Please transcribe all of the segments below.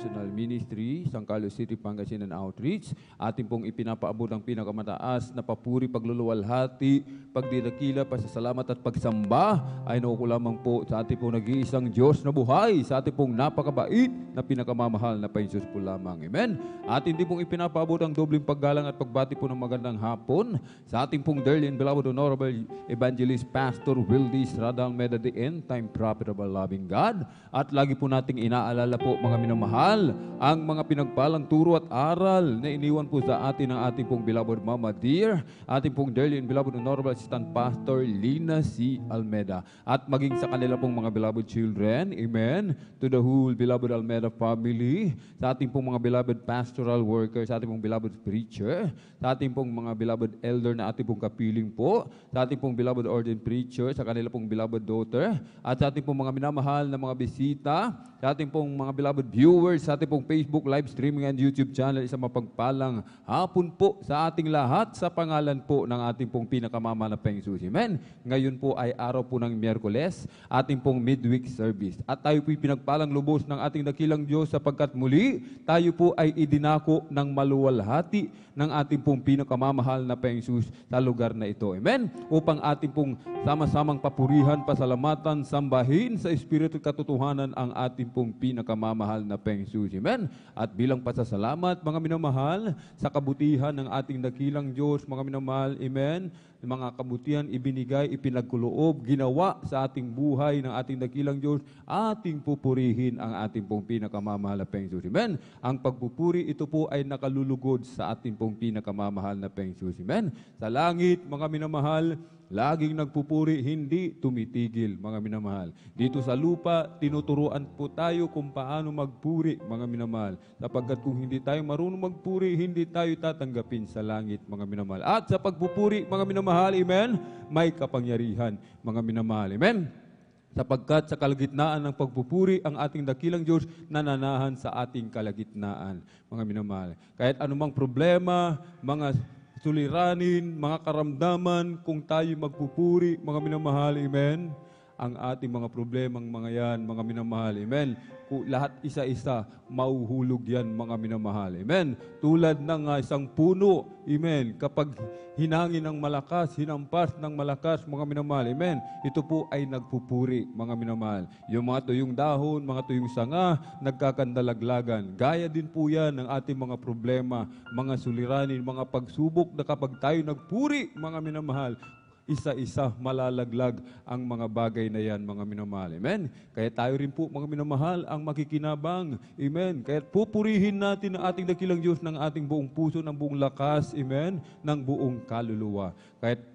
International Ministry, San Carlos City, Pangasinan Outreach. Ating pong ipinapaabot ang pinakamataas na papuri, pagluluwalhati, pagdidakila, pasasalamat at pagsamba ay nauko lamang po sa ating pong nag-iisang Diyos na buhay, sa ating pong napakabait na pinakamamahal na Panginoon po lamang. Amen. At hindi pong ipinapaabot ang dobling paggalang at pagbati po ng magandang hapon sa ating pong dearly and beloved Honorable Evangelist Pastor Wildy Estrada Almeda, the end time prophet of our loving God. At lagi po nating inaalala po mga minamahal ang mga pinagpalang turo at aral na iniwan po sa atin ng ating pong beloved Mama Dear, ating pong dearly and beloved Honorable Assistant Pastor Lina C. Almeda, at maging sa kanila pong mga beloved children, amen, to the whole beloved Almeda family, sa ating pong mga beloved pastoral workers, sa ating pong beloved preacher, sa ating pong mga beloved elder na ating pong kapiling po, sa ating pong beloved ordained preacher, sa kanila pong beloved daughter, at sa ating pong mga minamahal na mga bisita, sa ating pong mga beloved viewers, sa ating pong Facebook live streaming and YouTube channel, isang mapagpalang hapon po sa ating lahat sa pangalan po ng ating pong pinakamamahal na Panginoon. Amen. Ngayon po ay araw po ng Miyerkules, ating pong midweek service. At tayo po'y pinagpalang lubos ng ating dakilang Diyos sapagkat muli tayo po ay idinako ng maluwalhati ng ating pong pinakamamahal na Panginoon sa lugar na ito. Amen. Upang ating pong sama-samang papurihan, pasalamatan, sambahin sa Espiritu at katotohanan ang ating pong pinakamamahal na Panginoon. Amen. At bilang pasasalamat, mga minamahal, sa kabutihan ng ating dakilang Diyos, mga minamahal, amen, mga kabutihan ibinigay, ipinagkuloob, ginawa sa ating buhay ng ating dakilang Diyos, ating pupurihin ang ating pong pinakamamahal na Panginoon. Amen. Ang pagpupuri, ito po ay nakalulugod sa ating pong pinakamamahal na Panginoon. Amen. Sa langit, mga minamahal, laging nagpupuri, hindi tumitigil, mga minamahal. Dito sa lupa, tinuturuan po tayo kung paano magpuri, mga minamahal. Sapagkat kung hindi tayo marunong magpuri, hindi tayo tatanggapin sa langit, mga minamahal. At sa pagpupuri, mga minamahal, amen, may kapangyarihan, mga minamahal. Amen. Sapagkat sa kalagitnaan ng pagpupuri, ang ating dakilang Diyos nananahan sa ating kalagitnaan, mga minamahal. Kahit anumang problema, mga suliranin, mga karamdaman, kung tayo magpupuri, mga minamahal, amen, ang ating mga problemang mga yan, mga minamahal, amen, kung lahat isa-isa, mauhulog yan, mga minamahal, amen. Tulad ng isang puno, amen, kapag hinangin ng malakas, hinampas ng malakas, mga minamahal, amen, ito po ay nagpupuri, mga minamahal. Yung mga tuyong dahon, mga tuyong sanga, nagkakandalaglagan. Gaya din po yan ng ating mga problema, mga suliranin, mga pagsubok na kapag tayo nagpuri, mga minamahal, isa-isa malalaglag ang mga bagay na yan, mga minamahal. Amen. Kaya tayo rin po, mga minamahal, ang makikinabang. Amen. Kaya pupurihin natin ang ating dakilang Diyos ng ating buong puso, ng buong lakas, amen, ng buong kaluluwa. Kahit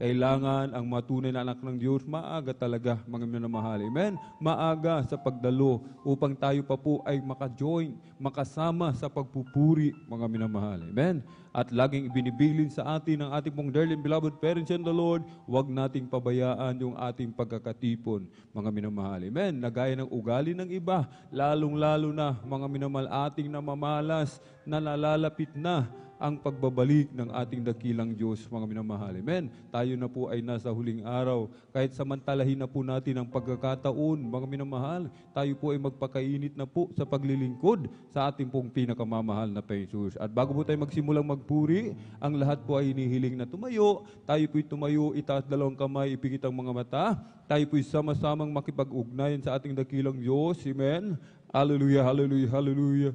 kailangan ang matunay na anak ng Diyos, maaga talaga, mga minamahal. Amen? Maaga sa pagdalo upang tayo pa po ay maka-join, makasama sa pagpupuri, mga minamahal. Amen? At laging ibinibilin sa atin ang ating pong dearly and beloved parents in the Lord, huwag nating pabayaan yung ating pagkakatipon, mga minamahal. Amen? Nagaya ng ugali ng iba, lalong-lalo na, mga minamahal, ating namamalas na nalalapit na ang pagbabalik ng ating dakilang Diyos, mga minamahal. Amen. Tayo na po ay nasa huling araw. Kahit samantalahin na po natin ang pagkakataon, mga minamahal, tayo po ay magpakainit na po sa paglilingkod sa ating pong pinakamamahal na Panginoon. At bago po tayo magsimulang magpuri, ang lahat po ay hinihiling na tumayo. Tayo po ay tumayo, itaas dalawang kamay, ipikit ang mga mata. Tayo po ay sama-samang makipag-ugnayan sa ating dakilang Diyos. Amen. Hallelujah, hallelujah, hallelujah.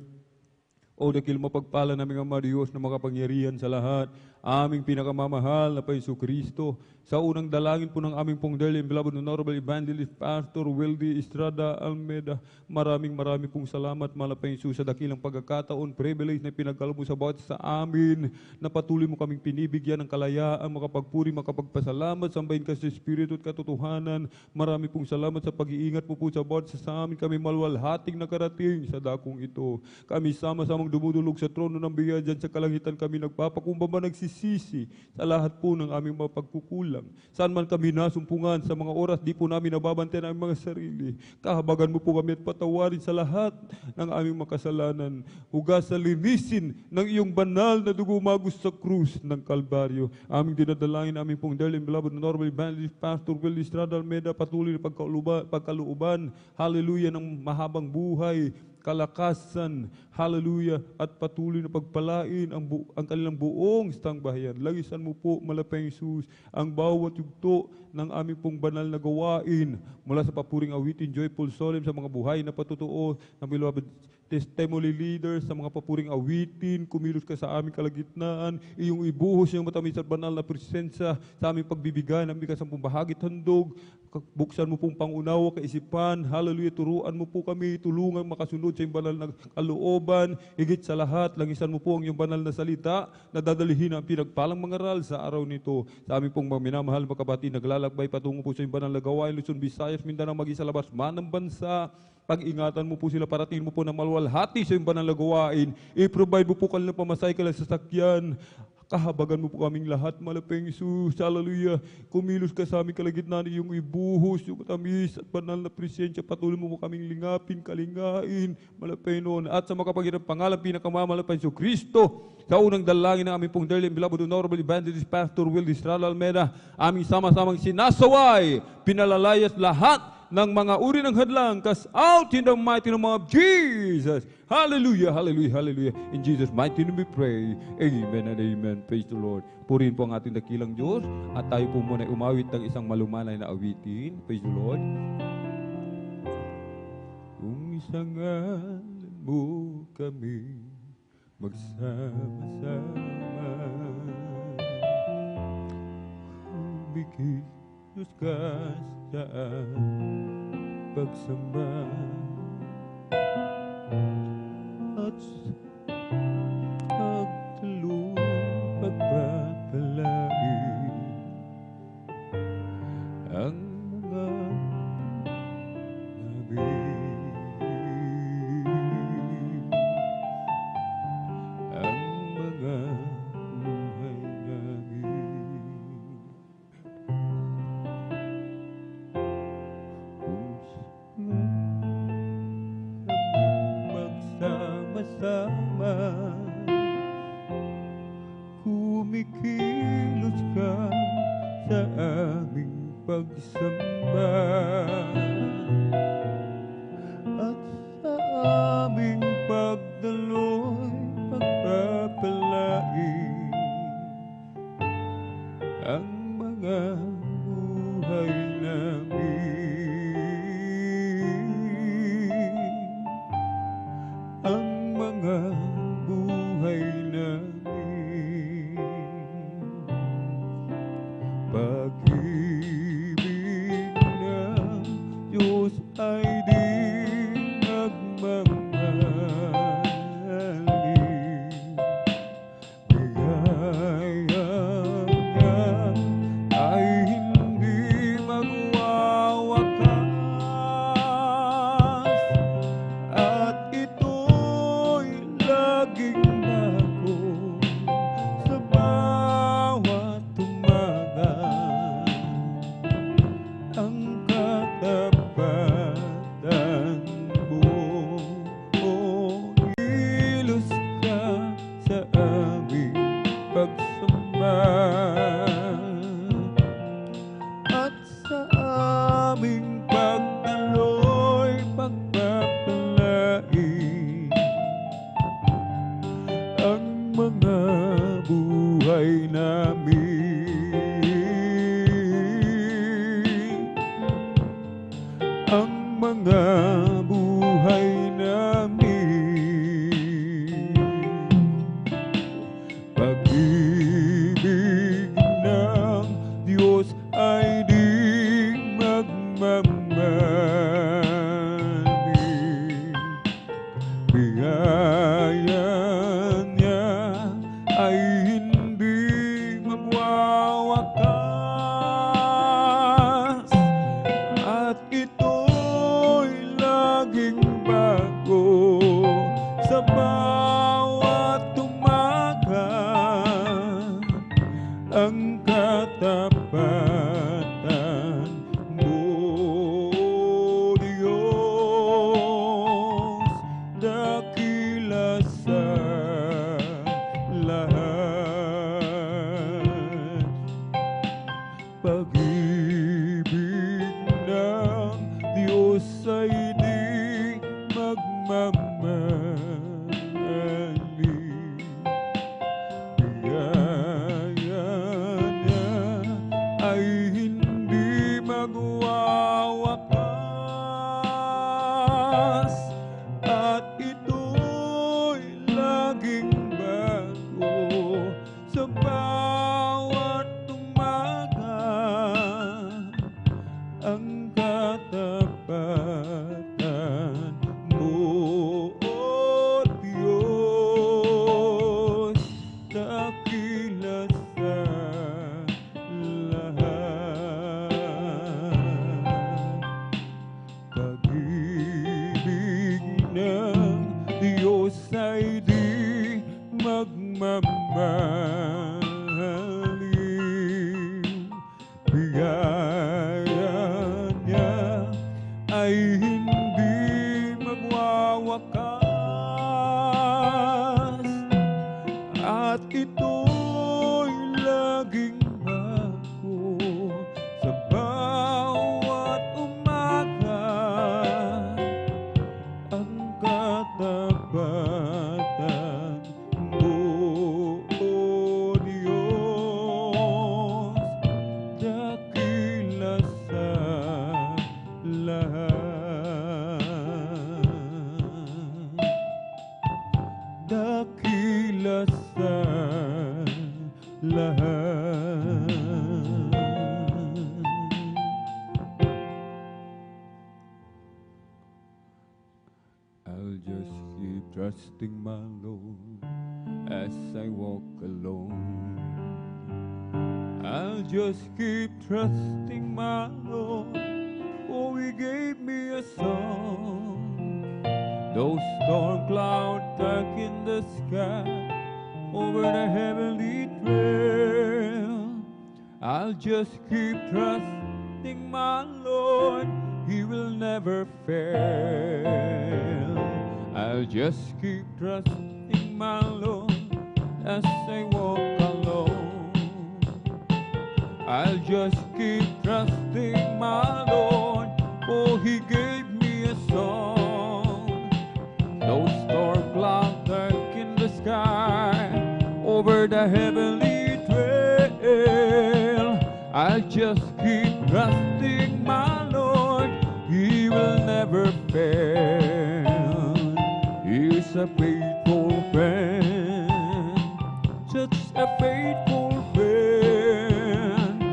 O dakil mapagpala naming Ama Diyos na makapangyarihan sa lahat, aming pinakamamahal na Panginoon Kristo, sa unang dalangin po ng aming pong dearly and beloved Honorable Evangelist Pastor Wildy Estrada Almeda, maraming pong salamat, mahal na Panginoon, sa dakilang pagkakataon, privilege na pinagkaloob mo sa bawat sa amin, na patuloy mo kaming pinibigyan ng kalayaan, makapagpuri, makapagpasalamat, sambahin ka sa Espiritu at katotohanan. Marami pong salamat sa pag-iingat mo po sa bawat sa amin, kami maluwalhating nakarating sa dakong ito. Kami sama-samang dumudulog sa trono ng biyaya dyan sa kalangitan, kami nagpapakumbaba, nagsisisi sa lahat po ng aming mga pagkukulang. Saan man kami nasumpungan sa mga oras, di po namin nababantayan ang mga sarili. Kahabagan mo po kami at patawarin sa lahat ng aming makasalanan. Hugasan, linisin ng iyong banal na dugo umagos sa krus ng Kalbaryo. Aming dinadalangin, aming pong dearly and beloved Honorable Evangelist Pastor Wildy Estrada Almeda, patuloy na pagkalooban, hallelujah, ng mahabang buhay, kalakasan, hallelujah, at patuloy na pagpalain ang kanilang buong sambahayan. Lagisan mo po, malapay Jesus, ang bawat yugto ng aming pong banal na gawain mula sa papuring awitin, joyful solemn sa mga buhay na patutuo ng beloved testimony leaders, sa mga papuring awitin, kumilos ka sa aming kalagitnaan, iyong ibuhos yung matamis at banal na presensya sa aming pagbibigay ng bigas ng pumbahagit handog, buksan mo pong pangunawa kaisipan, hallelujah, turuan mo po kami, tulungan makasunod sa iyong banal na kalooban, higit sa lahat, langisan mo po ang iyong banal na salita na dadalihin ang pinagpalang mangaral sa araw nito. Sa aming pong mga minamahal mga kapatid, naglalakbay patungo po sa iyong banal na gawain, Luzon, Visayas, Mindanao, maging sa labas man ng bansa. Pag-ingatan mo po sila, parating mo po na malwalhati sa iyong banal na gawain. I-provide mo po kanila pamasay kala sasakyan. Kahabagan mo po kaming lahat, malapeng Jesus, hallelujah. Kumilos ka sa aming kalagitnaan, iyong ibuhos, yung tamis at banal na presensya. Patuloy mo po kaming lingapin, kalingain, malapeng noon. At sa makapagitan pangalan, pinakamamalapeng sa Kristo, sa unang dalangin ng aming pong dearly beloved honorable evangelist Pastor Will Estrada Almeida, aming sama-samang sinasaway, pinalalayas lahat ng mga uri ng hadlang, cast out in the mighty name of Jesus. Hallelujah, hallelujah, hallelujah. In Jesus' mighty name we pray. Amen and amen. Praise the Lord. Purihin po ang ating dakilang Diyos at tayo po muna umawit ng isang malumanay na awitin. Praise the Lord. Kung isangalan mo kami magsama-sama, Diyos ka saan pagsamba at pagtulong pagpapalain ang mga namin, ang mga buhay namin. Magsama-sama, kumikilos ka sa aming pagsamba at sa aming pagdaloy, pagpapalain ang mga buhay namin, ang mga buhay namin. Pag-ibig ng Diyos ay di nagmamahalin, biyaya niya ay hindi magwawakas, at ito'y laging bago sa bawat umaga. Ang katapatan mo, ilos ka sa aming pagsamba at sa aming pagdaloy, pagpapalain ang mga buhay namin, ang mga buhay namin. Pag-ibig ng Diyos ay di magmamahalin, biyaya niya ay hindi magwawakas, at ito'y laging bago sa bawat umaga. Ang katapatan mo, Diyos, dakila sa lahat. Pag-ibig ng Diyos ay di magmamahalin, trusting my Lord as I walk alone. I'll just keep trusting my Lord, for He gave me a song. Those storm clouds dark in the sky over the heavenly trail, I'll just keep trusting my Lord, He will never fail. I'll just keep trusting my Lord as I walk alone. I'll just keep trusting my Lord, for He gave me a song. Those storm clouds dark in the sky over the heavenly trail, I'll just keep trusting my Lord, He will never fail. He's a faithful friend, such a faithful friend.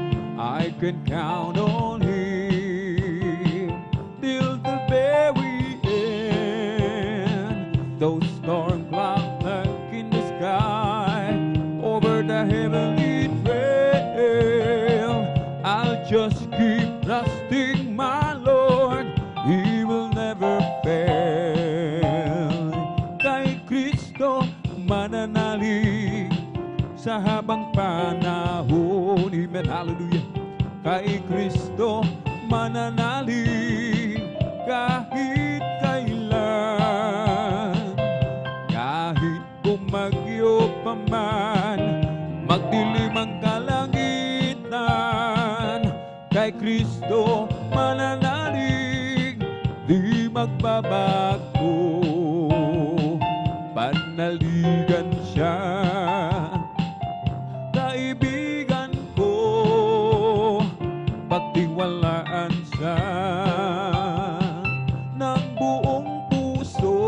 I can count on Him till the very end. Those storm clouds dark in the sky over the heavenly trail, I'll just keep trusting my Lord, He will never fail. Kay Kristo mananalig sa habang panahon. Amen, hallelujah. Kay Kristo mananalig kahit kailan. Kahit bumagyo pa man, magdilim ang kalangitan, kay Kristo mananalig, di magbabago. Panaligan siya, kaibigan ko, pagtiwalaan siya ng buong puso.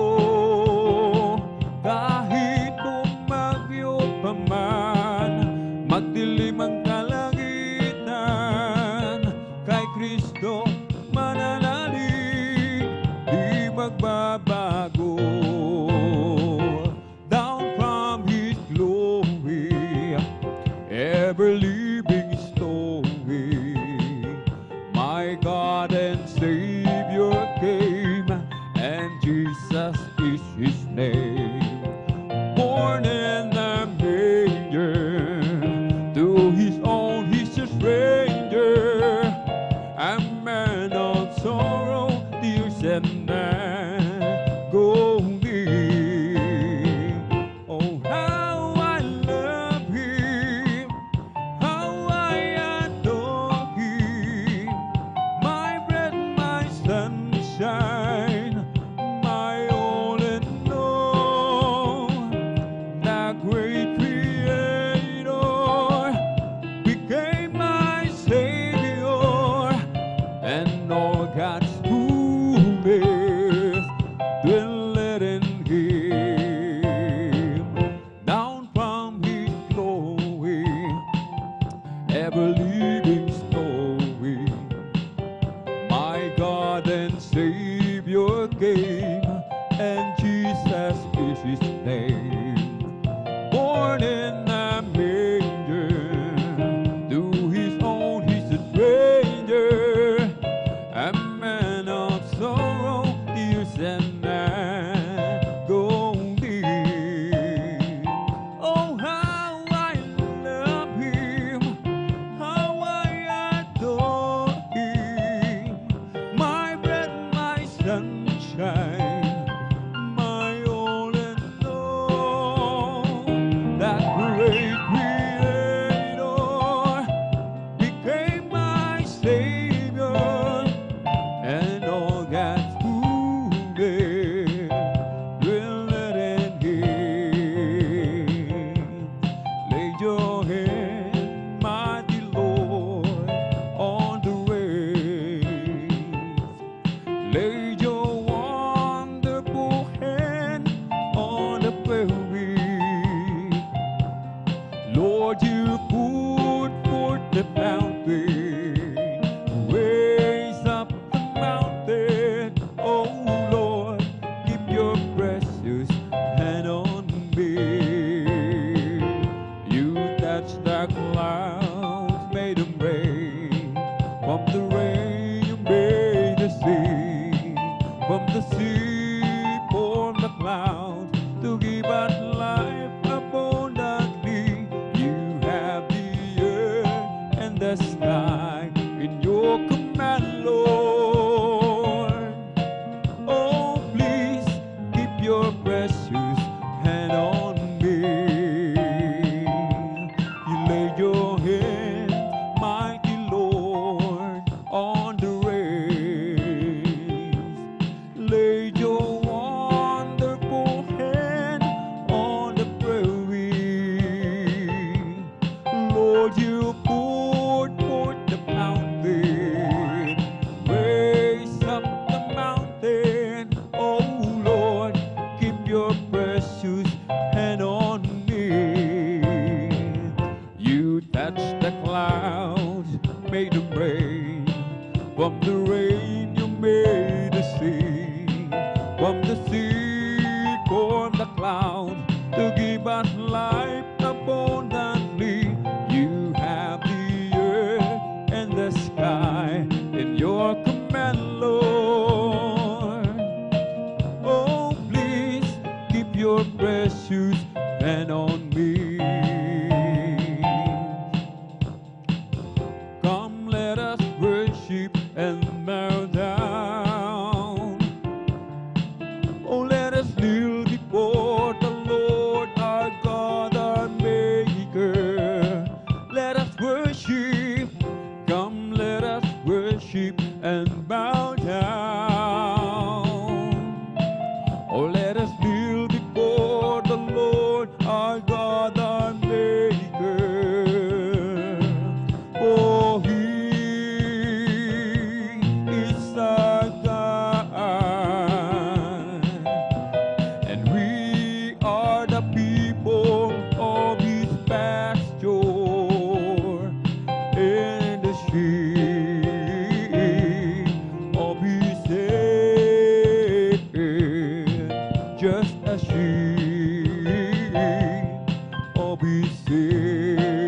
Kahit bumagyo pa man, magdilim ang kalangitan, kay Kristo mananalig, di magbabago. Down from His glory, ever-living story, my God and Savior came, and Jesus is His name. Born in the manger, to His own He's a stranger, a man of sorrow, tears and agony. Oh, how I love Him, how I adore Him, my bread, my sunshine, my all in all. The great Creator became my Savior, and all God's fullness dwelleth in Him. Down from His glory, ever-living story, my God and Savior came, and Jesus is His name. Born in a manger, to His own He's a stranger, a man of sorrow, tears and agony. Oh, how I love Him, how I adore Him, my bread, my sunshine, my all in all. That great Creator became my Savior, and all God's fullness dwelleth in Him. Lay your hand, mighty Lord, on the waves. Lay your wonderful hand on the prairie. Lord, you put forth the mountain, raise up the mountain. Oh Lord, keep your precious the sky in your command, Lord. Oh, please keep your precious hand on me. You laid your hand, mighty Lord, on the race. Laid your wonderful hand on the prairie. Lord, you poured forth the fountain, raise up the mountain. Oh Lord, keep your precious hand on me. You touched the clouds, made them rain. From the rain you made the sea. From the sea formed the clouds to give us life abundantly. You have the earth and the sky in your command, Lord. Oh, please keep your precious hand on me. Come, let us worship and bow down. Oh, let us kneel before the Lord our God, our Maker. Let us worship. Come, let us worship and bow down. Oh, let us kneel before the Lord our God, our Maker. Oh, He is our God, and we are the people of His pasture and the sheep of His hand, just as sheep of His hand.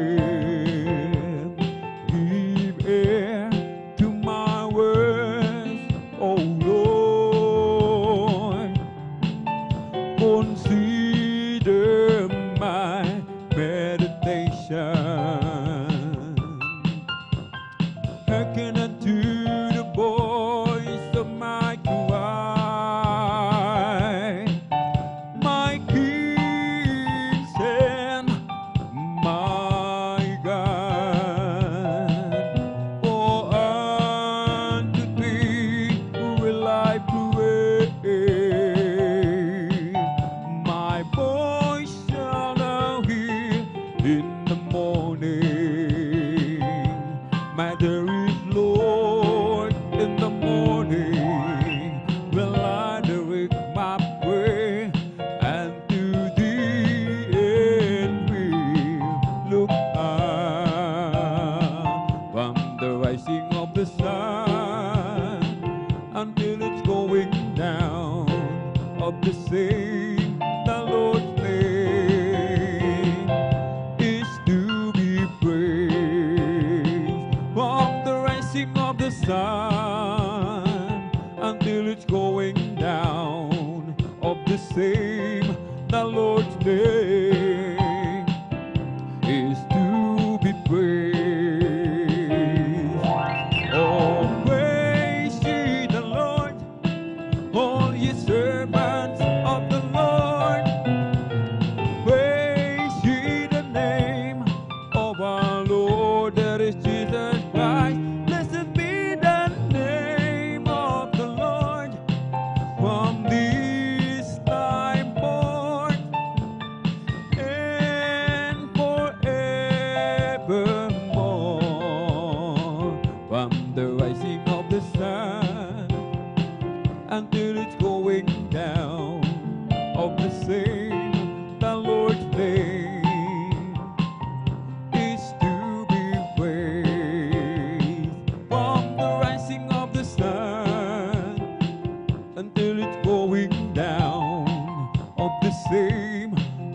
Give ear to my words, O Lord. Consider my meditation. Hearken unto the voice of my cry, my King and my God. For unto Thee will I pray. My voice shall thou hear in the morning. Matter is Lord in the morning. Will I direct my prayer and to Thee and will look up from the rising of the sun until it's going down of the same. The Lord's name is to be praised. From the rising of the sun until it's going down of the same. The Lord's name is to be praised. Oh, praise ye the Lord, all ye servants of the Lord. Praise ye the name of our Lord, that is Jesus Christ. Blessed be the name of the Lord from this time forth and forevermore. From the rising of the sun until it's going down of the same, the Lord's name is to be praised. From the rising of the sun until it's going down of the same,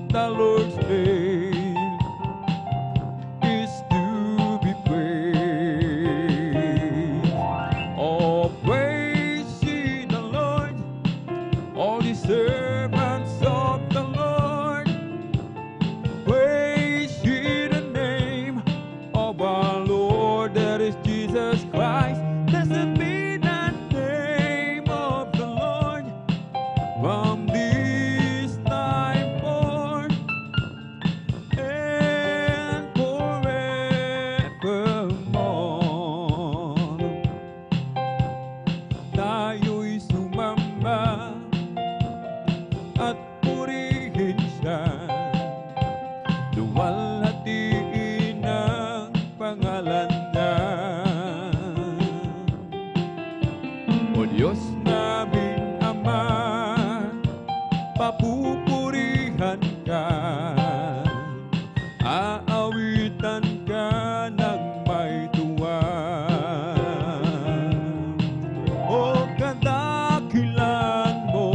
the Lord's name is to be praised. Oh, praise ye the Lord, all ye servants of the pangalan niya. O Diyos naming Ama, papupurihan ka, aawitan ka ng may tuwa. O kadakilan mo,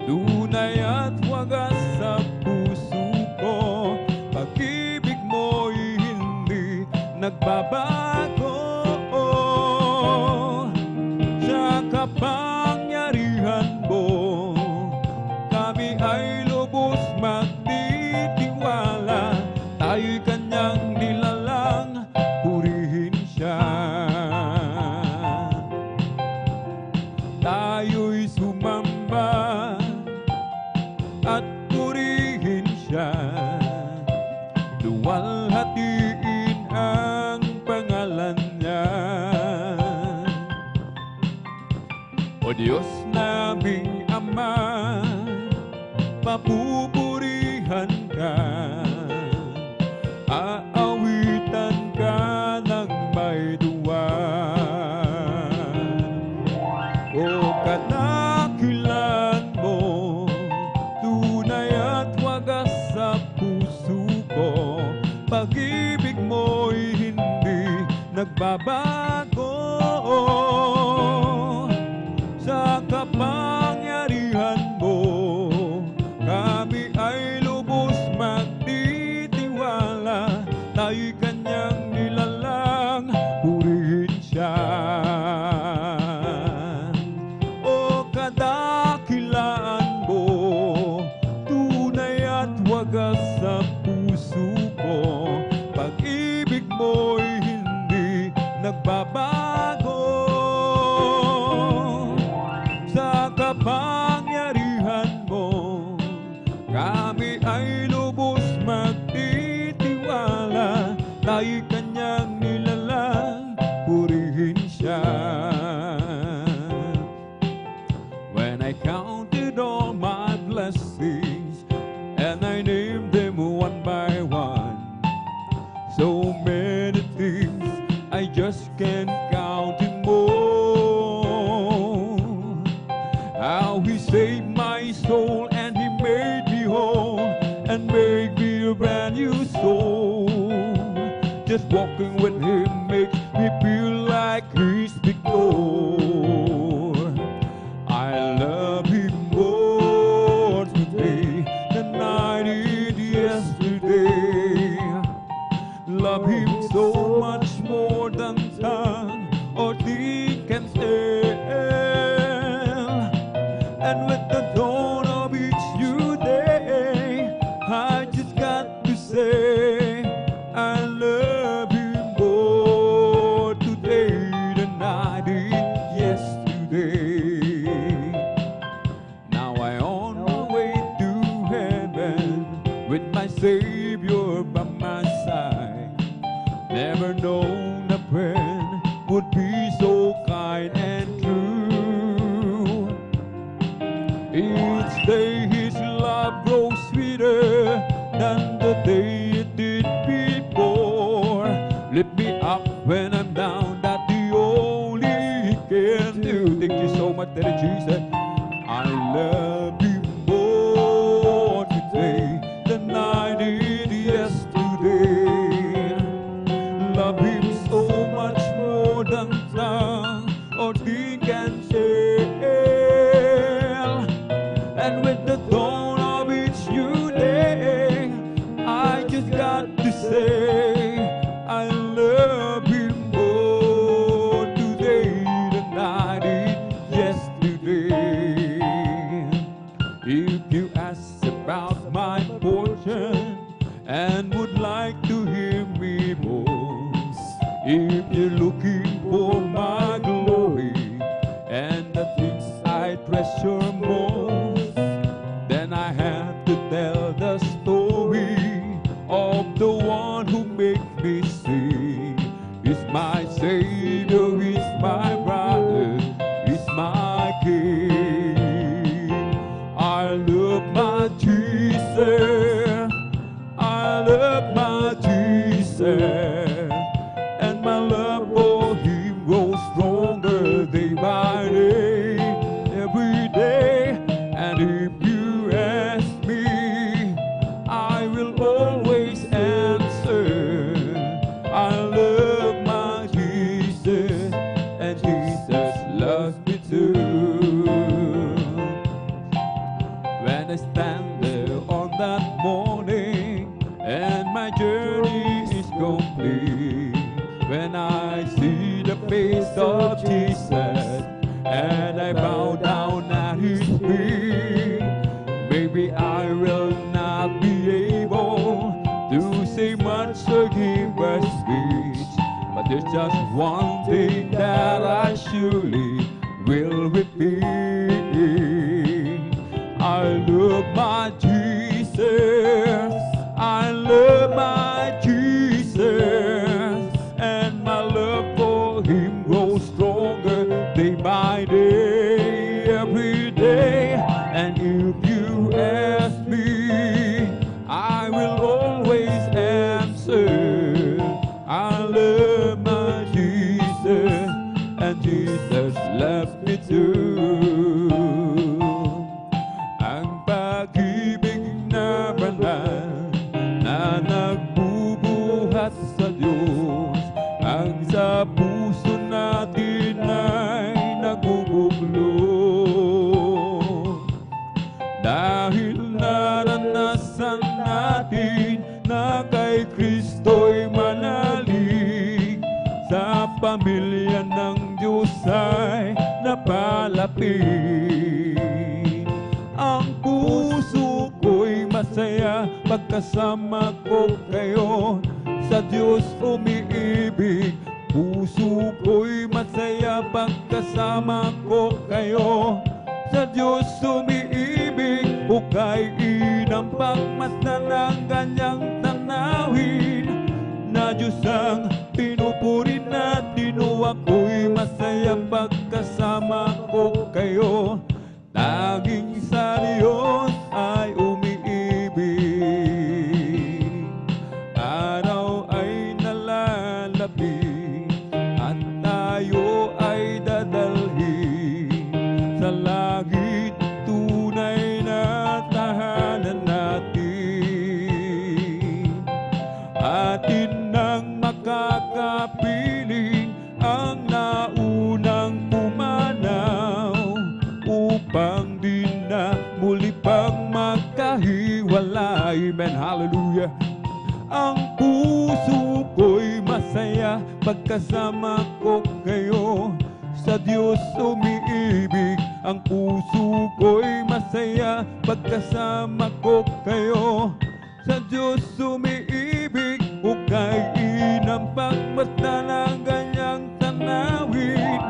tunay at wagas sa puso ko, pag-ibig mo'y hindi nagbabago. Sa kapangyarihan mo, kami ay lubos magtitiwala. Tayo'y kanyang nilalang, purihin siya. Tayo'y sumamba at purihin siya. Luwalhatiin ang pangalan niya. O Diyos naming Ama, papupurihan ka, aawitan ka ng may duwa. O kadakilan mo, tunay at wagas sa puso ko, pag-ibig mo'y hindi nagbabago. Sa kapangyarihan mo, kami ay lubos magtitiwala. Tayo'y kanyang nilalang, purihin siya. O kadakilaan mo, tunay at wagas sa puso ko, pag-ibig mo'y hindi nagbabago. Sa kapangyarihan mo, kami ay lubos magtitiwala. Tayo'y kanyang nilalang, purihin siya. When I counted all my blessings and I named them one by one, so many things I just can't count them all. How he saved my soul and he made me whole and made me a brand new soul. Just walking with him makes me feel like he's victor. I love him more today than I did yesterday. Love him so much more than tongue or deed can say. And with the dawn of each new day, I just got to say, I love you more today than I did yesterday. Now I'm on my way to heaven with my Savior by my side. Never known a friend would be so kind and true. Each day his love grows sweeter than the day it did before. Lift me up when I'm down, that's the only he can do. Thank you so much, Daddy Jesus. I love you more today than I did yesterday. Love him so much more than tongue or deed can say. And with the dawn of each new day, I just got to say, I love you more today than I did yesterday. If you ask about my fortune and would like to hear me boast, if you're looking for my glory and the things I treasure most, then I have to tell the story of the one who makes me sing. He's my Savior, he's my brother, he's my King. I love my Jesus, I love my Jesus. When I see the face of Jesus and I bow down at His feet, maybe I will not be able to say much or give a speech, but there's just one thing that I surely will repeat. I love my Jesus, I love my Jesus, and my love for Him grows stronger day by day, every day. And if you ask me, I will always answer, I love my Jesus, and Jesus loves me too. Ang pag-ibig na banal na nagbubuhat sa Diyos, ang sa puso natin ay nagbubuklod. Dahil naranasan natin na kay Kristo'y manalig, sa pamilya ng Diyos ay napalapit. Ang puso ko'y masaya pagkasama ko kayo, sa Diyos umiibig. Puso ko'y masaya pagkasama ko kayo, sa Diyos umiibig. Hukay inampak masdan ang kanyang tanawin, na Diyos ang pinupurin natin. O ako'y masaya pagkasama ko kayo, taging sa Diyos ay umiibig. Araw ay nalalapit at tayo ay dadalhin sa langit, tunay na tahanan natin. Atin nang makakapiling ang naunang pumanaw, upang di na muli pang magkahiwalay. Amen, hallelujah. Ang puso ko'y masaya pagkasama ko kayo, sa Diyos umiibig. Ang puso ko'y masaya pagkasama ko kayo, sa Diyos umiibig. Hukay inampak masdan ang kanyang tanawin,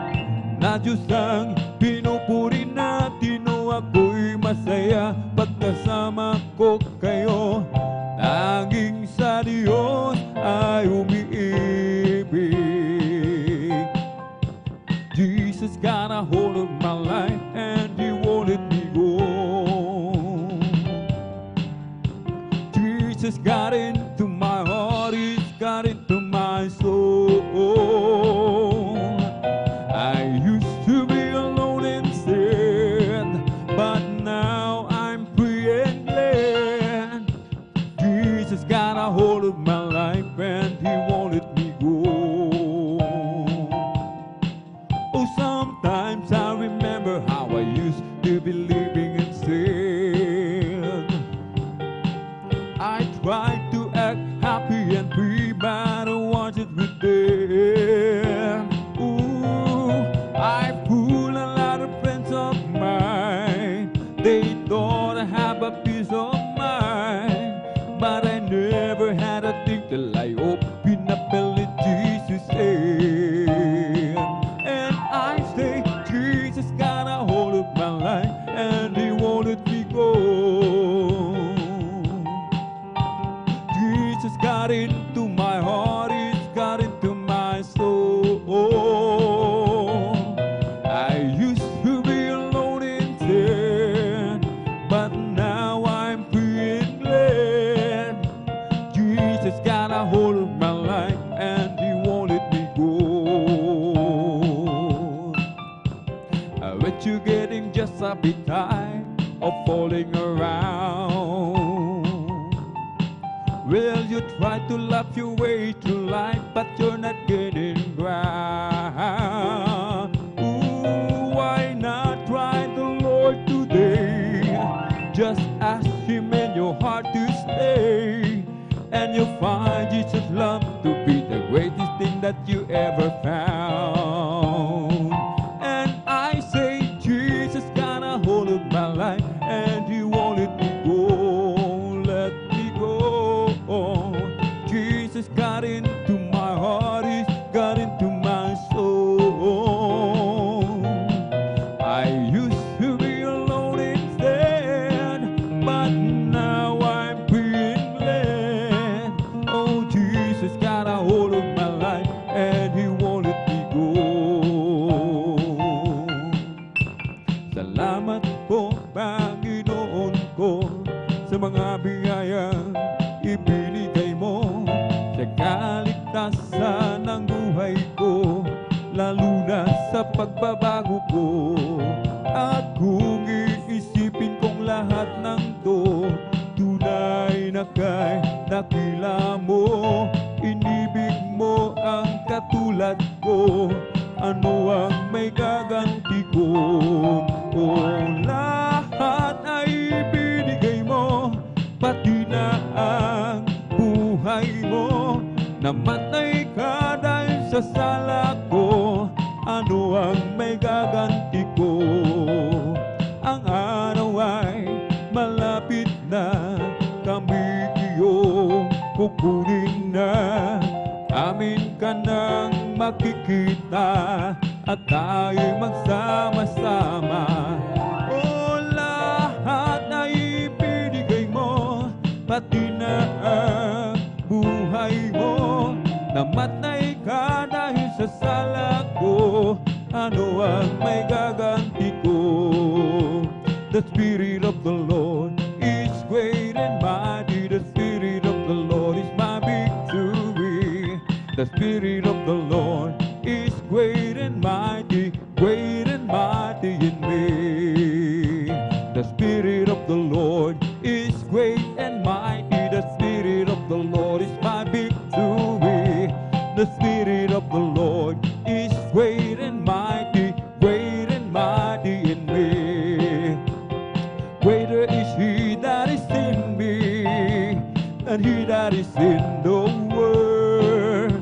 na Diyos ang pinupuri natin. O ako'y masaya pagkasama ko kayo, tanging sa Diyos ay umiibig. Jesus got a hold of my life and He won't let me go. Jesus got into my heart, He's got into my soul. I used to be alone and sad, but now I'm free and glad. Jesus got a hold of my life and He won't let me go. Oh, sometimes I remember how I used to be living in sin. I tried to act happy and free, but I wanted within. Ooh, I fooled a lot of friends of mine. They thought I have a peace of mind, but I never had a thing till I opened up and let Jesus in. And I say, Jesus got a hold of my life and He won't let me go. Jesus got into my heart, He's got into my soul. I used to be alone in sin, but now I'm free and glad. Jesus got a hold of my life and He won't let me go. I bet you're getting just a bit tired of falling around. Well, you try to laugh your way through life, but you're not getting ground. Ooh, why not try the Lord today? Just ask Him in your heart to stay, and you'll find Jesus' love to be the greatest thing that you ever found. And I say, Jesus got a hold of my life, and He won't let me go, let me go. Jesus got into my heart, He's got into my soul. I used to be alone instead, but now I'm being led. Oh, Jesus got a hold of my life, and He won't let me go. Salamat po, Panginoon ko, sa mga biyayang ibinigay mo sa kaligtasan ng buhay ko, lalo na sa pagbabago ko. At kung iisipin kong lahat ng to, tunay na kay nakila mo, inibig mo ang katulad ko, ano ang may gaganti ko? O lahat ay binigay mo, pati na ang buhay mo. Namatay ka dahil sa sala ko, ano ang may gaganti ko? Ang araw ay malapit na, kami iyong kukunin na. Amin ka nang makikita, at tayo'y magsama-sama. O lahat ay binigay mo, pati na ang buhay mo. Namatay ka dahil sa sala ko, ano ang may gaganti ko? The Spirit of the Lord is great and mighty. The Spirit of the Lord is my victory. The Spirit of the Lord is great and mighty in me. The Spirit of the Lord is great and mighty. The Spirit of the Lord is my victory. The Spirit of the Lord is great and mighty in me. Greater is He that is in me than he that is in the world.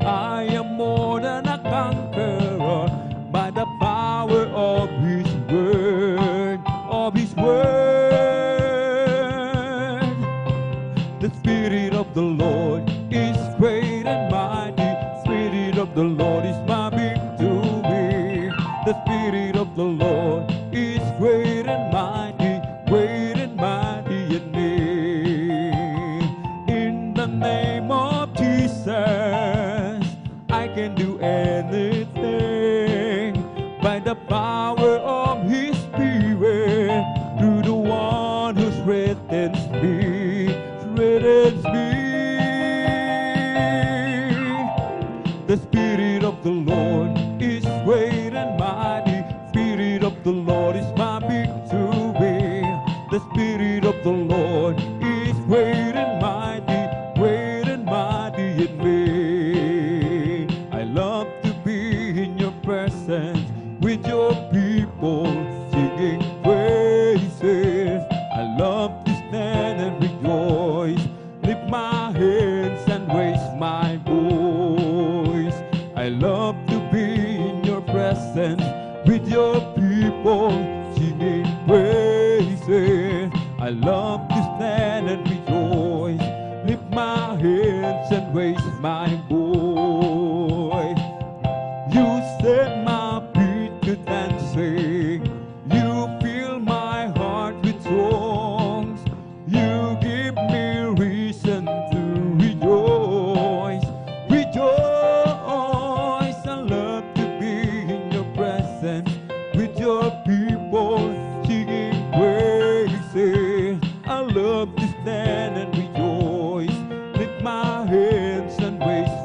I am more than a conqueror by the power of His word, of His word. The Spirit of the Lord is great and mighty. Spirit of the Lord is my victory. The Spirit of the Lord is great and mighty in me. In the name of Jesus, I can do anything by the power of His Spirit, through the one who strengthens me, The Spirit of the Lord is great and mighty. Spirit of the Lord is my victory. The Spirit of the Lord is great and mighty in me. I love to be in your presence with your people singing praises. I love to stand and rejoice, lift my hands and raise my voice. I love to be in your presence with your people singing praises. I love to stand and rejoice, lift my hands and raise my voice. You set my feet to dancing, you fill my heart with songs, you give me reason to rejoice. I love to be in your presence with your people singing praises. I love to stand and rejoice, lift my hands and raise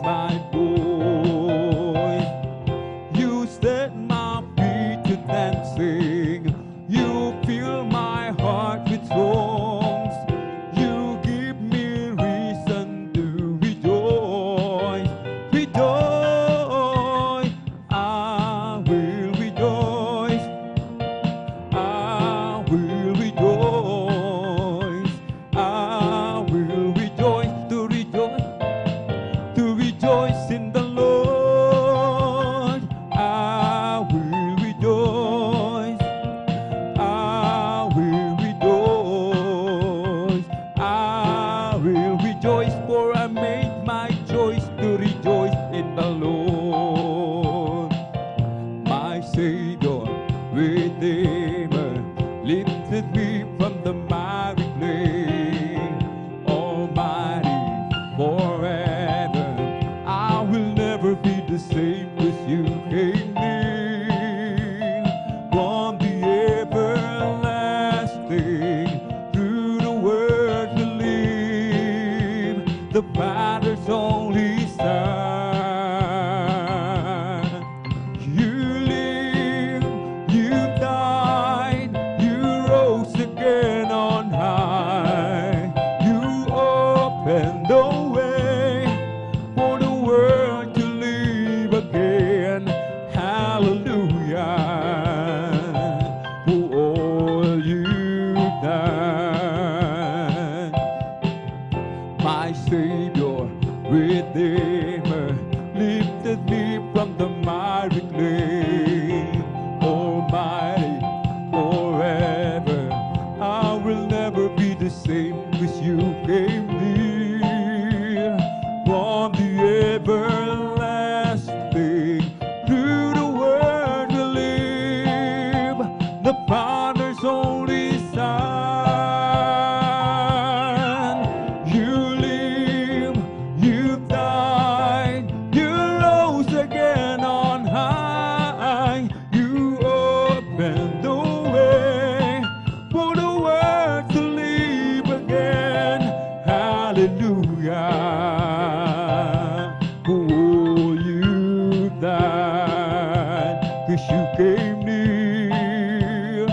as you came near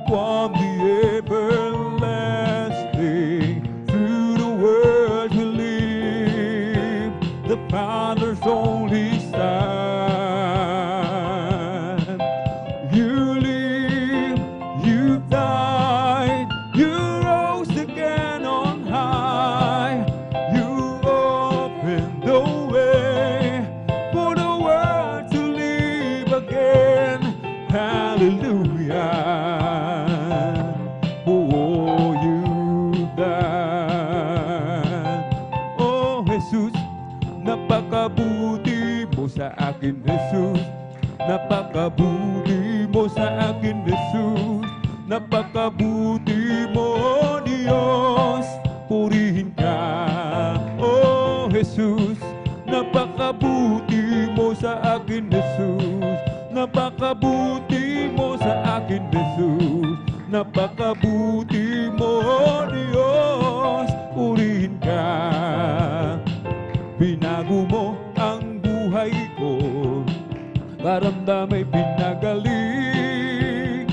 from the everlasting through the world we live, the Father's only Son. You live, you died, you rose again on high. You opened the way for the world to live again. Hallelujah. Oh, you died. Oh, Jesus, napakabuti mo sa akin, Jesus. Napakabuti mo sa akin, Jesus. Napakabuti mo, Diyos. Purihin ka, oh Jesus. Napakabuti mo sa akin, Jesus. Napakabuti mo sa akin, Jesus. Napakabuti mo, Diyos. Purihin ka. Binago mo ang buhay ko, karamdam ay pinagaling,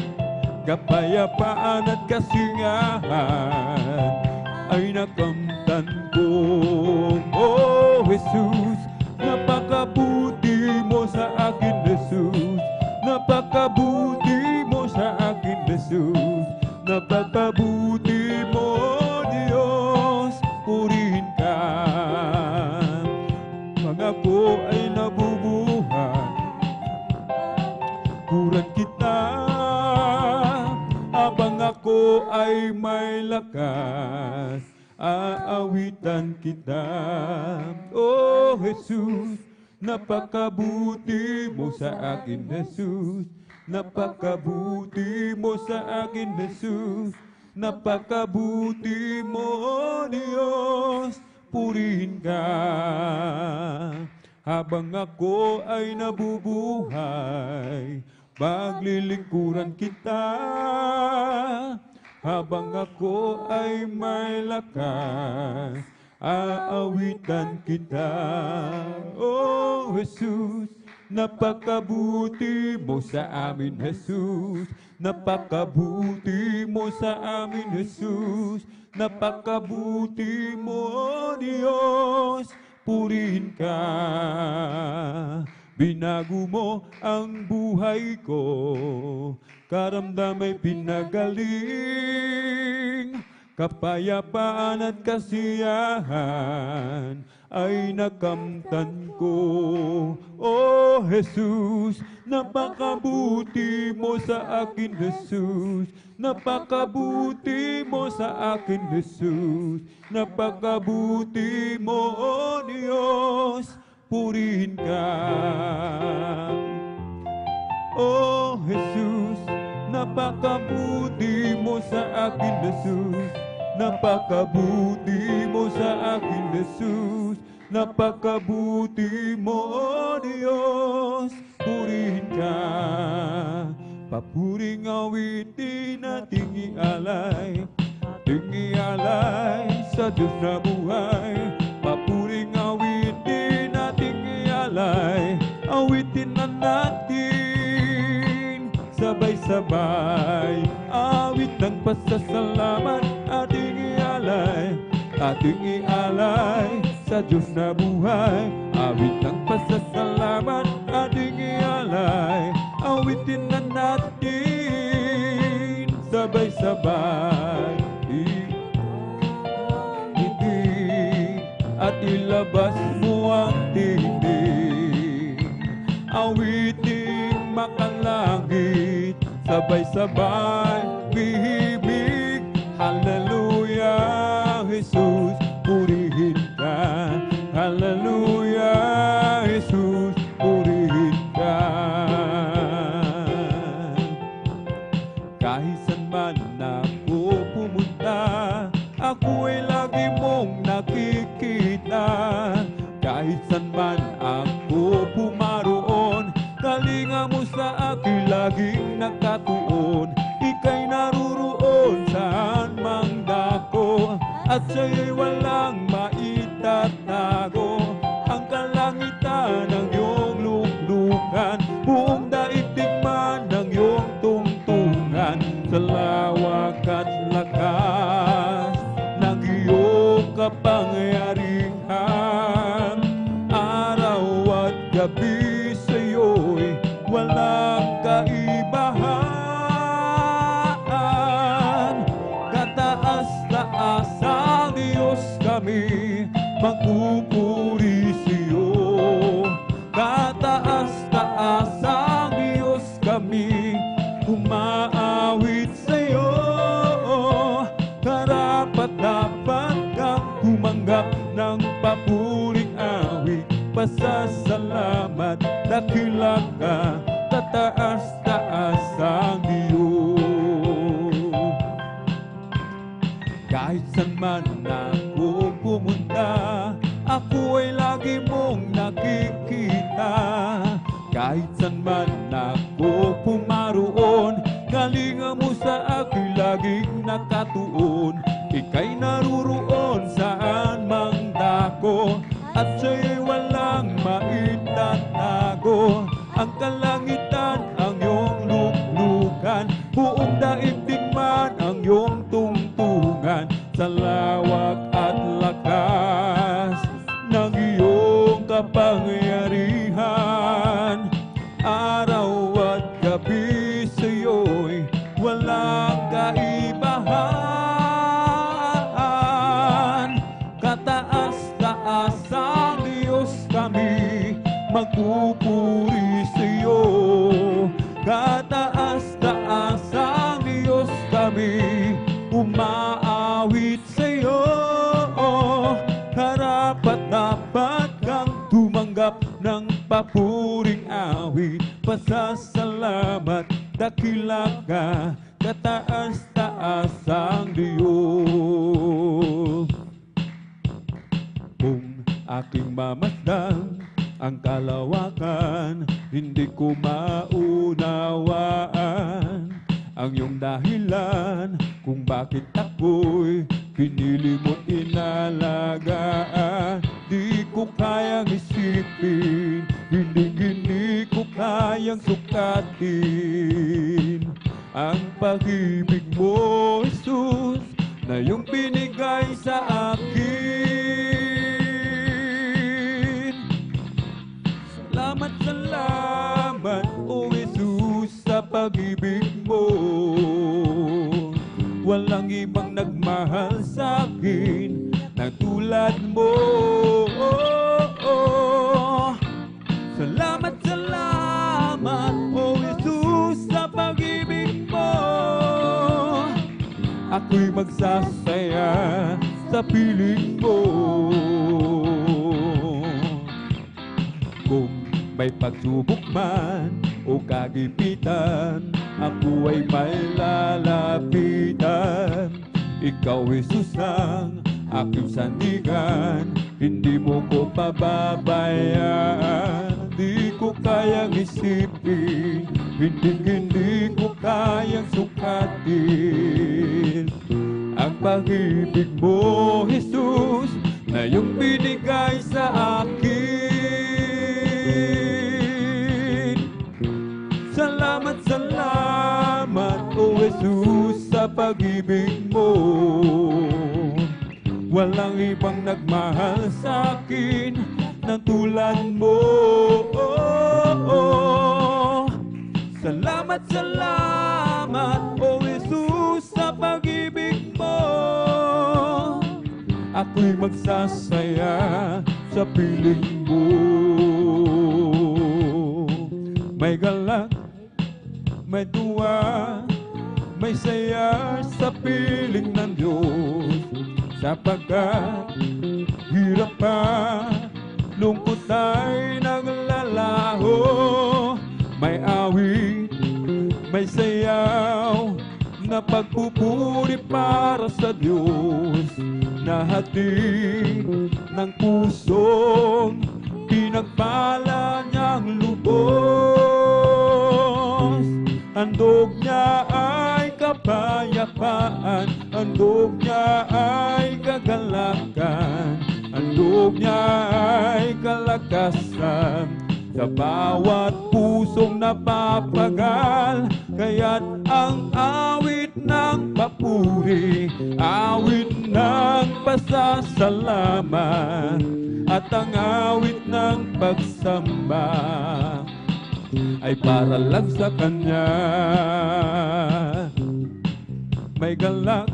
kapayapaan at kasiyahan ay nakamtan ko. Oh Jesus, napakabuti mo sa akin, Jesus. Napakabuti mo sa akin, Jesus. Napakabuti mo, Diyos. Purihin ka. Mga ko ay nabubuhay, kuran kita habang ako ay may lakas, aawitan kita. Oh Jesus, napakabuti mo sa akin, Jesus. Napakabuti mo sa akin, Jesus. Napakabuti mo, Diyos. Purihin ka. Habang ako ay nabubuhay, paglilingkuran kita. Habang ako ay may lakas, aawitan kita. Oh Jesus, napakabuti mo sa amin, Jesus. Napakabuti mo sa amin, Jesus. Napakabuti mo, Diyos. Purihin ka. Binago mo ang buhay ko, karamdam ay pinagaling, kapayapaan at kasiyahan ay nakamtan ko. Oh Jesus, napakabuti mo sa akin, Jesus. Napakabuti mo sa akin, Jesus. Napakabuti mo, oh Diyos. Purihin ka. Oh Jesus, napakabuti mo sa akin, Jesus. Napakabuti mo sa akin, Jesus. Napakabuti mo, oh Diyos. Purihin ka. Papuring awitin ating ialay, ating ialay sa Diyos na buhay. Papuring awitin ating ialay, awitin na natin sabay-sabay. Awit ng pasasalamat ating ialay, ating ialay sa Diyos na buhay. Awit ng pasasalamat ating ialay, awitin na natin sabay-sabay. At ilabas mo ang tinig, awiting makalangit, sabay-sabay bihimig. Hallelujah, Jesus, purihin ka. Hallelujah, Jesus, purihin ka. Kahit saan man ako pumunta, ako ay lagi mong nakikita. Kahit saan man ako pumaroon, kalinga mo sa akin laging nakatuon. Ika'y naruroon saan mang dako, at siya'y walang maitatago. Ang kalangitan ng iyong luklukan, buong daigdig gabi sa'yo'y walang kaibahan. Kataas-taas ang Diyos kami, magpupuri sa'yo. Kataas-taas ang Diyos kami, umaawit sa'yo. Karapat-dapat kang humanggap ng papuring awit, pasasalamat, dakila ka, tataas-taas ang Diyos. Kahit saan man ako pumunta, ako ay lagi mong nakikita. Kahit saan man ako pumaroon, kalinga mo sa akin laging nakatuon. Ika'y naruroon saan mang dako, at siya'y walang maitatago. Ang kalangitan ang iyong luklukan, buong daigdig man ang iyong tungtungan. Sa lawak at lakas ng iyong kapangyarihan, araw at gabi sa'yo'y walang kaibahan. Kataas-taas ang Diyos kami, magpupuri sa'yo. Kataas-taas ang Diyos kami, umaawit sa'yo. Karapat-dapat kang tumanggap ng papuring awit, pasasalamat, dakila ka, kataas-taas ang Diyos. Kung aking mamasdan ang kalawakan, hindi ko maunawaan ang iyong dahilan kung bakit ako'y pinili mo inalagaan. Di ko kayang isipin, hindi ko kayang sukatin ang pag-ibig mo, Jesus, na iyong binigay sa akin. Salamat, salamat, O Jesus, sa pag-ibig mo. Walang ibang nagmahal sa akin na tulad mo. Salamat, salamat, O Jesus, sa pag-ibig mo. Ako'y magsasaya sa piling mo. Kung may pagsubok man o kagipitan, ako ay may lalapitan. Ikaw, Jesus, ang aking sandigan, hindi mo ko pababayaan. Di ko kayang isipin, hindi ko kayang sukatin ang pag-ibig mo, Jesus, na iyong binigay sa akin. Salamat, salamat, O Jesus, sa pag-ibig mo. Walang ibang nagmahal sa akin ng tulad mo. Salamat, salamat, O Jesus, sa pag-ibig mo. Ako'y magsasaya sa piling mo. May galak, may tuwa, may saya sa piling ng Diyos. Sapagkat hirap pa, lungkot ay naglalaho. May awit, may sayaw, na pagpupuri para sa Diyos, na hatid ng pusong pinagpala niyang lubos. Handog niya ay kapayapaan, handog niya ay kagalakan, handog niya ay kalakasan sa bawat pusong napapagal. Kaya't ang awit ng papuri, awit ng pasasalamat, at ang awit ng pagsamba ay para lang sa Kanya. May galak,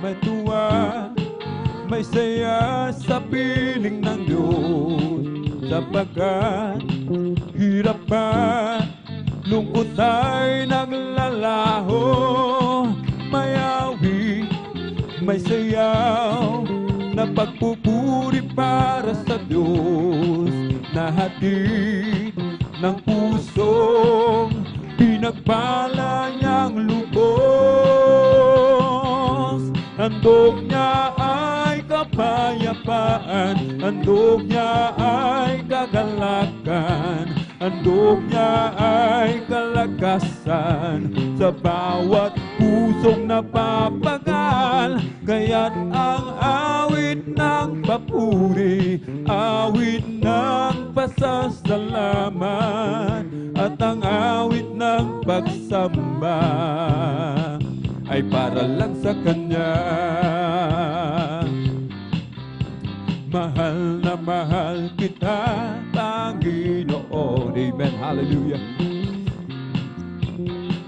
may tuwa, may saya sa piling ng Diyos, sapagkat hirap pa, lungkot ay naglalaho. May awit, may sayaw na pagpupuri para sa Diyos, na hatid ng pusong pinagpala niyang lubos. Handog niya ay kapayapaan, handog niya ay kagalakan, handog niya ay kalakasan sa bawat pusong napapagal. Kaya't ang awit ng papuri, awit ng pasasalamat, at ang awit ng pagsamba ay para lang sa Kanya. Mahal na mahal kita, Panginoon. Amen. Hallelujah.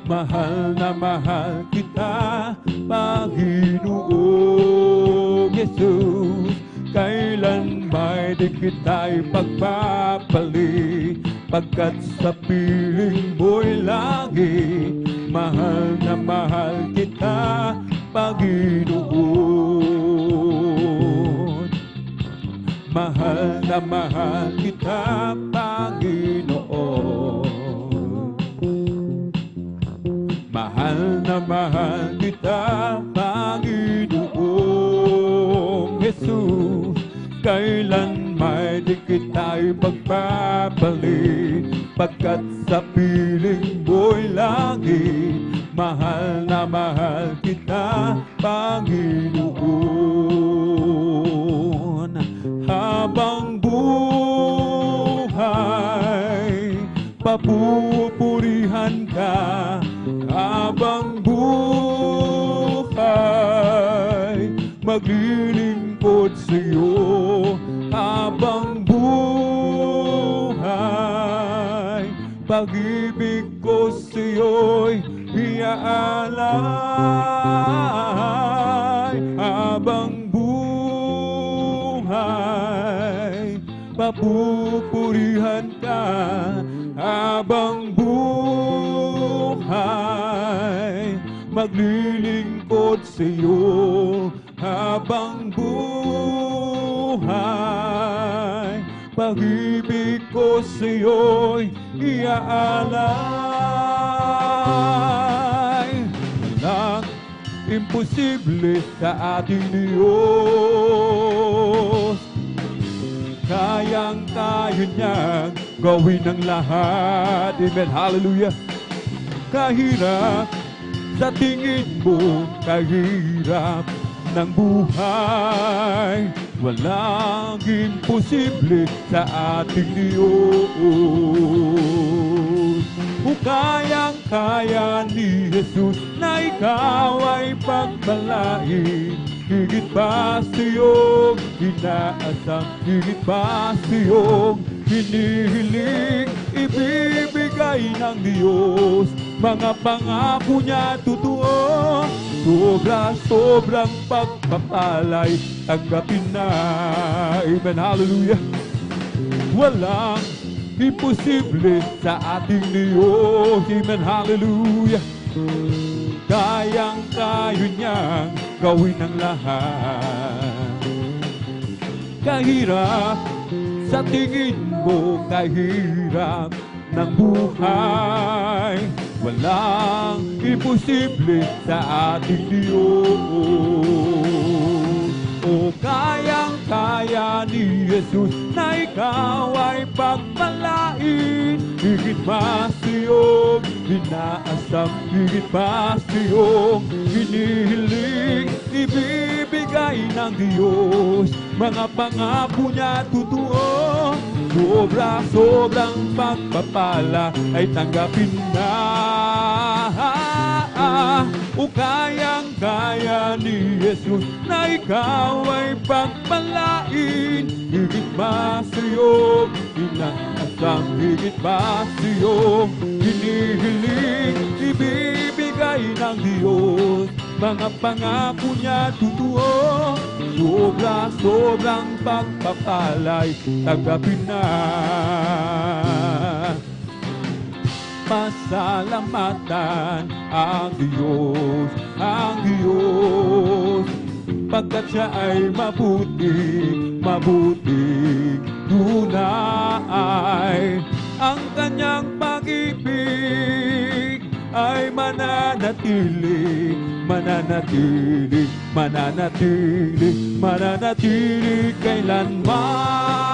Mahal na mahal kita, Panginoong Jesus. Kailan may di kita'y pagpapalit, pagkat sa piling mo'y langit. Mahal na mahal kita, Panginoon. Mahal na mahal kita, Panginoon. Mahal na mahal kita, Panginoong Jesus. Kailan may di kita'y pagpapalit, pagkat sa piling mo'y langit. Mahal na mahal kita, Panginoon. Habang buhay, papupurihan ka. Habang buhay, maglilingkod sa'yo. Habang buhay, pag-ibig ko sa'yo'y iaalay. Habang buhay, papupurihan ka. Habang buhay, maglilingkod sa'yo. Habang buhay, pag-ibig ko sa'yo'y iaalay. Walang imposible sa ating Diyos, kayang-kaya niyang gawin ang lahat. Amen. Hallelujah. Kahirap sa tingin mo, kahirap ng buhay, walang imposible sa ating Diyos. Kung kayang-kaya ni Jesus na ikaw ay pagpalain, higit pa sa iyong inaasam, higit pa sa iyong hinihiling, ibibigay ng Diyos. Mga pangako niya totoo, sobrang pagpapalay, tanggapin na. Amen. Hallelujah. Walang imposible sa ating Diyos. Amen. Hallelujah. Kayang-kaya niyang gawin ang lahat. Kahirap sa tingin mo, kahirap ng buhay, walang imposible sa ating Diyos. O kayang-kaya ni Jesus na ikaw ay pagpalain, higit pa sa iyong inaasam, higit pa sa iyong hinihiling, ibibigay ng Diyos. Mga pangako niya totoo, sobrang pagpapala ay tanggapin na. O kayang-kaya ni Jesus na ikaw ay pagpalain. Higit pa sa'yo, inaasang higit pa sa'yo. Hinihiling, ibibigay ng Diyos. Mga pangako niya totoo. Sobrang pagpapalay, tagapin na. Pasalamatan ang Diyos, pagkat siya ay mabuting tunay. Ang kanyang pag-ibig ay mananatili kailanman.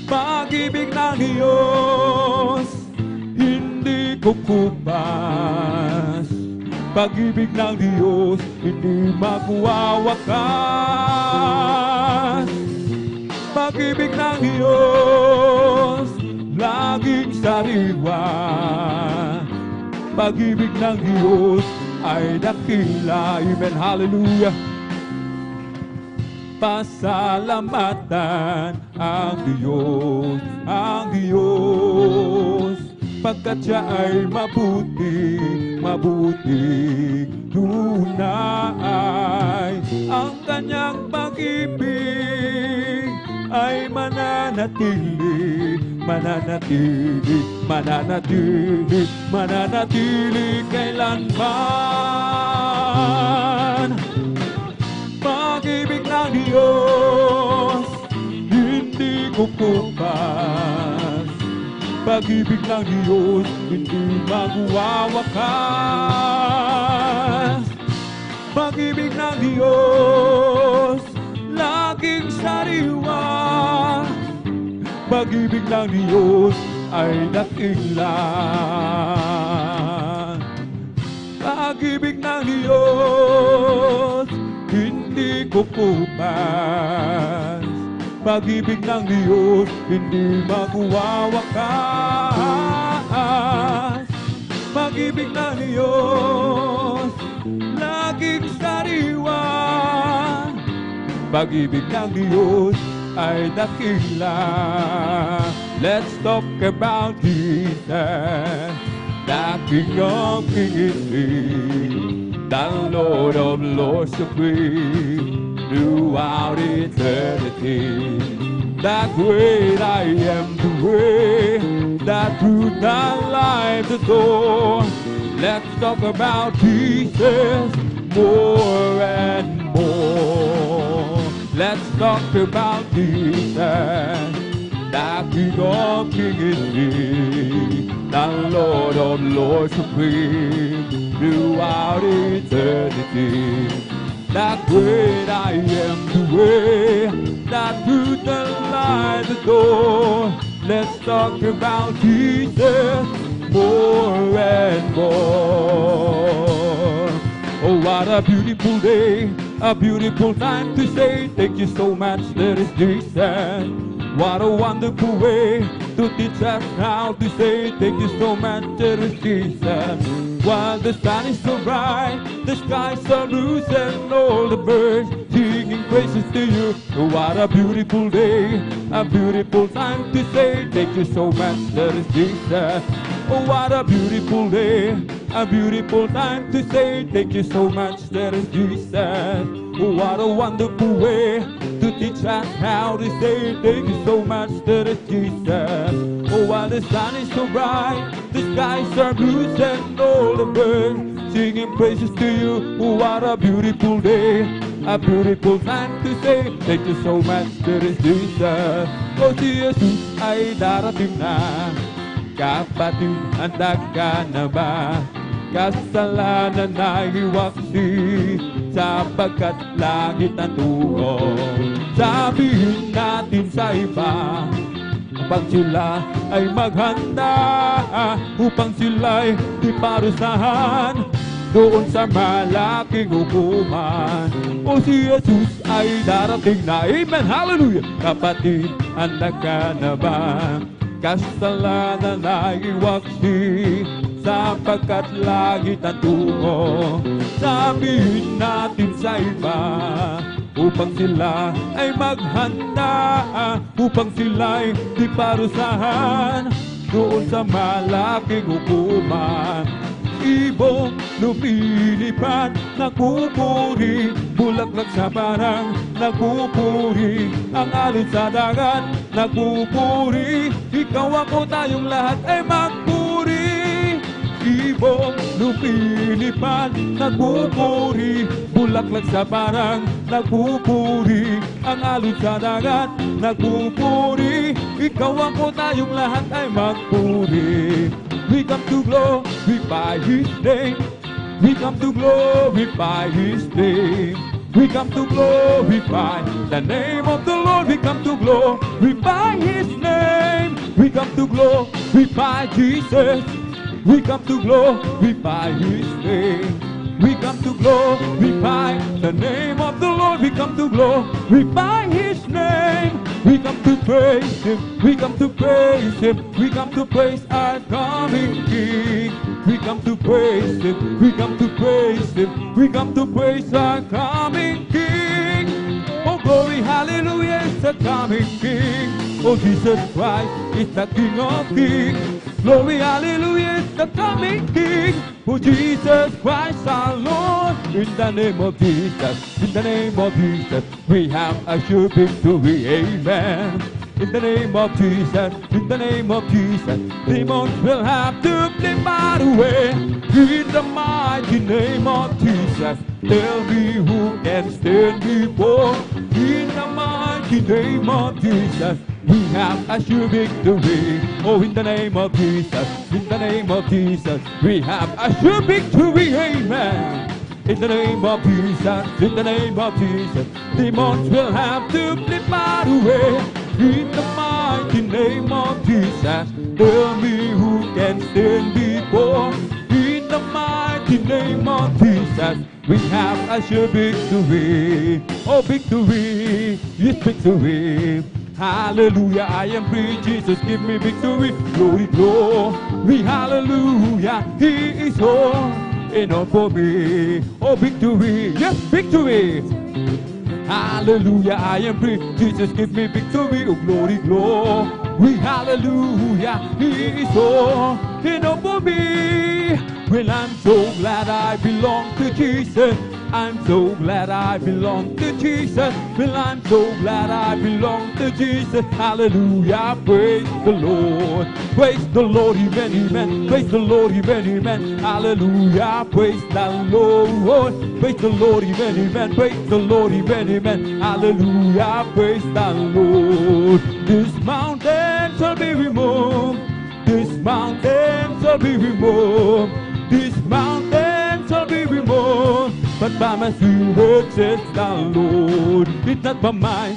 Pag-ibig ng Diyos, hindi kukupas. Pag-ibig ng Diyos, hindi magwawakas. Pag-ibig ng Diyos, laging sariwa. Pag-ibig ng Diyos ay dakila. Amen, hallelujah. Pasalamatan ang Diyos, pagkat siya ay mabuting tunay. Ang kanyang pag-ibig ay mananatili kailanman. Pag-ibig ng Diyos, hindi kukupas. Pag-ibig ng Diyos, hindi magwawakas. Pag-ibig ng Diyos, laging sariwa. Pag-ibig ng Diyos ay dakila. Pag-ibig ng Diyos, hindi kukupas. Pag-ibig ng Diyos, hindi magwawakas. Pag-ibig ng Diyos, laging sariwa. Pag-ibig ng Diyos ay dakila. Let's talk about Jesus, the King of Kings, the Lord of Lords supreme. Throughout eternity, that great I am, the way, that truth, that life, the door. Let's talk about Jesus more and more. Let's talk about Jesus, the King of Kings, the Lord of Lords supreme. Throughout eternity, that great I am, the way, that truth, the light, the door. Let's talk about Jesus more and more. Oh, what a beautiful day, a beautiful time to say thank you so much, there is Jesus. What a wonderful way to teach us how to say thank you so much, there is Jesus. While the sun is so bright, the skies are blue, and all the birds singing praises to you. Oh, what a beautiful day, a beautiful time to say thank you so much, there is Jesus. Oh, what a beautiful day, a beautiful time to say thank you so much, there is Jesus. Oh, what a wonderful way to teach us how to say thank you so much, there is Jesus. Oh, while the sun is so bright, the skies are blue, and all the birds singing praises to you. Oh, what a beautiful day, a beautiful time to say thank you so much, there is Jesus. Oh, si Jesus ay darating na. Kapatid, handa ka na ba? Kasalanan ay iwaksi, sapagkat langit ang tungo. Sabihin natin sa iba, upang sila ay maghanda, upang sila'y di parusahan doon sa malaking hukuman. O si Jesus ay darating na. Amen, hallelujah. Kapatid, handa ka na ba? Kasalanan ay iwaksi, sapagkat langit ang tungo. Sabihin natin sa iba upang sila ay maghanda, upang sila'y di parusahan doon sa malaking hukuman. Ibong lumilipad, nagpupuri, bulaklak sa parang nagpupuri, ang alon sa dagat nagpupuri, ikaw ako tayong lahat ay magpuri. Ibong lumilipad, nagpupuri, bulaklak sa parang nagpupuri, ang alon sa dagat nagpupuri, ikaw ako tayong lahat ay magpuri. We come to glorify His name. We come to glorify His name. We come to glorify the name of the Lord. We come to glorify His name. We come to glorify Jesus. We come to glorify His name. We come to glorify the name of the Lord. We come to glorify His name. We come to praise Him. We come to praise Him. We come to praise our coming King. We come to praise Him. We come to praise Him. We come to praise our coming King. Oh glory, hallelujah, is the coming King. Oh Jesus Christ is the King of Kings. Glory, hallelujah, is the coming King. Oh Jesus Christ our Lord. In the name of Jesus, in the name of Jesus, we have a sure victory, amen. In the name of Jesus, in the name of Jesus, demons will have to flee far away. In the mighty name of Jesus, tell me who can stand before. In the mighty name of Jesus, we have a sure victory. Oh, in the name of Jesus, in the name of Jesus, we have a sure victory, amen. In the name of Jesus, in the name of Jesus, demons will have to flee far away. In the mighty name of Jesus, tell me who can stand before. In the mighty name of Jesus, we have a sure victory. Oh, victory, yes, victory. Hallelujah, I am free. Jesus, give me victory. Glory, glory, hallelujah. He is all in all for me. Oh, victory, yes, victory. Hallelujah, I am free. Jesus, give me victory. Oh, glory, glory, hallelujah. He is all in all for me. Well, I'm so glad I belong to Jesus. I'm so glad I belong to Jesus. Well, I'm so glad I belong to Jesus. Hallelujah, praise the Lord. Praise the Lord, amen, amen. Praise the Lord, amen, amen. Hallelujah, praise the Lord. Praise the Lord, amen, amen. Praise the Lord, amen, amen. Hallelujah, praise the Lord. This mountain shall be removed. This mountain shall be removed. This mountain shall be removed. But by my spirit says the Lord. It's not by might,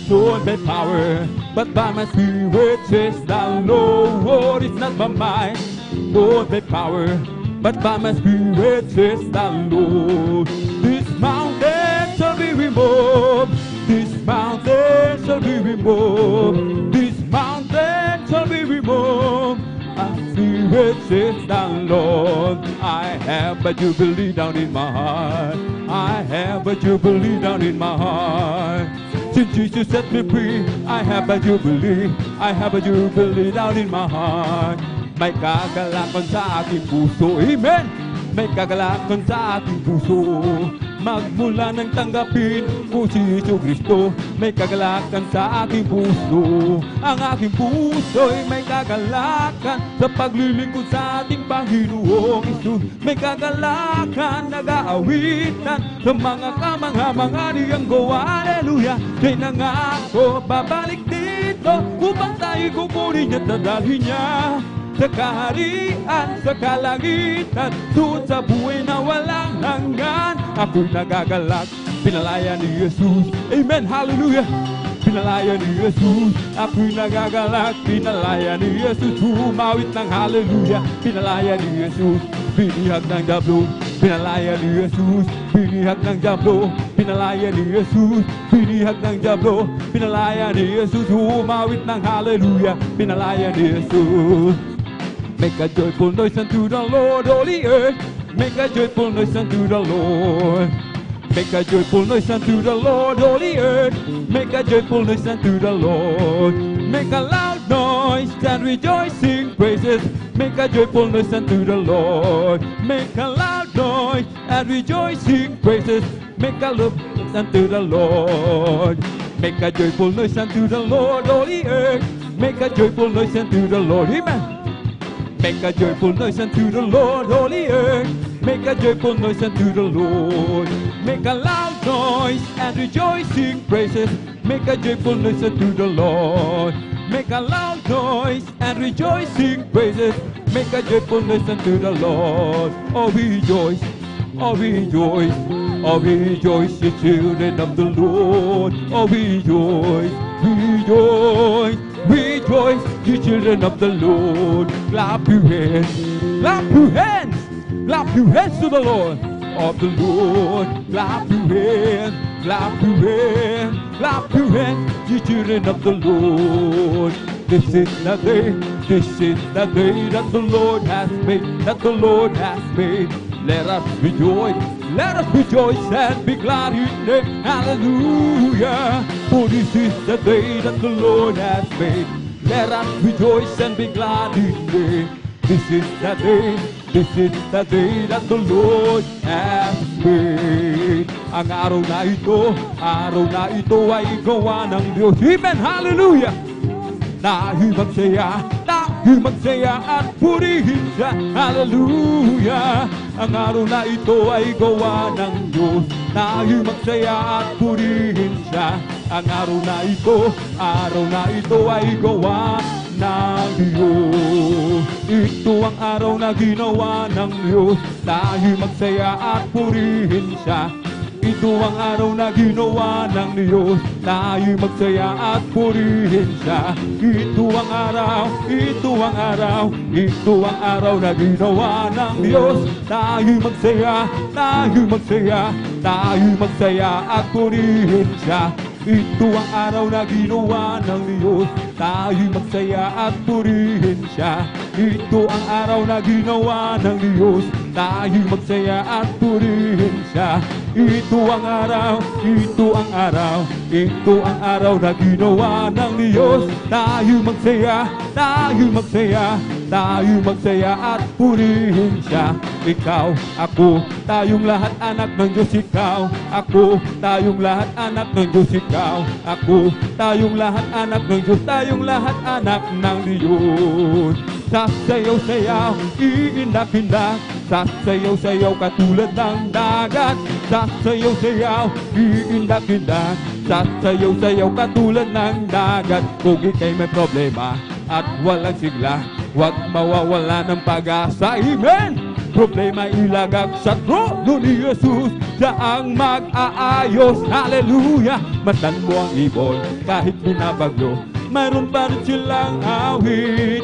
nor by power, but by my spirit says the Lord. It's not by might, nor by power, but by my spirit says the Lord. This mountain shall be removed. This mountain shall be removed. This mountain shall be removed. My spirit says the Lord. I have a jubilee down in my heart. I have a jubilee down in my heart. Since Jesus set me free, I have a jubilee. I have a jubilee down in my heart. May kagalakan sa aking puso. Amen! May kagalakan sa aking puso. Magmula nang tanggapin ko si Jesucristo, may kagalakan sa aking puso. Ang aking puso'y may kagalakan sa paglilingkod sa ating Panginoong Isus. May kagalakan, nag-aawitan sa mga kamangha-mga niyang gawa. Hallelujah! Kaya nangako, babalik dito upang tayo kukunin at dadalhin niya sa kaharian, sa kalangitan, doon sa buhay na walang hanggan. Ako'y nagagalak, pinalaya ni Jesus. Amen, hallelujah. Pinalaya ni Jesus. Ako'y nagagalak, pinalaya ni Jesus. Humawit ng hallelujah. Pinalaya ni Jesus. Binihag ng diablo, pinalaya ni Jesus. Binihag ng diablo, pinalaya ni Jesus. Binihag ng diablo, pinalaya ni Jesus. Humawit ng hallelujah. Pinalaya ni Jesus. Make a joyful noise unto the Lord, all the earth. Make a joyful noise unto the Lord. Make a joyful noise unto the Lord, all the earth. Make a joyful noise unto the Lord. Make a loud noise and rejoicing praises. Make a joyful noise unto the Lord. Make a loud noise and rejoicing praises. Make a loud noise unto the Lord. Make a joyful noise unto the Lord, all the earth. Make a joyful noise unto the Lord. Amen. Make a joyful noise unto the Lord, all the earth. Make a joyful noise unto the Lord. Make a loud noise and rejoicing praises. Make a joyful noise unto the Lord. Make a loud noise and rejoicing praises. Make a joyful noise unto the Lord. Oh, rejoice, oh, rejoice, oh, rejoice, ye children of the Lord. Oh, rejoice, rejoice, rejoice, ye children of the Lord. Clap your hands, clap your hands, clap your hands to the Lord of the Lord. Clap your hands, clap your hands, clap your hands, ye children of the Lord. This is the day, this is the day that the Lord has made, that the Lord has made. Let us rejoice and be glad in it. Hallelujah. For this is the day that the Lord has made. Let us rejoice and be glad in it. This is the day, this is the day that the Lord has made. Ang araw na ito ay gawa ng Diyos. Amen, hallelujah. Tayo magsaya at purihin siya. Hallelujah. Ang araw na ito ay gawa ng Diyos. Tayo magsaya at purihin siya. Ang araw na ito ay gawa ng Diyos. Ito ang araw na ginawa ng Diyos. Tayo magsaya at purihin siya. Ito ang araw na ginawa ng Diyos. Tayo magsaya at purihin siya. Ito ang araw, ito ang araw, ito ang araw na ginawa ng Diyos. Tayo magsaya, tayo magsaya, tayo magsaya at purihin siya. Ito ang araw na ginawa ng Diyos. Tayo magsaya at purihin siya. Ito ang araw na ginawa ng Diyos. Tayo magsaya at purihin siya. Ito ang araw, ito ang araw, ito ang araw na ginawa ng Diyos. Tayo magsaya, tayo magsaya, tayo magsaya at purihin siya. Ikaw, ako, tayong lahat anak ng Diyos. Ikaw, ako, tayong lahat anak ng Diyos. Ikaw, ako, tayong lahat anak ng Diyos. Tayong lahat anak ng Diyos. Sasayaw-sayaw, iindak-indak. Sasayaw-sayaw katulad ng dagat. Sasayaw-sayaw, iindak-indak. Sasayaw-sayaw katulad ng dagat. Kung ika'y may problema at walang sigla, huwag mawawala ng pag-asa. Amen! Problema ilagak sa trono ni Jesus, siya ang mag-aayos. Hallelujah! Matan mo ang ibon kahit binabagyo, mayroon pa rin silang awit.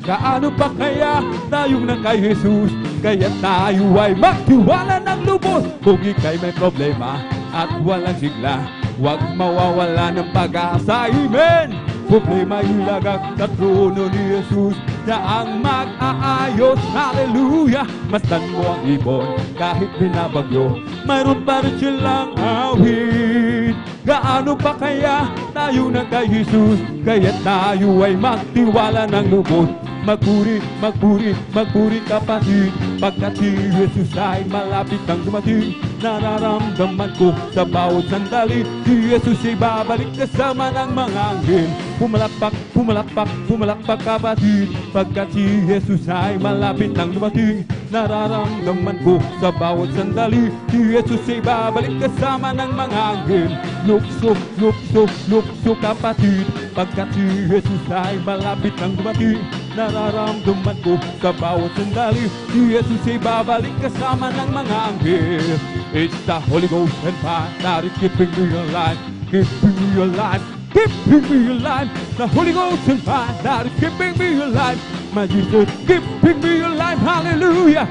Kaano pa kaya tayong nang kay Jesus? Kaya tayo ay magtiwala ng lubos. Kung ika'y may problema at walang sigla, huwag mawawala ng pag-asa. Amen! Problema ilagak sa trono ni Jesus, siya ang mag-aayos. Hallelujah! Masdan mo ang ibon kahit binabagyo, mayroon pa rin silang awit. Gaano pa kaya tayo na kay Jesus? Kaya tayo ay magtiwala ng lubos. Magpuri, magpuri, magpuri kapatid, pagkat si Jesus ay malapit ang dumating. Nararamdaman ko sa bawat sandali, si Jesus ay babalik kasama ng mga anghel. Pumalakpak, pumalakpak, pumalakpak kapatid, pagkat si Jesus ay malapit ang dumating. Nararamdaman ko sa bawat sandali, si Jesus ay babalik kasama ng mga anghel. Lukso, lukso, lukso kapatid, pagkat si Jesus ay malapit ang dumating. Nararamdaman ko sa bawat sandali, si Jesus ay babalik kasama ng mga anghel. It's the Holy Ghost and fire that is keeping me alive, keeping me alive, keeping me alive. The Holy Ghost and fire that is keeping me alive. My Jesus keeping me alive. Hallelujah,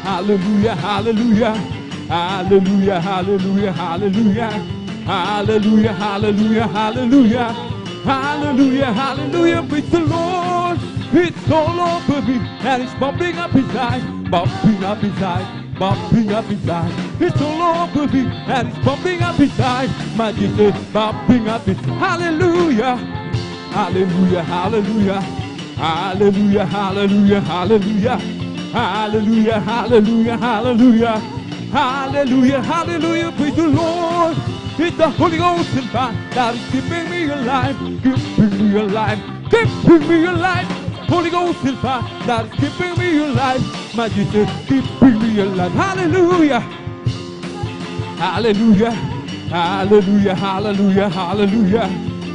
hallelujah, hallelujah, hallelujah, hallelujah, hallelujah, hallelujah, hallelujah, hallelujah, hallelujah, hallelujah. Praise the Lord. It's all over me, and it's bubbling up inside, bubbling up inside, bubbling up inside. It's all over me, and it's bubbling up inside. My Jesus, bubbling up inside. Hallelujah, hallelujah, hallelujah, hallelujah, hallelujah, hallelujah, hallelujah, hallelujah, hallelujah, hallelujah, hallelujah. Praise the Lord. It's the Holy Ghost and fire that is keeping me alive, keeping me alive, keeping me alive. Holy Ghost and fire that is keeping me alive. My Jesus, keeping me alive. Hallelujah, hallelujah, hallelujah, hallelujah, hallelujah,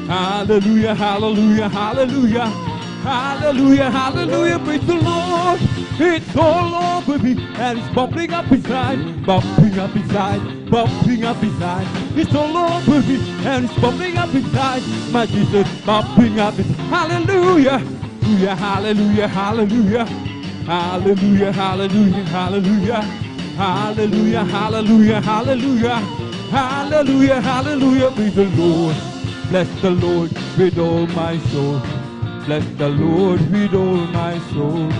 hallelujah, hallelujah, hallelujah, hallelujah, hallelujah. Praise the Lord. It's all over me and it's bubbling up inside, bubbling up inside, bubbling up inside. It's all over me and it's bubbling up inside. My Jesus, bubbling up inside. Hallelujah, hallelujah, hallelujah, hallelujah, hallelujah, hallelujah, hallelujah, hallelujah, hallelujah, hallelujah, hallelujah. Praise the Lord. Bless the Lord with all my soul. Bless the Lord with all my soul.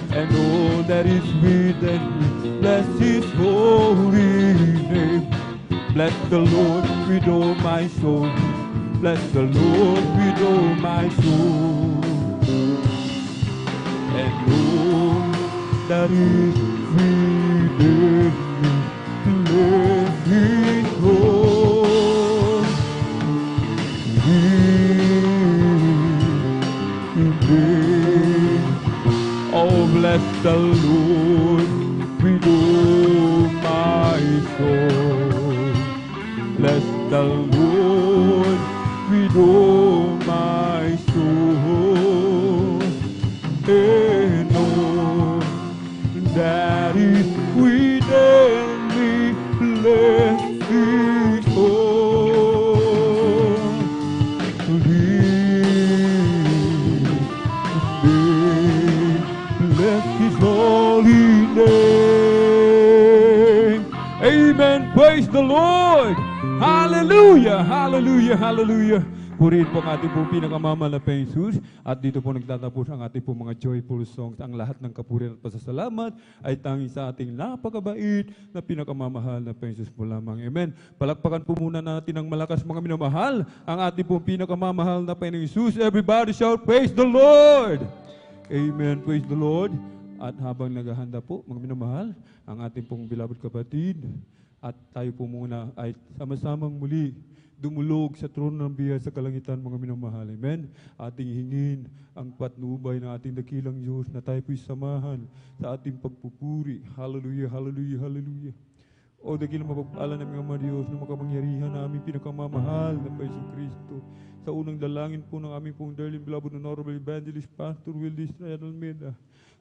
And all that is within me, bless His holy name. Bless the Lord with all my soul. Bless the Lord with all my soul. And all that is within me, bless His holy name. Oh, bless the Lord with all my soul. Bless the Lord with all my soul. And all that is within me, bless His holy name. Bless His holy name. Amen. Praise the Lord. Hallelujah. Hallelujah. Hallelujah. Purihin po ang ating po pinakamamahal na Jesus. At dito po nagtatapos ang ating po mga joyful songs. Ang lahat ng kapurihan at pasasalamat ay tanging sa ating napakabait na pinakamamahal na Jesus po lamang. Amen. Palakpakan po muna natin ng malakas mga minamahal ang ating po pinakamamahal na Jesus. Everybody shout, praise the Lord. Amen. Praise the Lord. At habang naghahanda po, mga minamahal, ang ating pong beloved kapatid, at tayo po muna ay sama-samang muli dumulog sa trono ng biyaya sa kalangitan, mga minamahal. Amen. Ating hingin ang patnubay ng ating dakilang Diyos na tayo po'y samahan sa ating pagpupuri. Hallelujah, hallelujah, hallelujah. O dakilang mapagpala ng mga Diyos na makapangyarihan na aming pinakamamahal na Paiso Kristo. Sa unang dalangin po ng aming pong darling beloved honorable evangelist Pastor Will Israel Almeida,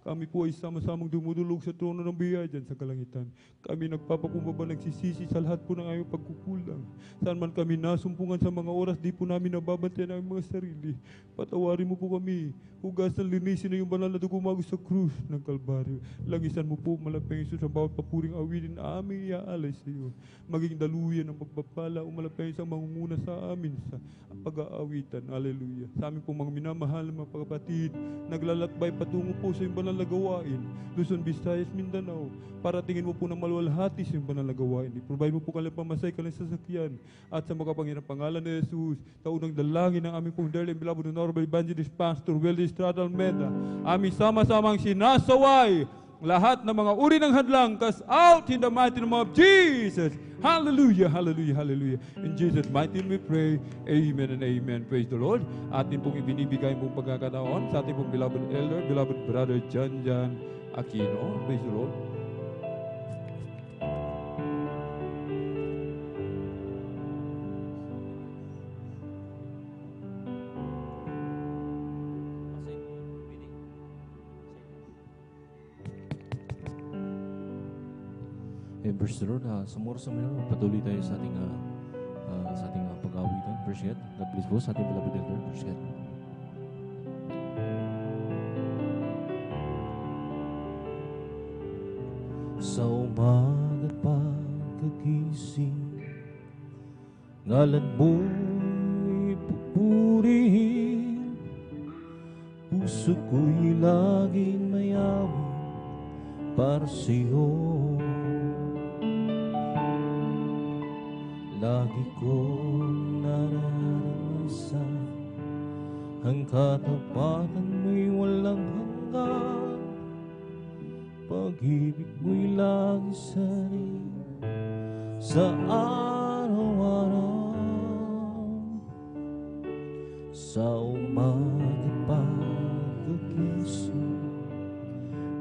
kami po ay sama-samang dumudulog sa trono ng biyaya dyan sa kalangitan. Kami nagpapakumbaba, nagsisisi sa lahat po ng aming pagkukulang. Saan man kami nasumpungan sa mga oras, di po namin nababantayan ang mga sarili. Patawarin mo po kami. Hugasan, linisin na yung banal na dugo magos sa krus ng Kalbaryo. Langisan mo po malapang Isus ang bawat papuring awitin na aming iaalay sa iyo. Maging daluyan ng pagpapala o malapang isang mangunguna sa amin sa pag-aawitan. Hallelujah. Sa amin po mga minamahal mga kapatid, naglalakbay patungo po sa yung banal na gawain. Luzon, Visayas, Mindanao. Para tingin mo po na maluwalhati sa yung banal na gawain. I-provide mo po kanilang pamasay, kanilang sasakyan. At sa makapangyarang pangalan ni Jesus, taunang dalangin ng aming pong darling beloved honorable evangelist Pastor Will Estrada Almeida, aming sama-samang sinasaway lahat ng mga uri ng hadlang, cast out in the mighty name of Jesus. Hallelujah, hallelujah, hallelujah. In Jesus' mighty name we pray. Amen and amen. Praise the Lord. Atin pong ibinibigay mong pagkakataon sa ating pong beloved elder, beloved brother Jan Aquino. Praise the Lord. Verse the Lord, sumuro sa mga patuloy tayo sa ating pag-awitan. Verse yet, God bless po sa ating beloved elder. Verse yet. Sa umaga't pagkagising, ngalan mo'y pupurihin, Puso ko'y laging mayawi para sa'yo. Lagi kong nararanasan ang katapatan mo'y walang hanggan. Pag-ibig mo'y lagi sarin sa araw-araw. Sa umaga pagkagising,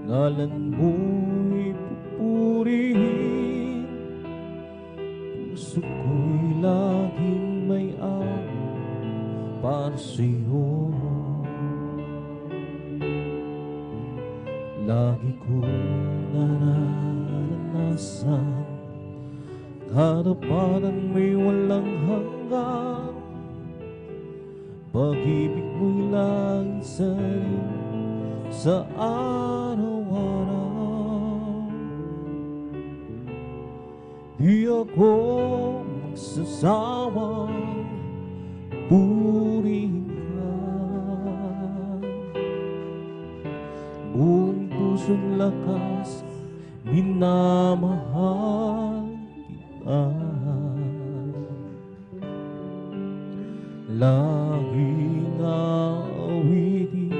ngalan mo'y pupurihin. Puso ko'y laging may awa para sa'yo. Lagi kong nararanasan katapatan mo'y walang hanggan. Pag-ibig mo'y laging sarin sa araw-araw. Di ako magsasawang purihin ka. Buong pusong lakas minamahal kita. Laging aawitin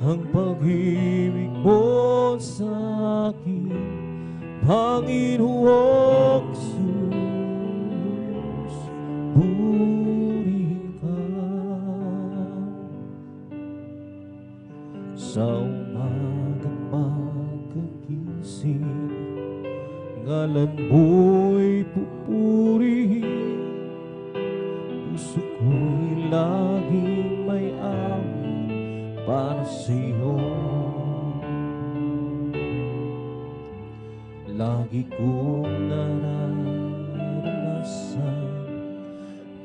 ang pag-ibig mo sa akin, Panginoong Jesus. Purihin ka. Sa umaga't pagkagising, ngalan mo'y pupurihin. Puso ko'y laging may awa para sa'yo. Lagi kong nararanasan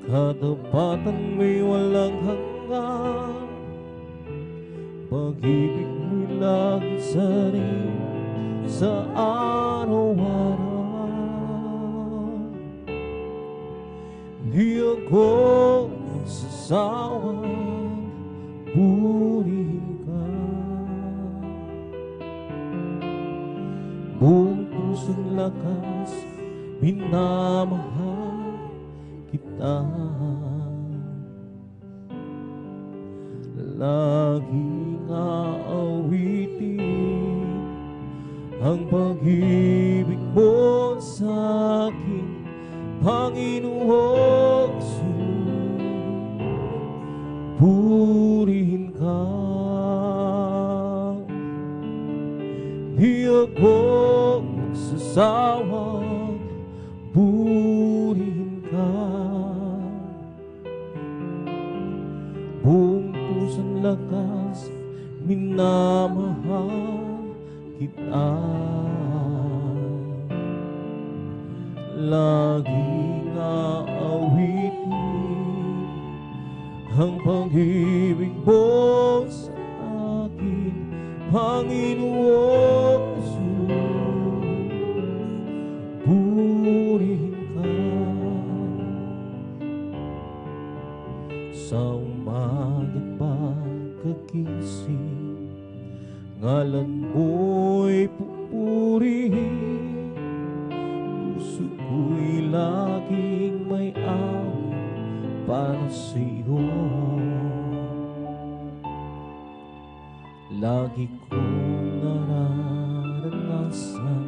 katapatan mo'y walang hanggan. Pag-ibig mo'y lagi sarin sa araw-araw. Di ako magsasawang purihin ka. Buong pusong lakas minamahal kita. Laging aawitin ang pag-ibig mo sa akin, Panginoong Jesus. Purihin ka. Di ako magsasawang purihin ka. Buong pusong lakas minamahal kita. Laging aawitin ang pag-ibig mo sa akin, Panginoong Jesus. Purihin ka. Sa umaga't pagkagising, ngalan mo'y pupurihin. Puso ko'y laging may awa para sa'yo. Lagi kong nararanasan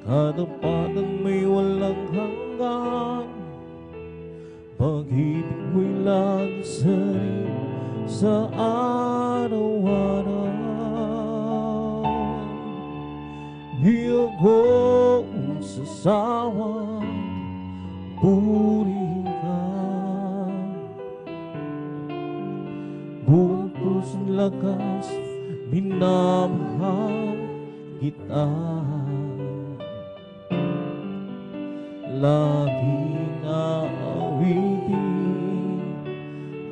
katapatan may walang hanggan. Pag-ibig mo'y lagi sarin sa araw-araw. Di ako magsasawang purihin ka. Buong pusong lakas minamahal kita. Laging aawitin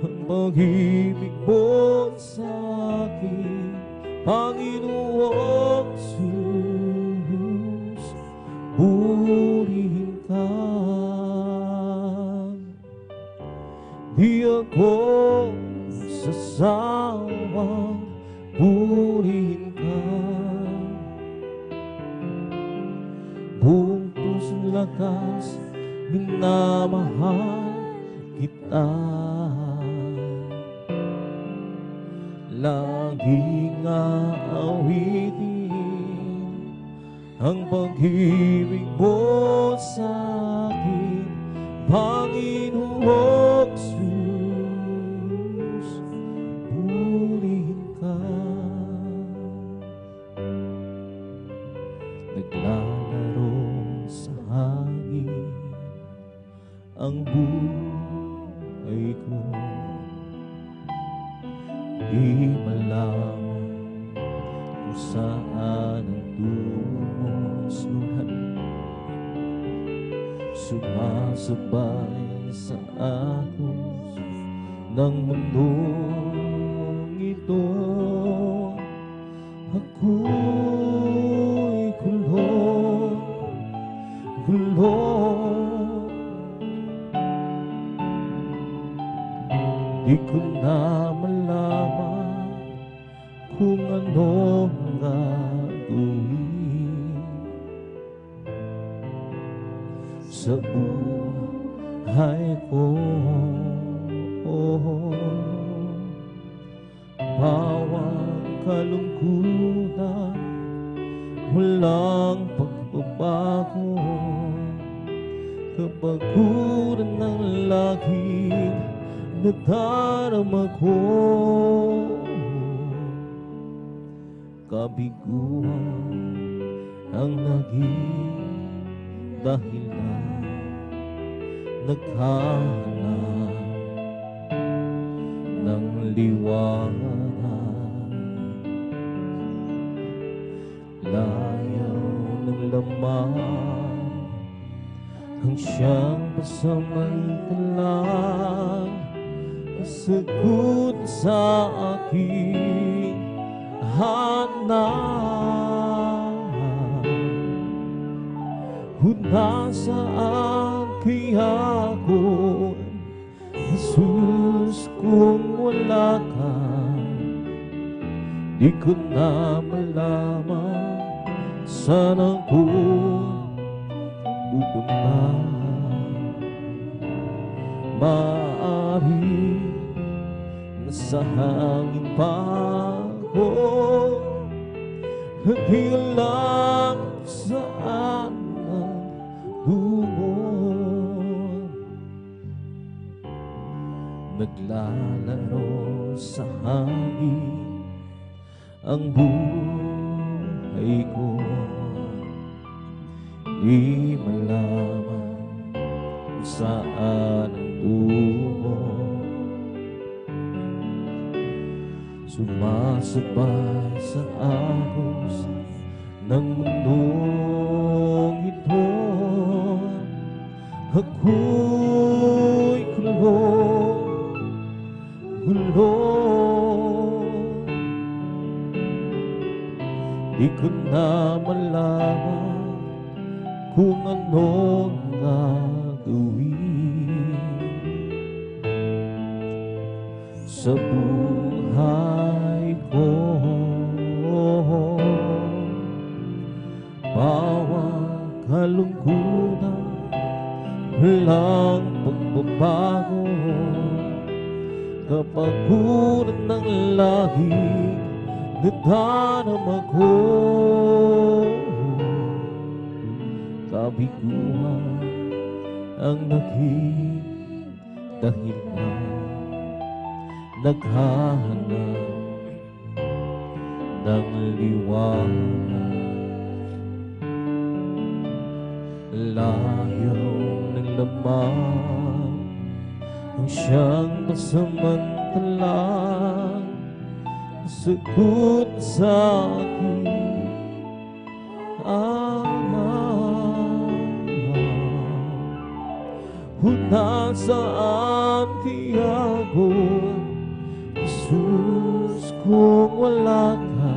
ang pag-ibig mo sa akin, Panginoong Jesus. Purihin ka. Di ako sasama sawang purihin ka. Buong pusong lakas, minamahal kita. Laging aawitin ang pag-ibig mo sa akin, Panginoong Jesus, purihin ka. Naglalaro sa hangin ang buhay ko, di malaman kung saan ang tumusunod. Sumasabay sa agos ng mundong ito. Ako'y kulong, kulong. Di ko na malaman kung anong gagawin sa buhay ko. Bawang kalungkutan, walang pagbabago. Kapaguran ng laging nadarama ko. Kabiguan ang naging dahilan, naghahanap ng liwanag. Layaw ng lamang ang siyang pasamantalang sagot sa aking hanap. Nasaan kaya ako, Jesus, kung wala ka? Di ko na malaman saan ako pupunta. Maaari nasa hangin pa ako, di alam saan tungo. Naglalaro sa hangin ang buhay ko, di malaman kung saan ang tungo. Sumasabay sa agos ng mundong ito. Ako'y kulong, kulong. Di ko na malaman kung anong gagawin sa buhay ko. Bawang kalungkutan, walang pagbabago. Kapaguran ng lahing nadarama ko. Kabiguan ang naging dahilan, naghahanap ng liwanag. Layaw ng lamang ang siyang pasamantalang sagot sa aking ama. Nasaan kaya ako, Jesus, kung wala ka?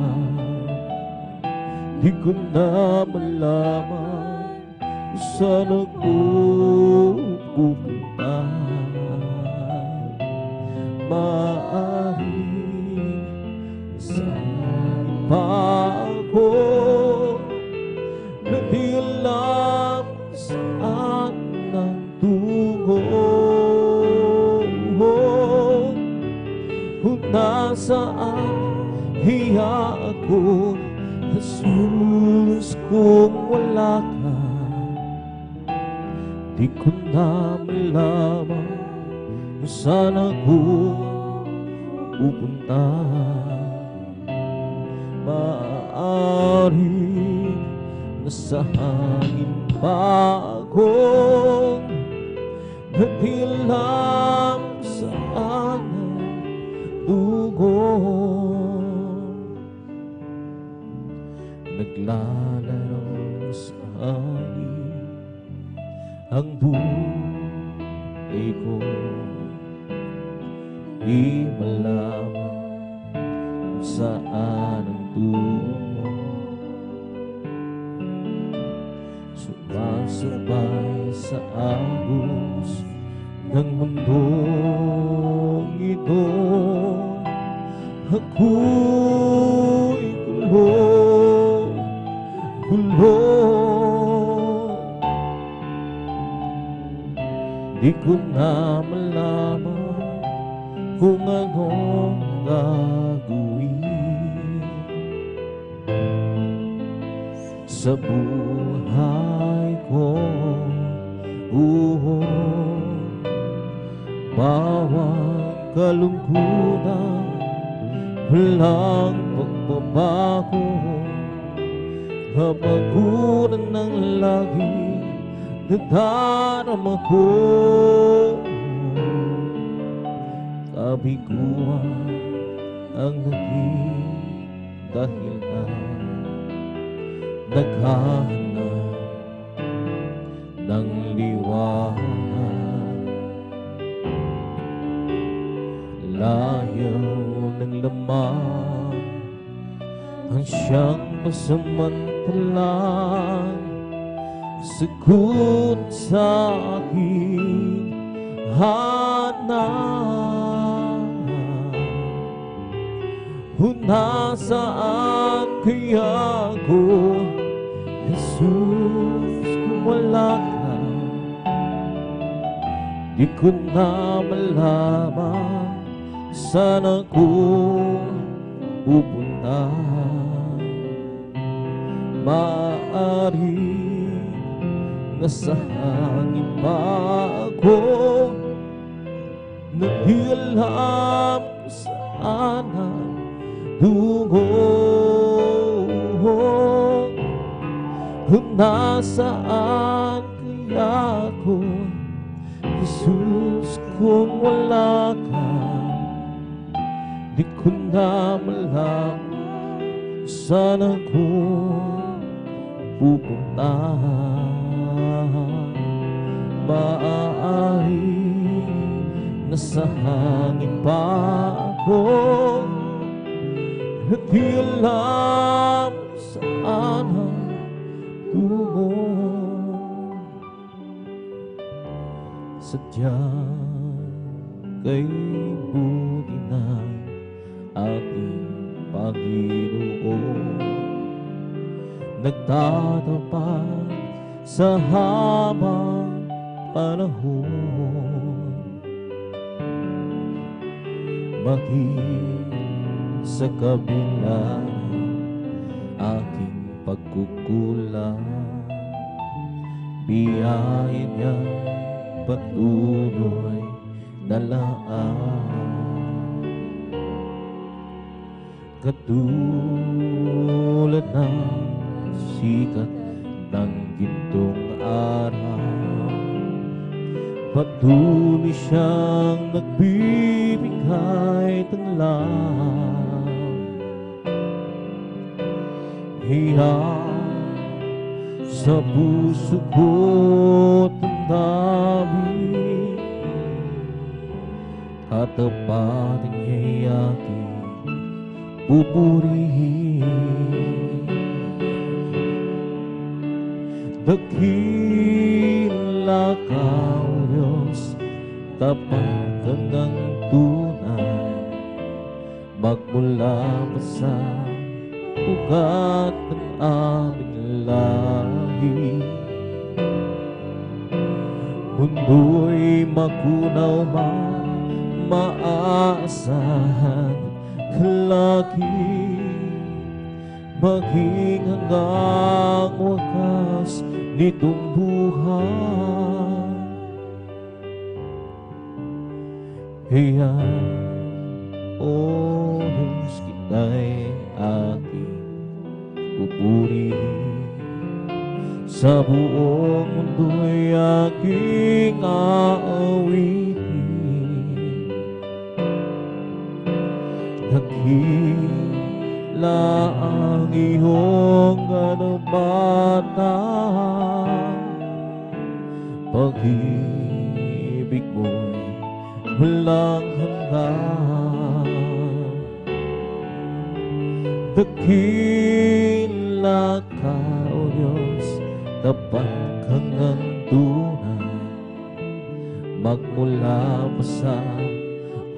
Di ko na malaman kung saan ako pupunta. Maaari pa ako na di alam saan ang tungo. Kung nasaan hiya ako, Jesus, kung wala ka, di ko na malaman kung saan ako pupunta. Maaari nasa hangin pa ako na di alam saan ang dugo. Naglalaro sa hangin ang buhay ko, di malaman kung saan ang tungo. Sumasabay sa agos ng mundong ito, ako'y gulo. Di ko na malaman kung anong gagawin sa buhay ko. Bawang kalungkutan, walang pagbabago, kapaguran ng lagi nadarama ko. Kabiguan ang naging dahilan, naghahanap ng liwanag. Layaw ng laman ang siyang masamantalang sagot sa aking hanap. Kung nasaan kaya ako, Jesus, kung wala ka, di ko na malaman saan ako pupunta. Maaari nasa hangin pa ako na di alam saan ang tungo. Kung nasaan kaya ako, Jesus, kung wala ka, di ko na malaman saan ako pupunta. Maaari nasa hangin pa ako na di alam saan ang tungo. Sadyang kay buti ng ating Panginoon, nagtatapat sa habang panahon. Maging sa kabila aking pagkukulang, biyaya niya patuloy na laan. Katulad ng sikat ng gintong araw, patuloy siyang nagbibigay tanlaw. Hiya sa puso ko't ang damdamin, katapating niya'y aking pupurihin. Dakila ka, O Diyos, tapat hanggang tunay, magmula pa sa ugat ng aming lahi. Mundo'y makunaw man, maaasahan lagi, maging hanggang wakas nitong buhay. Kaya, O Diyos, kita'y aking pupurihin. Sa buong mundo'y aking aawitin. Dakila ang iyong kanapatan, pag-ibig mo'y walang hanggan. Dakila ka, O Diyos, tapat kang ang tunay, magmula pa sa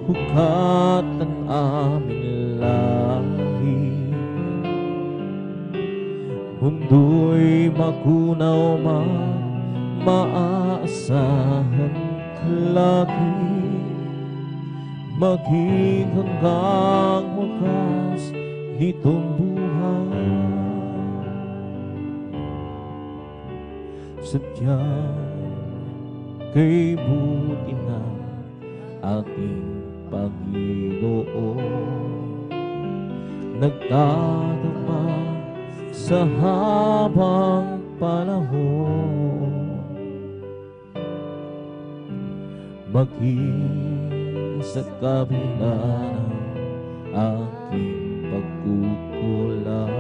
hukat ng aming lahi. Mundo'y makunaw man, maaasahan ka lagi, maging hanggang wakas nitong buhay. Sadyang kay buti na ating Panginoon, nagtatama sa habang panahon, maging sa kabila ng aking pagkukulang,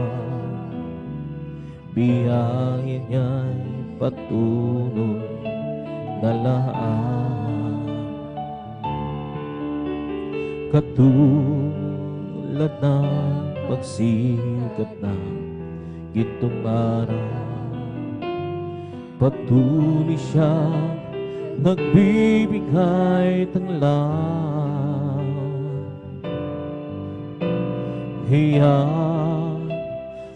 biyaya niya'y patuloy na laan. Katulad ng pagsikat ng gintong araw, patuloy siya nagbibigay tanglaw. Kaya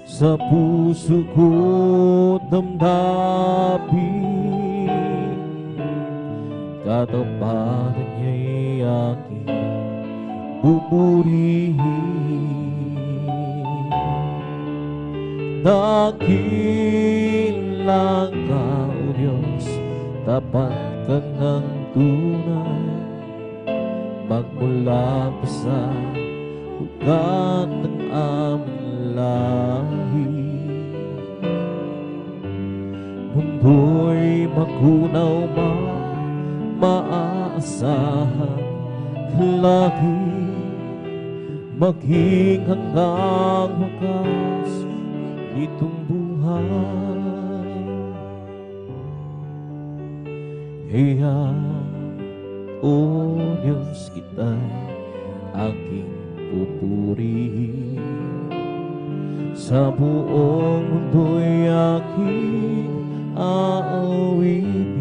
sa puso ko damdamin, katapatan niya'y aking pupurihin. Dakila ka, O Diyos, tapat ka ng tunay, magmula pa sa ugat ng aming lahi. Mundo'y makunaw man, maaasahan lagi, maging hanggang wakas nitong buhay. Kaya, O Diyos, kita'y aking pupurihin. Sa buong mundo'y aking aawitin.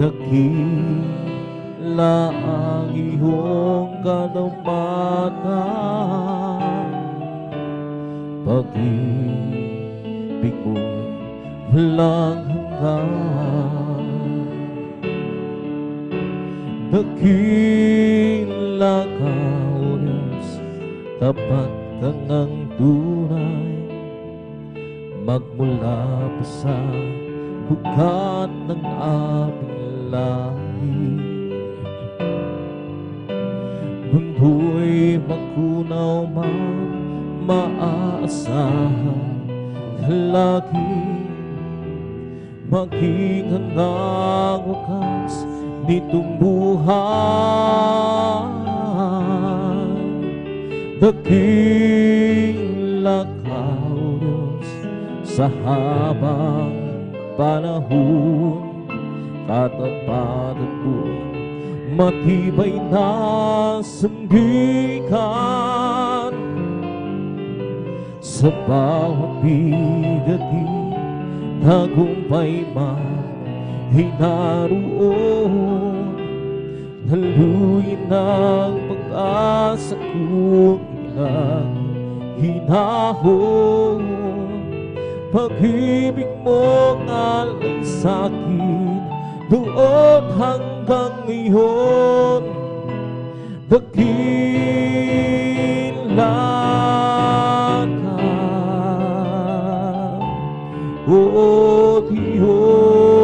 Dakila ang iyong kanapatan, pag-ibig mo'y walang hanggan. Dakila ka, O Diyos, tapat kang ang tunay, magmula pa sa hukat ng aming lahi. Mundo'y makunaw man, maaasahan lagi, maging hanggang wakas nitong buhay. Dakila ka, O Diyos, sa habang panahon, katapatan mo'y matibay na sandigan. Sa bawat bigati, tagumpay man ay naroon, naluyin ang pag-asa kong hinahon. Pag-ibig mong alay sa'kin doon hanggang ngayon. Dakila ka, O Diyos.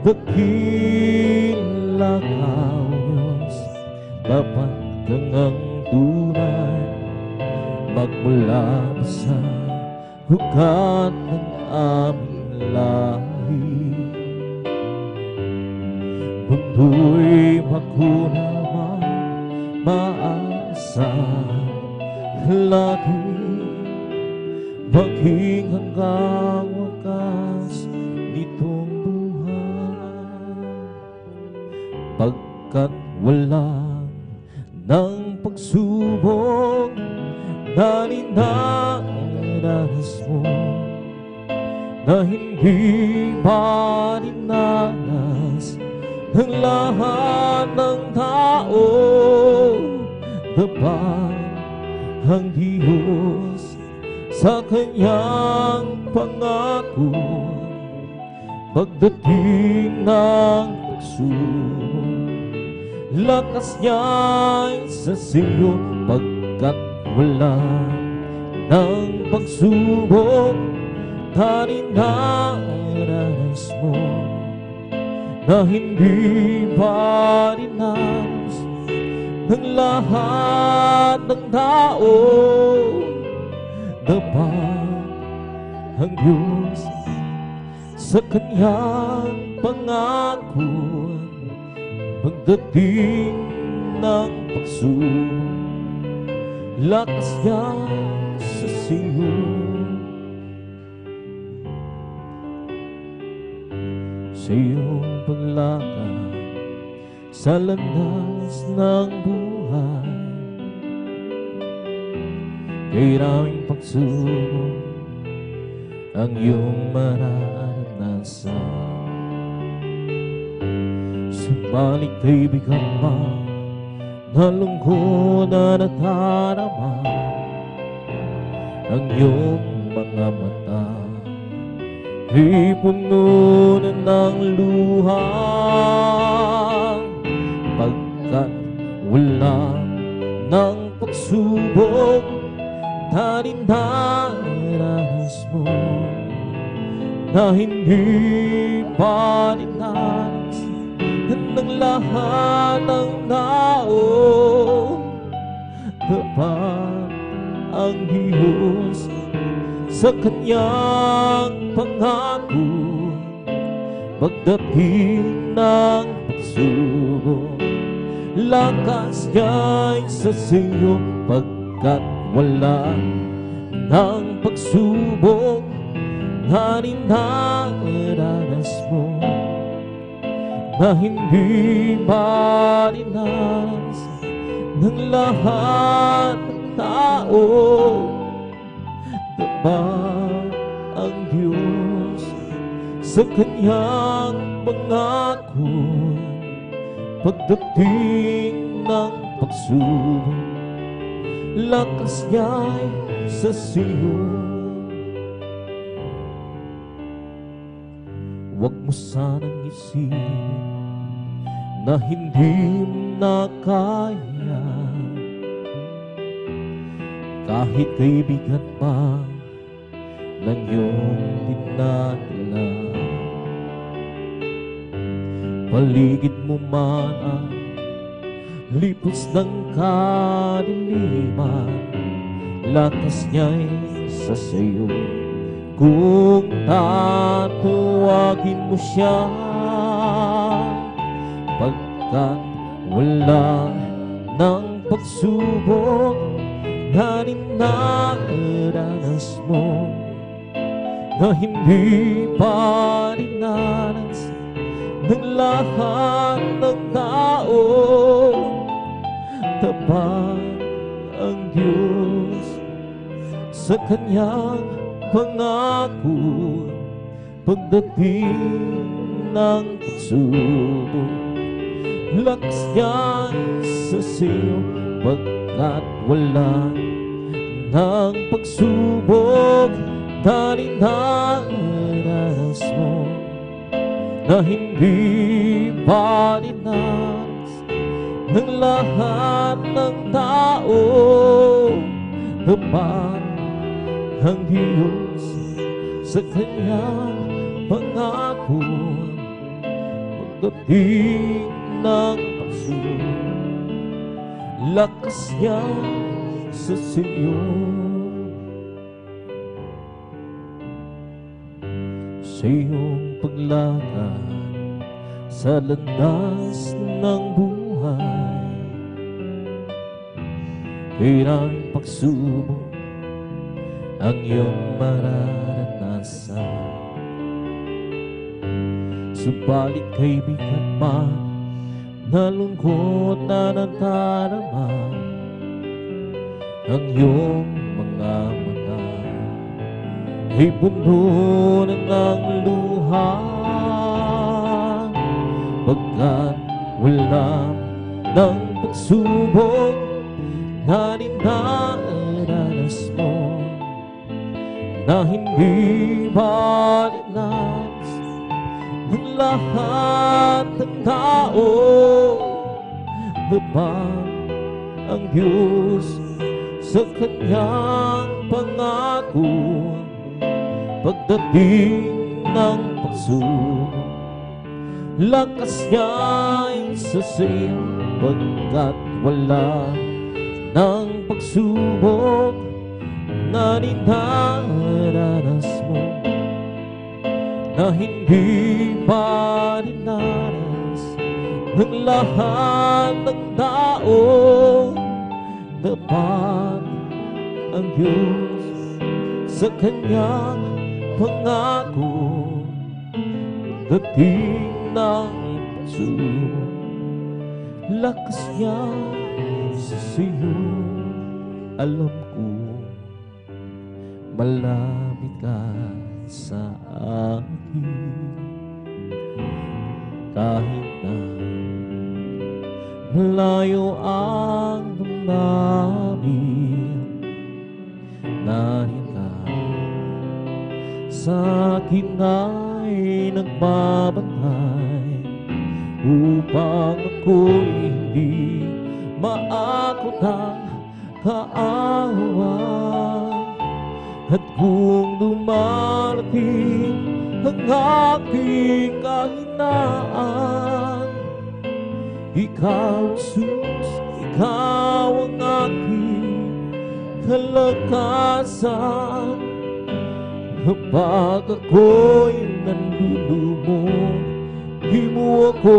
Dakila ka, O Diyos. Dapat kang ang tunay magmula sa hukat ng aming lahi. Mundo'y makunawa, maasa lagi, maging hanggang wakas nitong buhay. Pagkat wala ng pagsubok na dinaranas mo, na hindi marinanas ng lahat ng tao. Dapat ang Diyos sa kanyang pangako, pagdating ng pagsubok, lakas niya'y sa siyo. Pagkat wala ng pagsubok na dinaranas mo, na hindi pa dinanas ng lahat ng tao. Dapat ang Diyos sa kanyang pangako, pagdating ng pagsubok, lakas niya sa siyo. Sa iyong paglakad sa landas ng buhay, kay maraming pagsubok ang iyong mararanasan. Subalit kay bigat pa na lungkot na natarama, ang iyong mga mata ay puno na ng luha. Pagkat wala ng pagsubok na dinaranas mo, na hindi pa dinaras ng lahat ng tao. Dapat ang Diyos sa kanyang pangako, pagdating ng pagsubok, lakas niya'y sa siyo. Pagkat wala ng pagsubok na dinaranas mo, na hindi pa dinaras ng lahat ng tao. Dapat ang Diyos sa kanyang pangako, pagdating ng pagsubok, lakas niya'y sa siyo. Huwag mo sanang isipin na hindi na kaya, kahit kay bigat pa ng iyong dinadala. Paligid mo man ang lipos ng kadiliman, lakas niya'y sa sayo. Kung tatuwagin mo siya, pagkat wala ng pagsubok na dinaranas mo, na hindi pa dinaras ng lahat ng tao. Tapat ang Diyos sa kanyang pangako, pagdating ng pagsubok, lakas niyan sa siyo, pagkat wala ng pagsubok na dinaranas mo, na hindi pa dinanas ng lahat ng tao. Tapat ang Diyos sa kanyang pangako, pagdating ng pagsubok, lakas niya sa siyo. Sa iyong paglakad sa landas ng buhay, hirang pagsubok ang iyong mararanasan. Subalit kaibigan man, na lungkot na nadarama, ang iyong mga mata ay puno ng luha, pagkat wala ng pagsubok na dinaranas mo, na hindi ba dinanas ng lahat ng tao. Tapat ang Diyos sa kanyang pangako, pagdating ng pagsubok, lakas niya sa siyo, pagkat wala ng pagsubok na dinaranas mo, na hindi pa dinaras ng lahat ng tao. Tapat ang Diyos sa kanyang pangako, pagdating ng pagsubok, lakas niya sa siyo. Alam ko malapit ka sa akin, kahit na malayo ang damdamin, narito ka sa akin ay nagbabantay, upang ako'y hindi maakot ng kaaway. At kung dumarating ang aking kahinaan, ikaw, Jesus, ikaw ang aking kalakasan. Kapag ako'y nalulubog, di mo ako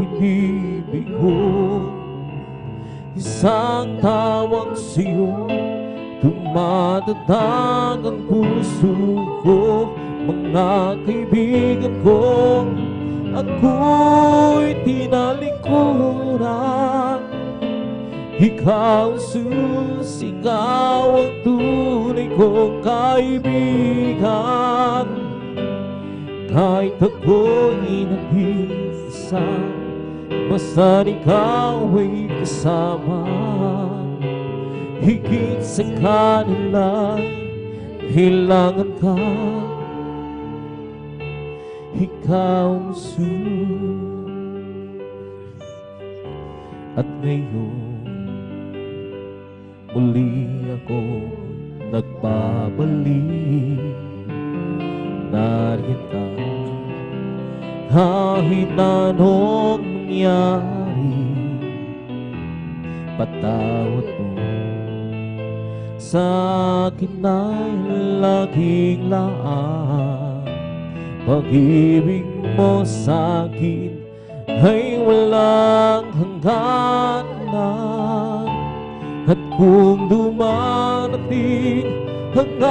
binibigo. Isang tawag sa'yo, tumatatag ang puso ko. Mga kaibigan ko, ako'y tinalikuran. Ikaw, Jesus, ikaw ang tunay kong kaibigan. Kahit ako'y nag-isa, basta ikaw ay kasama. Higit sa kanila'y kailangan ka. Ikaw, Jesus. At ngayon muli ako nagbabalik, nariyan ka kahit anong mangyari. Patawad mo sa akin ay laging laan, pag-ibig mo sa akin ay walang hangganan. At kung dumarating ang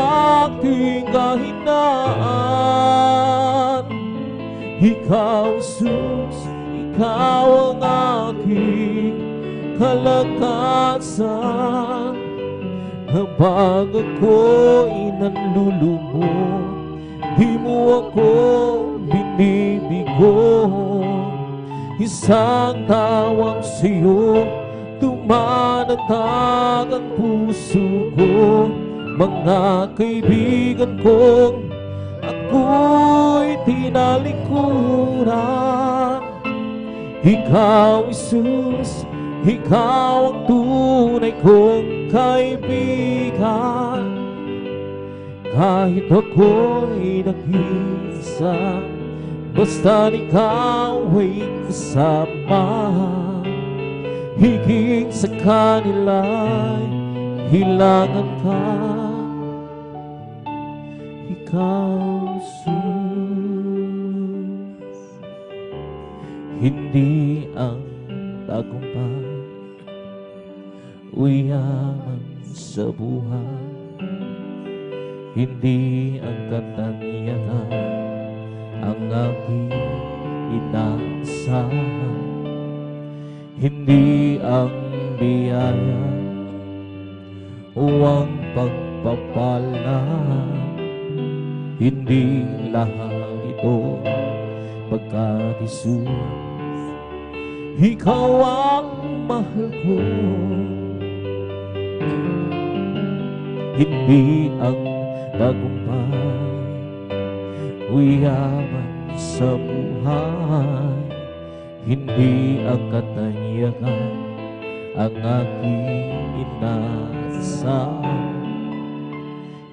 aking kahinaan, ikaw, Jesus, ikaw ang aking kalakasan. Kapag ako'y nanlulumog, di mo ako binibigo. isang tawag sa'yo, tumanatag ang puso ko. Mga kaibigan kong ako'y tinalikuran, ikaw, Jesus, ikaw ang tunay kong kaibigan. Kahit ako'y nag-isa, basta ikaw ay kasama. Higit sa kanila'y hilangan ka, ikaw, Jesus. Hindi ang tagumpay o yaman sa buhay, hindi ang katangian ang aking inaasahan, hindi ang biyaya o ang pagpapala, hindi lahat ito pagkat Jesus, ikaw ang mahal ko. Hindi ang tagumpay o yaman sa buhay, hindi ang katangian ang aking inaasahan,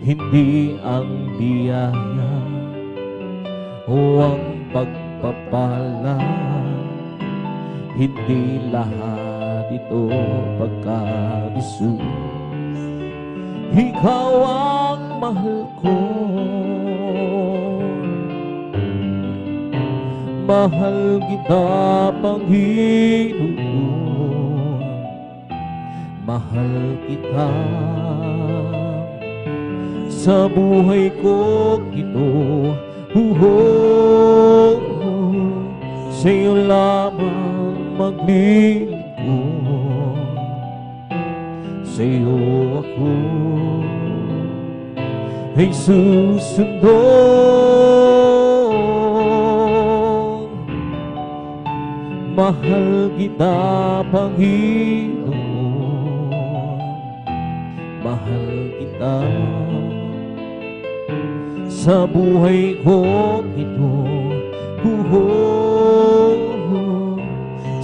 hindi ang biyaya o ang pagpapala, hindi lahat ito pagkat Jesus, ikaw ang mahal ko. Mahal kita, Panginoon, mahal kita. Sa buhay ko ito, sa'yo lamang maglilingkod, sa'yo ako ay susundon. Mahal kita, Panginoon, mahal kita. Sa buhay ko ito,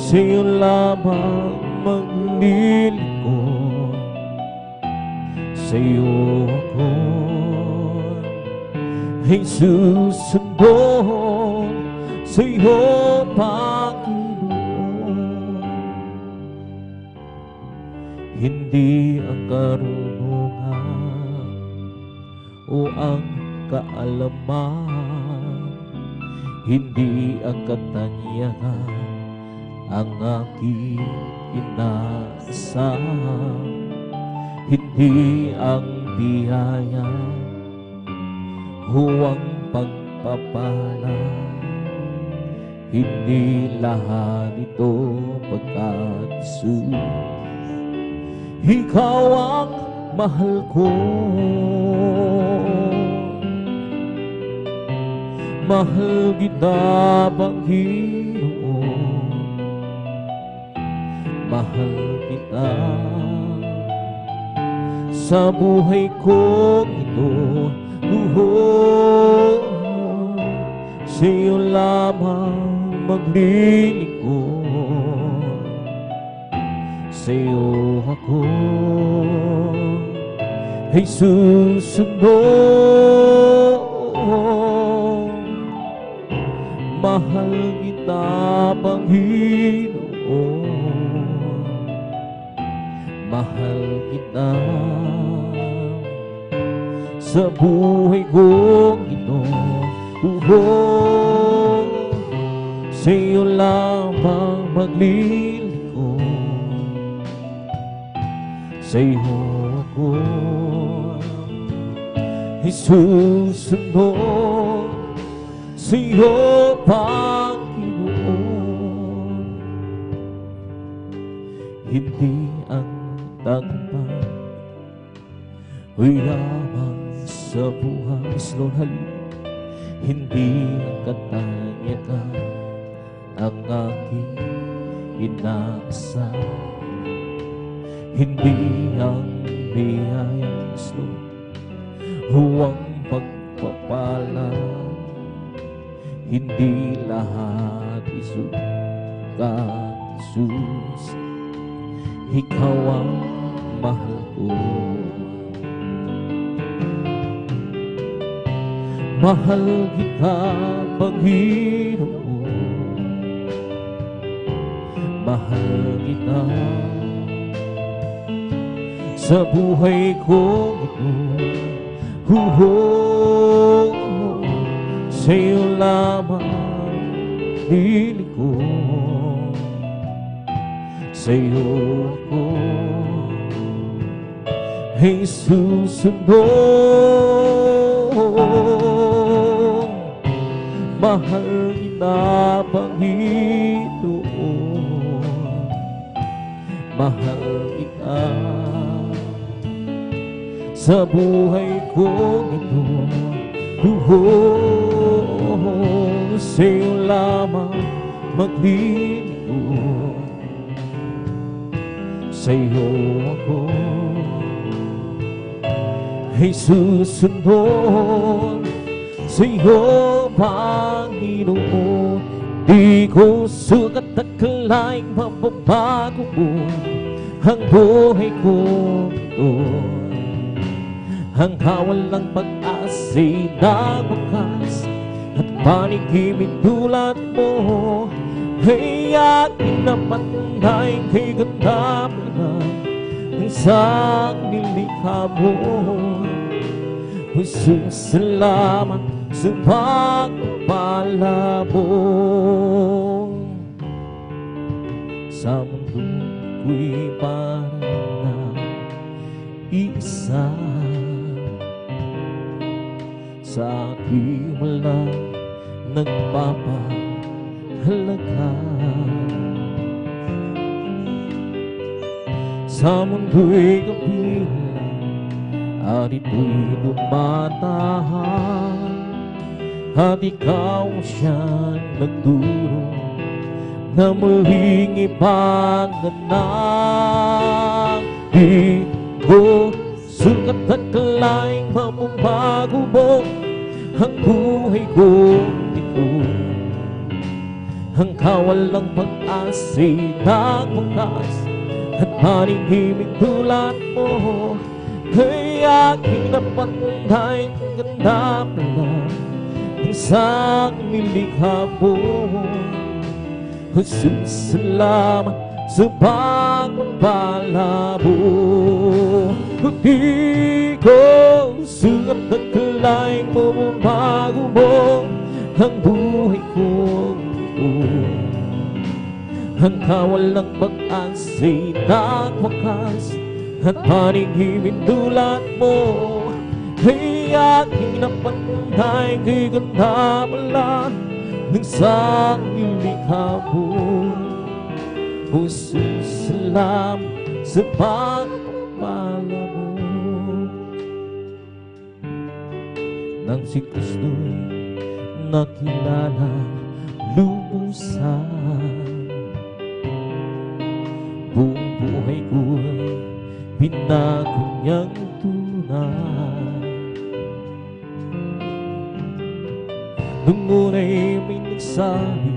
sa'yo lamang maglilingkod, sa'yo ako ay susundon, sa'yo, Panginoon. Hindi ang karunungan o ang kaalaman, hindi ang katangian ang aking inaasahan, hindi ang biyaya o ang pagpapala, hindi lahat ito pagkat Jesus, ikaw ang mahal ko. Mahal kita, Panginoon, mahal kita. Sa buhay ko ito, sa'yo lamang maglilingkod, sa'yo ako ay susundon. Mahal kita, Panginoon, mahal kita. Sa buhay ko ito, sa'yo lamang maglilingkod, sa'yo ako ay susundon, sa'yo, Panginoon. Hindi ang tagumpay o yaman sa buhay, Lord, hindi ang katangian ang aking inaasam. Hindi ang biyayang gusto, huwag pagpapala. Hindi lahat isukat, Jesus. Ikaw ang mahal ko. Mahal kita, Panginoon. Mahal kita sa buhay ko ito. Sa'yo lamang liliko, sa'yo ako ay susunod. Mahal kita, Panginoon. Mahal kita sa buhay ko ito. Sa'yo lamang maglilingkod, sa'yo ako ay susunod. Sa'yo, Panginoon, di ko sukat akalaing mababago mo ang buhay ko ito. Ang kawalang pag-asa'y nagwakas at panigimit tulad mo ay aking napatay kay ganda mo na ang isang nilikha mo. Jesus, salamat sa pagpapala mo. Sa mundo ko'y parang na isa, sa aking walang nagpapahalaga. Sa mundo'y kabilang at ito'y lumatahan, at ikaw siyang nagturo na muling ipanganak. Di ko sukat akalaing mababago mo ang buhay ko ito. Ang kawalang pag-asa'y nagwakas at paningimik tulad mo ay aking napatay ang ganda pala ng isang nilikha mo. Jesus, salamat sa pagpapala mo. Di ko sukat akalaing mababago mo ang buhay ko ito. Ang kawalang pag-asa'y nagwakas at paningimik tulad mo ay aking napatay kay ganda pala ng isang nilikha mo. Jesus, salamat sa pagpapala mo. Nang si Kristo'y nakilala lubusan, buong buhay ko'y binago niyang tunay. Nung una'y may nagsabi,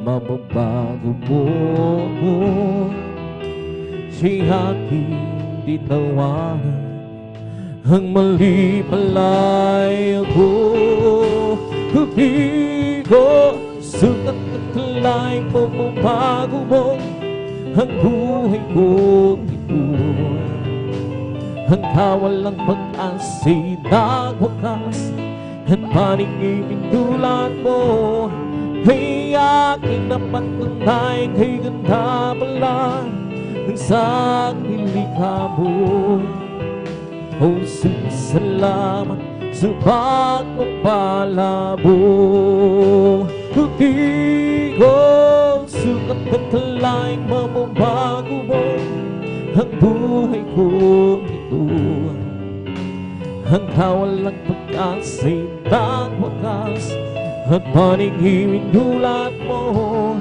mababago mo ako, siya'y aking tinawanan, ang mali pala'y ako. Di ko sukat akalaing mababago mo ang buhay ko ito. Ang kawalang pag-asa'y nagwakas at paningimik tulad mo ay aking napatay kay ganda pala ng isang nilikha mo. O Jesus, salamat sa pagpapala mo. Di ko sukat akalaing mababago mo ang buhay ko ito. Ang kawalang pag-asa'y nagwakas at paningin gulat mo,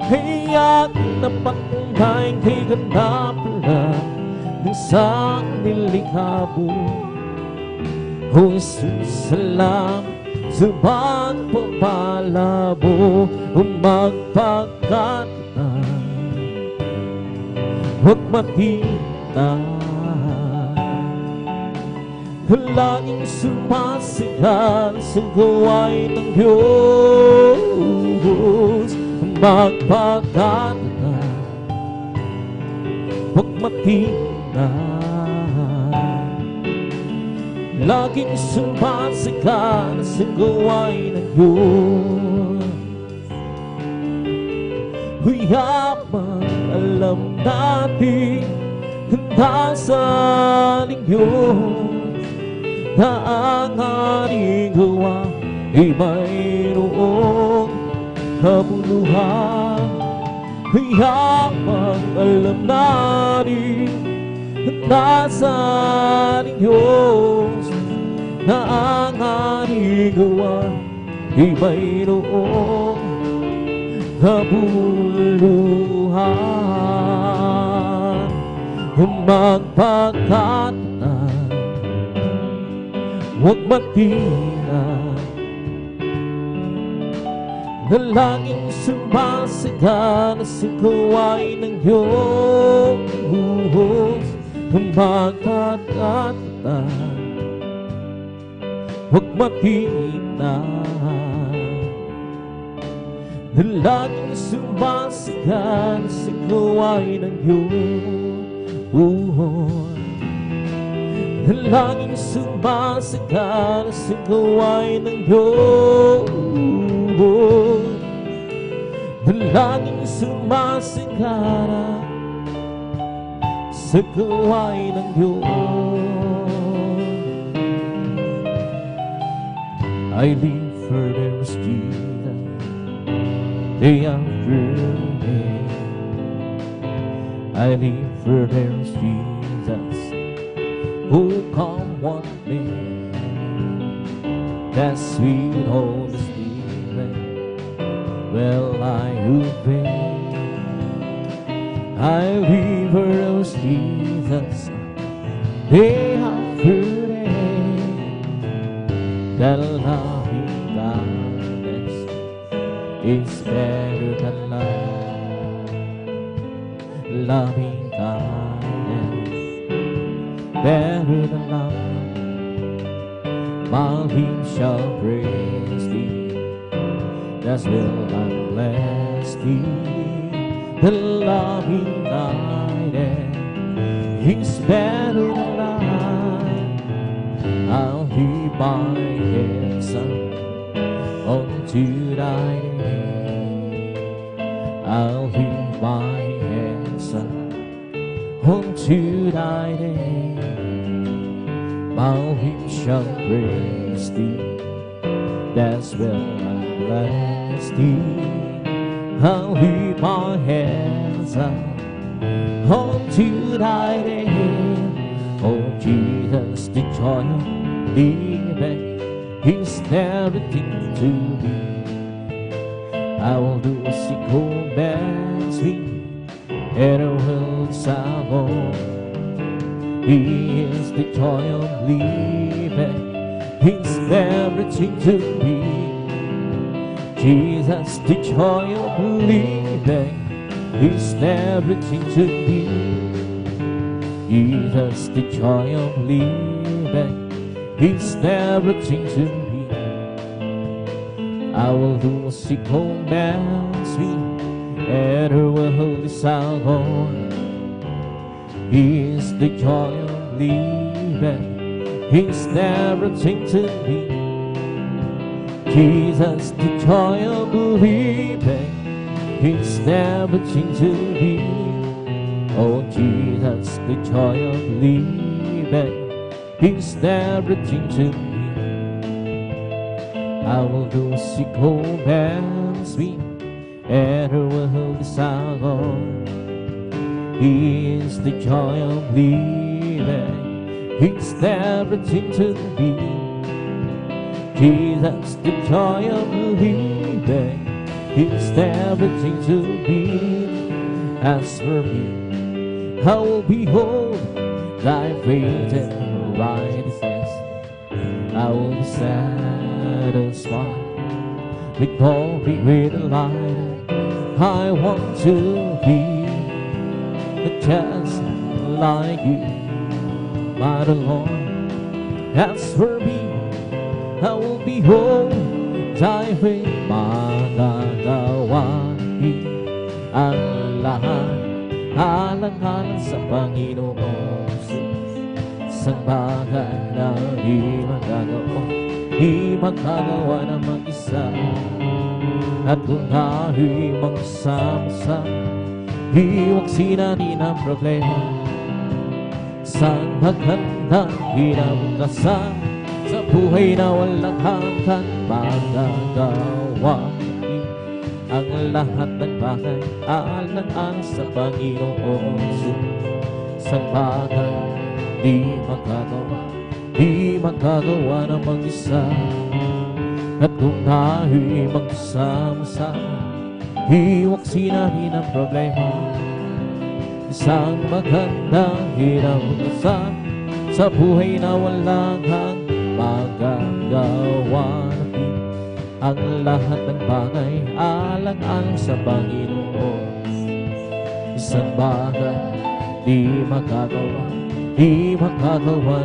kaya't napatungkain kay ganda pala ng isang nilikabo. O Jesus, salamat sa pagpapalabo o magpagkata, huwag matina. Laging sumasigal sa gawain ng Diyos, magpagkata, huwag matina. Laging sumasigal sa gawain ng Diyos, huyabang alam natin handa sa lingyon na ang ating gawa ay mayroong kabuluhan. Huyabang alam natin handa sa Diyos na ang ating gawa ay mayroong kabuluhan. Magpagkata, huwag matina. Nalangin sumasigal sa gawain ng Diyos, magpagkata, huwag matina. Nalangin sumasigal sa gawain ng Diyos, nalangin sumasigal sa gawain ng Diyos, nalangin sumasigal sa gawain ng Diyos. I live for there is Jesus, day after day. I live for there is Jesus, who come one day. That sweet Holy Spirit, well I obey. I live for there is Jesus, day after day. That loving kindness is better than life. Loving kindness better than life. My lips shall praise thee, that's will I bless thee. The loving kindness is better than life. I'll keep my hands up unto thy name. I'll keep my hands up unto thy name. My lips shall praise thee, that's will I bless thee. I'll keep my hands up unto thy name. Oh Jesus, the joy of living is everything to me. I will do a sick old man sweet, and I will sing on. He is the joy of living, he's everything to me. Jesus, the joy of living, he's everything to me. Jesus, the joy of living, he's everything to me. I will do a sick old man sweet, and I will hold his song on. He is the joy of living, he's everything to me. Jesus, the joy of living, he's everything to me. Oh Jesus, the joy of living, he's everything to me. I will do a sick old man sweet, and I will hold his song on. He is the joy of living, he's everything to me. Jesus, the joy of believing is everything to me. As for me, I will behold thy faith and righteousness. I will be satisfied with glory, with light. I want to be just like you, my Lord. As for me, I will behold thy faith. Magagawain ang lahat alang-alang sa Panginoon. Isang bagay na di magagawa na mag-isa. At kung tayo'y magsama-sama, iwag sinanin ang problema. Isang magandang kinabukasan sa buhay na walang hanggan. Magagawain ang lahat ng bagay alang-alang sa Panginoon. Isang bagay di magagawa na mag-isa. At kung tayo'y magsama-sama, iwag sinanin ang problema. Isang magandang kinabukasan sa buhay na walang hanggan. Magagawa natin ang lahat ng bagay alang-alang sa Panginoon. Isang bagay di magagawa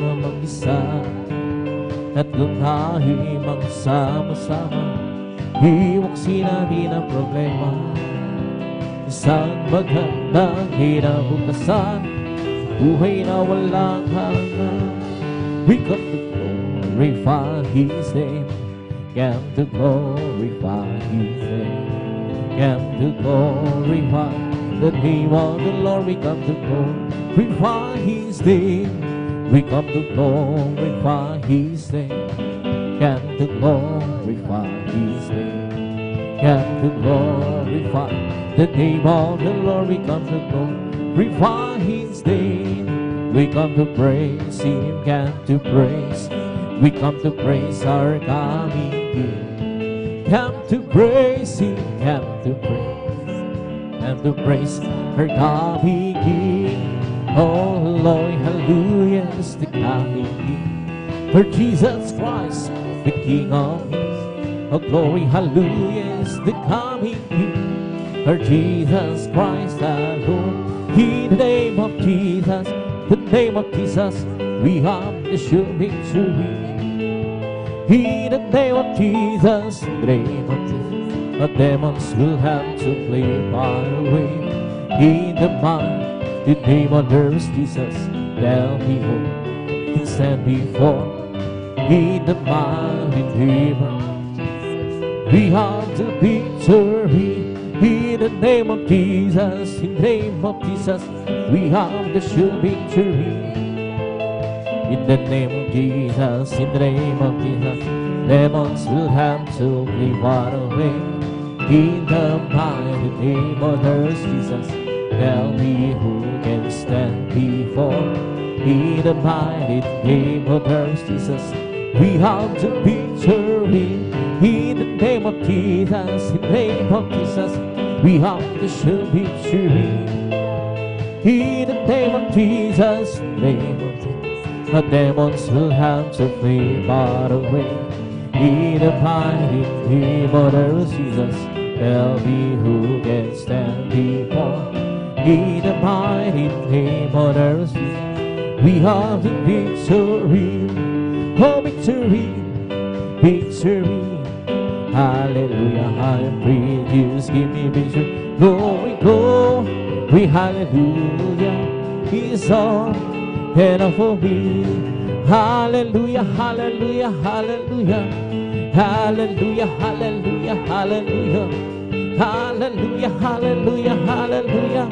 na mag-isa. At kung tayo'y magsama-sama, iwag sinanin ang problema. Isang magandang kinabukasan, buhay na walang hanggan. We come to glorify His name, come to glorify His name, come to glorify the name of the Lord. We come to glorify His name, we come to glorify His name, come to glorify His name, come to glorify the name of the Lord. We come to glorify His name, we come to praise Him, come to praise. We come to praise our coming King. Come to praise Him, come to praise our coming King. Oh Lord, hallelujah is the coming King. For Jesus Christ, the King of Kings. Oh glory, hallelujah is the coming King. For Jesus Christ, the Lord. In the name of Jesus, the name of Jesus, we have the sure victory. In the name of Jesus, the name of Jesus, the demons will have to flee far away. In the mighty name of Jesus, they'll be whole and stand before. In the mighty name of Jesus, we have the victory. In the name of Jesus, in the name of Jesus, we have the sure victory. In the name of Jesus, in the name of Jesus, demons will have to flee far away. In the mighty name of Jesus, tell me who can stand before. In the mighty name of Jesus, we have the victory. In the name of Jesus, in the name of Jesus, we have the sure victory. In the name of Jesus, in the name of Jesus, the demons will have to flee far away. In the mighty name of Jesus, tell me who can stand before. In the mighty name of Jesus, we have the victory. Oh, victory, victory. Hallelujah, hallelujah. Jesus, give me victory. Glory, glory, hallelujah. He's all and for me. Hallelujah, hallelujah, hallelujah. Hallelujah, hallelujah, hallelujah. Hallelujah, hallelujah, hallelujah.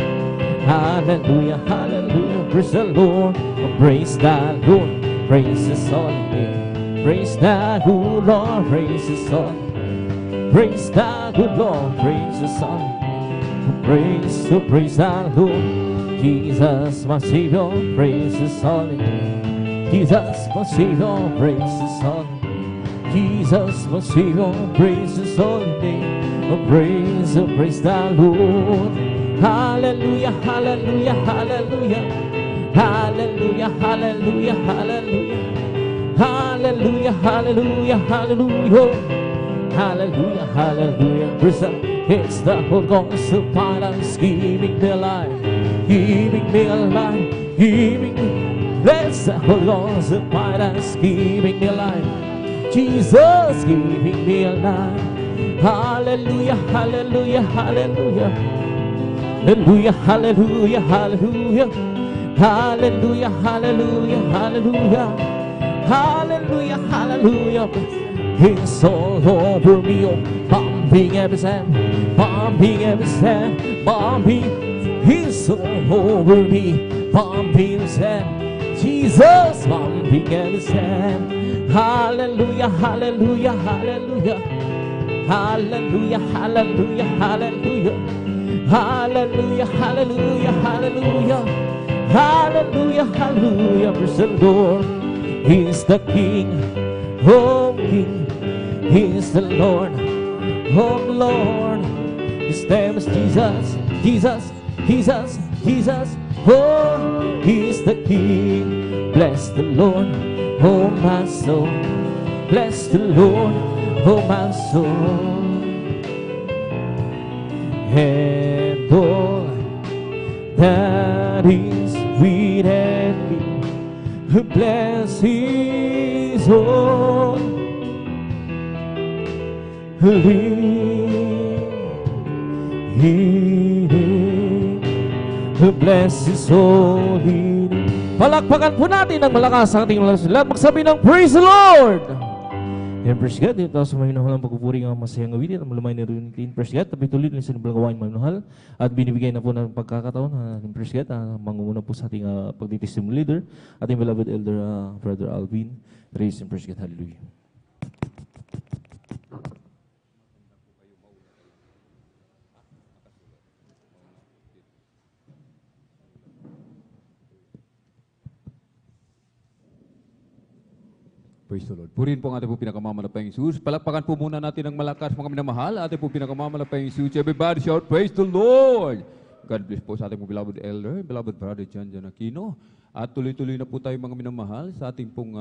Hallelujah, hallelujah. Praise the Lord, praise the Lord, praise His holy name. Praise the good Lord, praise His holy name. Praise the good Lord, praise His holy name. Praise the Lord. Jesus, my Savior, praise His holy name. Jesus, my Savior, praise His holy name. Jesus, my Savior, praise His holy name. Praise, praise the Lord. Hallelujah, hallelujah, hallelujah. Hallelujah, hallelujah, hallelujah. Hallelujah, hallelujah, hallelujah. Hallelujah, hallelujah. It's the Holy Ghost upon us, giving me life, giving me life, giving me. It's the Holy Ghost upon us, giving me life. Jesus, giving me life. Hallelujah, hallelujah, hallelujah. Hallelujah, hallelujah, hallelujah. Hallelujah, hallelujah, hallelujah. Hallelujah, hallelujah. It's all over me, oh, bumping every sand, bumping every sand, bumping. It's all over me, bumping sand. Jesus, bumping every sand. Hallelujah, hallelujah, hallelujah. Hallelujah, hallelujah, hallelujah. Hallelujah, hallelujah, hallelujah. Hallelujah, hallelujah. Praise the Lord. He is the King, oh King. He is the Lord, oh Lord. His name is Jesus, Jesus, Jesus, Jesus. Oh, He is the King. Bless the Lord, oh my soul. Bless the Lord, oh my soul. And all that is within me, bless His holy name. Bless His holy name. Palakpakan po natin ang malakas ang ating lahat. Magsabi ng Praise the Lord! Yan, praise God. Dito sa may minahal ang pagpupuri ng masayang awitin at malamay na rin clean, praise God. Tapi tuloy na sa gawain minahal at binibigay na po ng pagkakataon ng praise God. Mangunguna po sa ating pagditestimony leader, ating beloved elder, Brother Alvin. Praise and praise God. Hallelujah. Praise the Lord. Purihin po ang ating po pinakamamalapayang Jesus. Palakpakan po muna natin ng malakas mga minamahal. Ating po pinakamamalapayang Jesus. Everybody shout, praise the Lord! God bless po sa ating po beloved elder, beloved brother John Aquino. At tuloy-tuloy na po tayo mga minamahal sa ating pong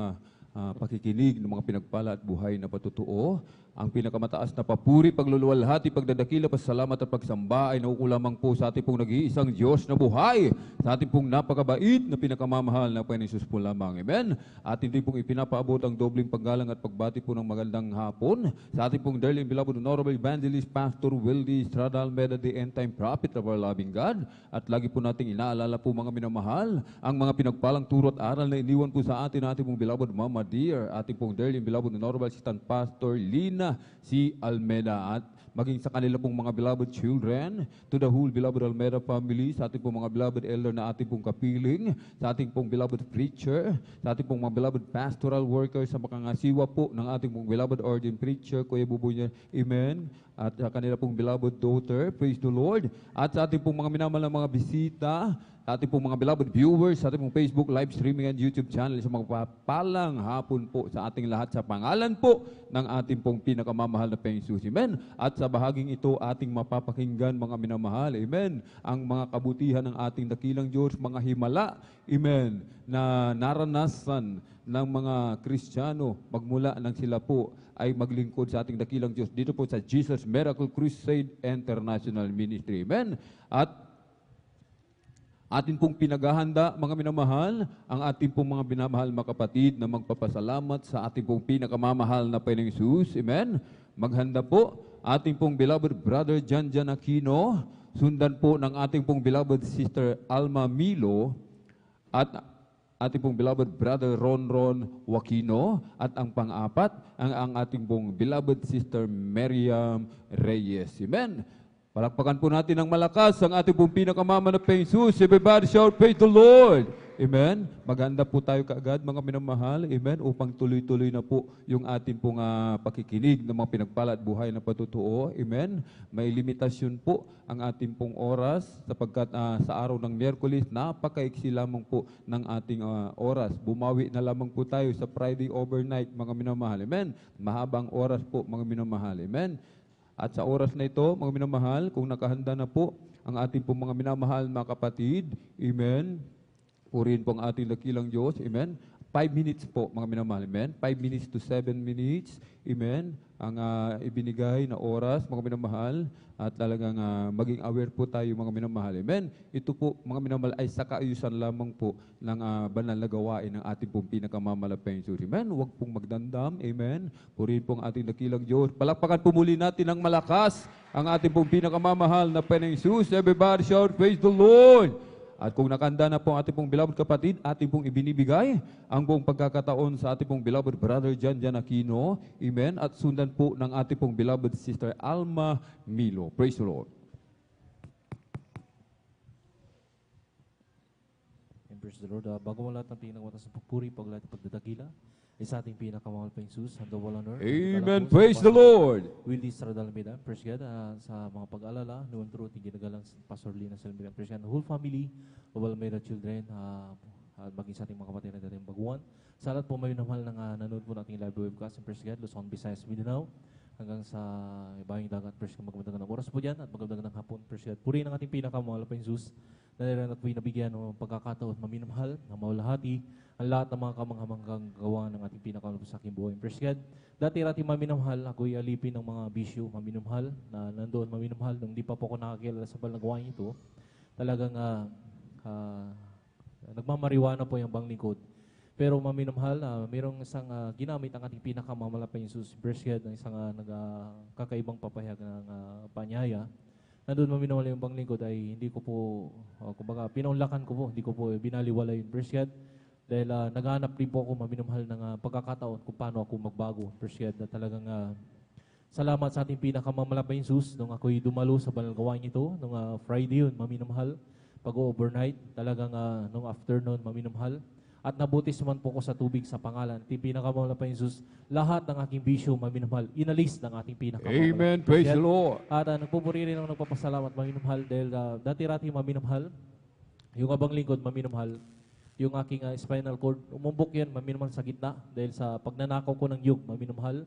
pakikinig ng mga pinagpala at buhay na patutuo. Ang pinakamataas na papuri, pagluluwalhati, pagdadakila, pasalamat at pagsamba ay naukulamang po sa ating pong nag-iisang Diyos na buhay, sa ating pong napakabait na pinakamamahal na Panginoon Jesus po lamang. Amen? At hindi pong ipinapaabot ang dobling paggalang at pagbati po ng magandang hapon sa ating pong dearly beloved Honorable Evangelist Pastor Wildy Estrada Almeda, the end-time prophet of our loving God. At lagi po nating inaalala po mga minamahal ang mga pinagpalang turo at aral na iniwan po sa atin ating pong beloved Mama Dear, ating pong dearly beloved Honorable Assistant Pastor Lina C. Almeda, at maging sa kanila pong mga beloved children, to the whole beloved Almeda family, sa ating pong mga beloved elder na ating pong kapiling, sa ating pong beloved preacher, sa ating pong mga beloved pastoral workers, sa makangasiwa po ng ating pong beloved ordained preacher, Kuya Buboy niya, amen, at sa kanila pong beloved daughter, praise the Lord, at sa ating pong mga minamahal na mga bisita, sa ating pong mga beloved viewers, sa ating pong Facebook live streaming and YouTube channel, sa mga palang hapon po sa ating lahat sa pangalan po ng ating pong pinakamamahal na Panginoong Jesus. Amen. At sa bahaging ito, ating mapapakinggan mga minamahal, amen, ang mga kabutihan ng ating dakilang Diyos, mga himala, amen, na naranasan ng mga Kristiyano magmula nang sila po ay maglingkod sa ating dakilang Diyos dito po sa Jesus Miracle Crusade International Ministry. Amen. At atin pong pinaghahanda, mga minamahal, ang ating pong mga binamahal mga kapatid na magpapasalamat sa ating pong pinakamamahal na Panginoong Jesus. Amen. Maghanda po ating pong beloved brother John Aquino, sundan po ng ating pong beloved sister Alma Milo, at ating pong beloved brother Ron Aquino, at ang pang-apat, ang ating pong beloved sister Miriam Reyes. Amen. Palakpakan po natin ng malakas ang ating pong pinakamama na Panginoon Jesus. Everybody shout, praise the Lord. Amen. Maganda po tayo kaagad mga minamahal. Amen. Upang tuloy-tuloy na po yung ating pong pakikinig ng mga pinagpala at buhay na patutuo. Amen. May limitasyon po ang ating pong oras sapagkat sa araw ng Miyerkules, napakaiksi lamang po ng ating oras. Bumawi na lamang po tayo sa Friday overnight mga minamahal. Amen. Mahabang oras po mga minamahal. Amen. At sa oras na ito, mga minamahal, kung nakahanda na po ang ating pong mga minamahal mga kapatid, amen. Purihin po ang ating dakilang Diyos. Amen. 5 minutes po, mga minamahal. Amen. 5 minutes to 7 minutes. Amen. Ang ibinigay na oras, mga minamahal. At talagang maging aware po tayo, mga minamahal. Amen. Ito po, mga minamahal, ay sa kaayusan lamang po ng banal na gawain ng ating pong pinakamalapayang Diyos. Amen. Huwag pong magdandam. Amen. Purihin po ang ating dakilang Diyos. Palakpakan po muli natin ng malakas ang ating pong pinakamamahal na Panginoong Jesus. Everybody shout, praise the Lord! At kung nakanda na po ang ating pong beloved kapatid, ating pong ibinibigay ang buong pagkakataon sa ating pong beloved brother Jan Aquino. Amen. At sundan po ng ating pong beloved sister Alma Milo. Praise the Lord. And praise the Lord. Bago mo lahat ng pinagmatas ng pagpuri, paglahat ng pagdadakila, ay sa ating pinakamahal pa Jesus, and the honor. Amen. Praise the Lord. Will this Radalmeda, praise God, sa mga pag-alala, noon truth, ginagalang Pastor Lina Salmeda, praise God, the whole family of Almeda children, maging sa ating mga kapatid na dating baguhan. Sa lahat po may namahal ng nanood po nating live webcast, praise God, Luzon, Visayas, Mindanao, hanggang sa ibang dagat, praise God, magandang oras po dyan, at magandang hapon, praise God. Puri ng ating pinakamahal pa Jesus, na nilang at po'y nabigyan ng pagkakataon maminamahal, na maulahati, ang lahat ng mga kamanghamanggang gawa ng ating pinakamalapit sa aking buhay. Praise God. Dati-rati maminamahal, ako'y alipin ng mga bisyo, maminamahal, na nandoon maminamahal, nung di pa po ako nakakilala sa banal na gawain ito, talagang nagmamariwana po yung banglingkod. Pero maminamahal, mayroong isang ginamit ang ating pinakamamalapit Jesus, praise God, ng isang kakaibang papahayag ng panyaya. Nandun maminamahal yung banglingkod ay hindi ko po, kumbaga, pinaunlakan ko po, hindi ko po binaliwala yun, praise God. Dahil naghahanap din po ako maminamahal ng pagkakataon kung paano ako magbago. Praise God, na talagang salamat sa ating pinakamamalapay Jesus nung ako'y dumalo sa banal gawain ito, nung Friday yun, maminamahal, pag-overnight, talagang nung afternoon, maminamahal. At nabutis man po ko sa tubig sa pangalan, ating pinakamamalapay Jesus, lahat ng aking bisyo, maminamahal, inalis ng ating pinakamamalapay. Amen. Praise the Lord. At nagpupuri rin ako nagpapasalamat, maminamahal, dahil dati-rati maminamahal, yung abang lingkod, maminamahal, yung aking spinal cord, umumbok yan, maminamahal sa gitna dahil sa pagnanakaw ko ng yug, maminamahal.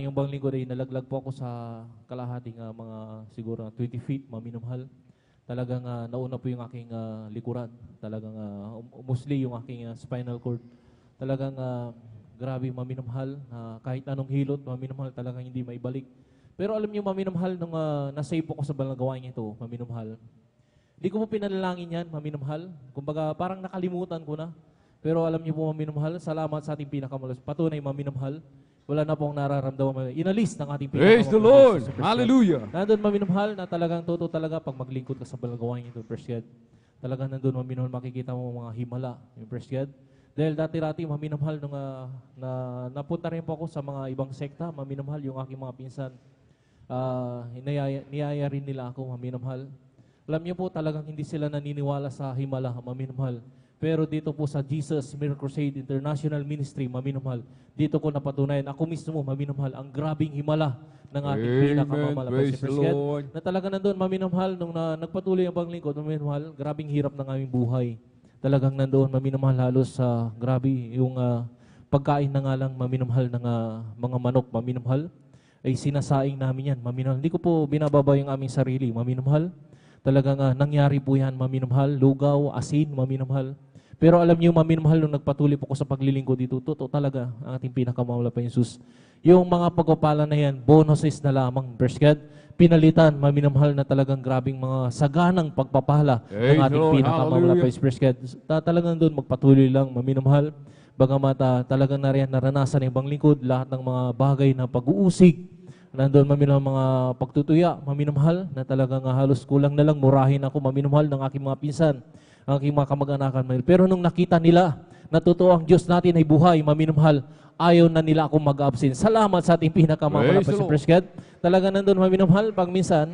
Yung bang lingkod ay nalaglag po ako sa kalahating mga siguro 20 feet, maminamahal. Talagang nauna po yung aking likuran. Talagang umusli yung aking spinal cord. Talagang grabe, maminamahal. Kahit anong hilot, maminamahal, talagang hindi maibalik. Pero alam niyo, maminamahal, nung nasave po ko sa banal na gawain ito, maminamahal, hindi ko po pinanalangin yan, maminamahal. Kumbaga, parang nakalimutan ko na. Pero alam niyo po, maminamahal, salamat sa ating pinakamalas. Patunay, maminamahal. Wala na pong nararamdaman. Inalis ng ating pinakamalas. Praise the Lord. Hallelujah. Nandun, maminamahal, na talagang totoo talaga pag maglingkod ka sa balagawain ito, praise God. Talagang nandun, maminamahal, makikita mo mga himala, praise God. Dahil dati-rati, maminamahal, nung napunta rin po ako sa mga ibang sekta, maminamahal, yung aking mga pinsan. Niyaya rin nila ako, maminamahal. Alam niyo po, talagang hindi sila naniniwala sa himala, maminamahal. Pero dito po sa Jesus Miracle Crusade International Ministry, maminamahal, dito ko napatunayan, ako mismo, maminamahal, ang grabing himala ng ating pinakamamalapay si President. Na talaga nandun, maminamahal, nung nagpatuloy ang paglingkod, maminamahal, grabing hirap ng aming buhay. Talagang nandun, maminamahal, halos grabe yung pagkain na nga lang, maminamahal, ng mga manok, maminamahal, ay sinasaing namin yan, maminamahal. Hindi ko po binababa yung aming sarili, maminamahal. Talagang nangyari po yan, maminamahal, lugaw, asin, maminamahal. Pero alam niyo, maminamahal, nung nagpatuloy po ko sa paglilingkod dito, totoo talaga ang ating pinakamahal pa Jesus. Yung mga pagpapala na yan, bonuses na lamang, praise God, pinalitan, maminamahal, na talagang grabing mga saganang pagpapala ng ating pinakamahal pa Jesus, praise God. Talagang doon, magpatuloy lang, maminamahal. Bagamat talagang naranasan ng ibang lingkod, lahat ng mga bagay na pag-uusig, nandoon maminamahal mga pagtutuya, maminamahal, na talagang halos kulang na lang, murahin ako, maminamahal, ng aking mga pinsan, ang aking mga kamag-anakan. Pero nung nakita nila na totoo ang Diyos natin ay buhay, maminamahal, ayaw na nila akong mag-absent. Salamat sa ating pinakamamahal pa si Praise God. Talagang nandun, maminamahal, pag minsan,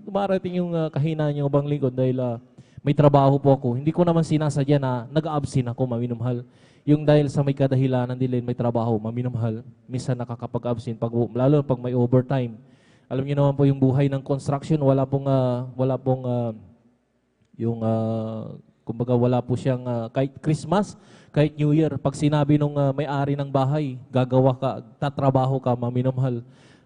dumarating yung kahinaan yung ibang lingkod dahil may trabaho po ako. Hindi ko naman sinasadya na nag-absent ako, maminumhal. Yung dahil sa may kadahilanan din may trabaho, maminumhal, minsan nakakapag-absent, lalo pag may overtime. Alam niyo naman po yung buhay ng construction, kumbaga wala po siyang, kahit Christmas, kahit New Year, pag sinabi nung may-ari ng bahay, gagawa ka, tatrabaho ka, maminumhal.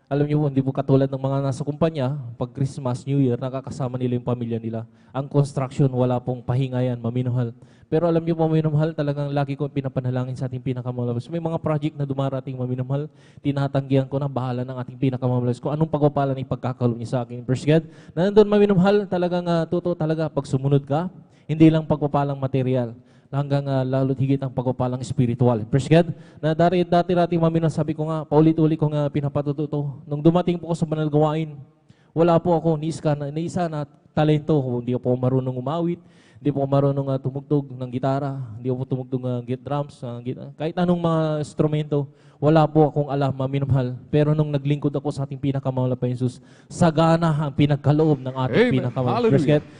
Alam niyo po, hindi po katulad ng mga nasa kumpanya, pag Christmas, New Year, nakakasama nila yung pamilya nila. Ang construction, wala pong pahinga yan, maminumhal. Pero alam niyo po, maminumhal, talagang lagi ko pinapanalangin sa ating pinakamalabas. May mga project na dumarating, maminumhal, tinatanggihan ko na bahala ng ating pinakamalabas ko. Anong pagpapala ng pagkakalob niya sa akin? Praise God. Na nandun, maminumhal, talagang totoo talaga, pag sumunod ka, hindi lang pagpapalang material, hanggang lalo't higit ang pagpapalang spiritual. Praise God. Na dati-dati maminumhal, sabi ko nga, paulit-ulit ko nga pinapatututo. Nung dumating po ko sa banal gawain, wala po ako ni isa na talento. Hindi po marunong umawit, hindi po marunong tumugtog ng gitara, hindi po tumugtog ng drums, kahit anong mga instrumento, wala po akong alam, maminumhal. Pero nung naglingkod ako sa ating pinakamahal na Jesus, sagana ang pinagkaloob ng ating pinakamahal.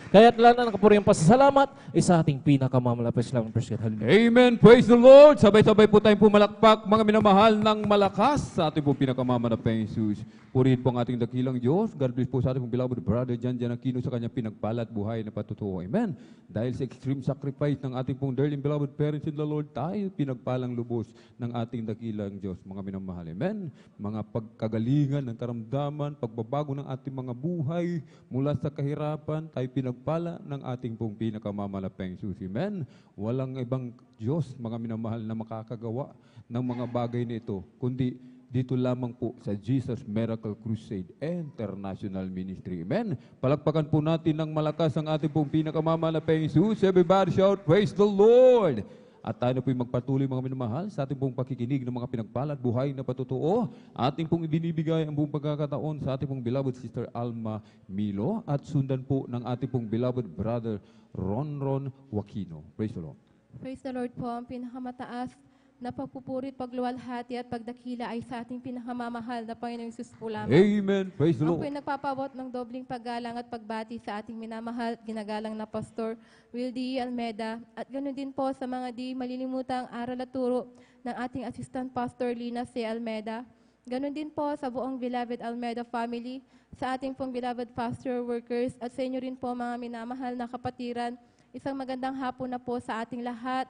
Kaya lang na nakapuri ang pasasalamat sa ating pinakamahal na Hallelujah. Amen. Praise the Lord. Sabay-sabay po tayong pumalakpak, mga minamahal ng malakas sa ating po pinakamahal na Jesus. Purihin po ang ating dakilang Diyos. God bless po sa ating pong beloved brother Jan Aquino sa kanyang pinagpalat buhay na patutuo. Amen. Dahil sa extreme sacrifice ng ating pong dearly beloved parents in the Lord, tayo pinagpalang lubos ng ating dakilang Diyos, mga minamahal. Amen. Mga pagkagalingan ng karamdaman, pagbabago ng ating mga buhay mula sa kahirapan, tayo pinagpala ng ating pong pinakamalapeng Jesus. Amen. Walang ibang Diyos, mga minamahal, na makakagawa ng mga bagay na ito, kundi dito lamang po sa Jesus Miracle Crusade International Ministry. Amen. Palakpakan po natin ng malakas ang ating pong pinakamamahal na Jesus. Everybody shout, praise the Lord! At tayo na po magpatuloy, mga minamahal, sa ating pong pakikinig ng mga pinagpalat, buhay na patutuo. Ating pong ibinibigay ang buong pagkakataon sa ating pong beloved Sister Alma Milo at sundan po ng ating pong beloved brother Ronron Aquino. Praise the Lord. Praise the Lord po, ang pinakamataas na pagpupuri, pagluwalhati at pagdakila ay sa ating pinakamamahal na Panginoong Hesus po lamang. Amen. Praise the Ako Lord. ay nagpapabot ng dobling paggalang at pagbati sa ating minamahal, ginagalang na Pastor Wildy Almeda at ganoon din po sa mga di malilimutang aral at turo ng ating Assistant Pastor Lina C. Almeda. Ganoon din po sa buong beloved Almeda family, sa ating pong beloved pastor workers at sa inyo rin po mga minamahal na kapatiran. Isang magandang hapon na po sa ating lahat.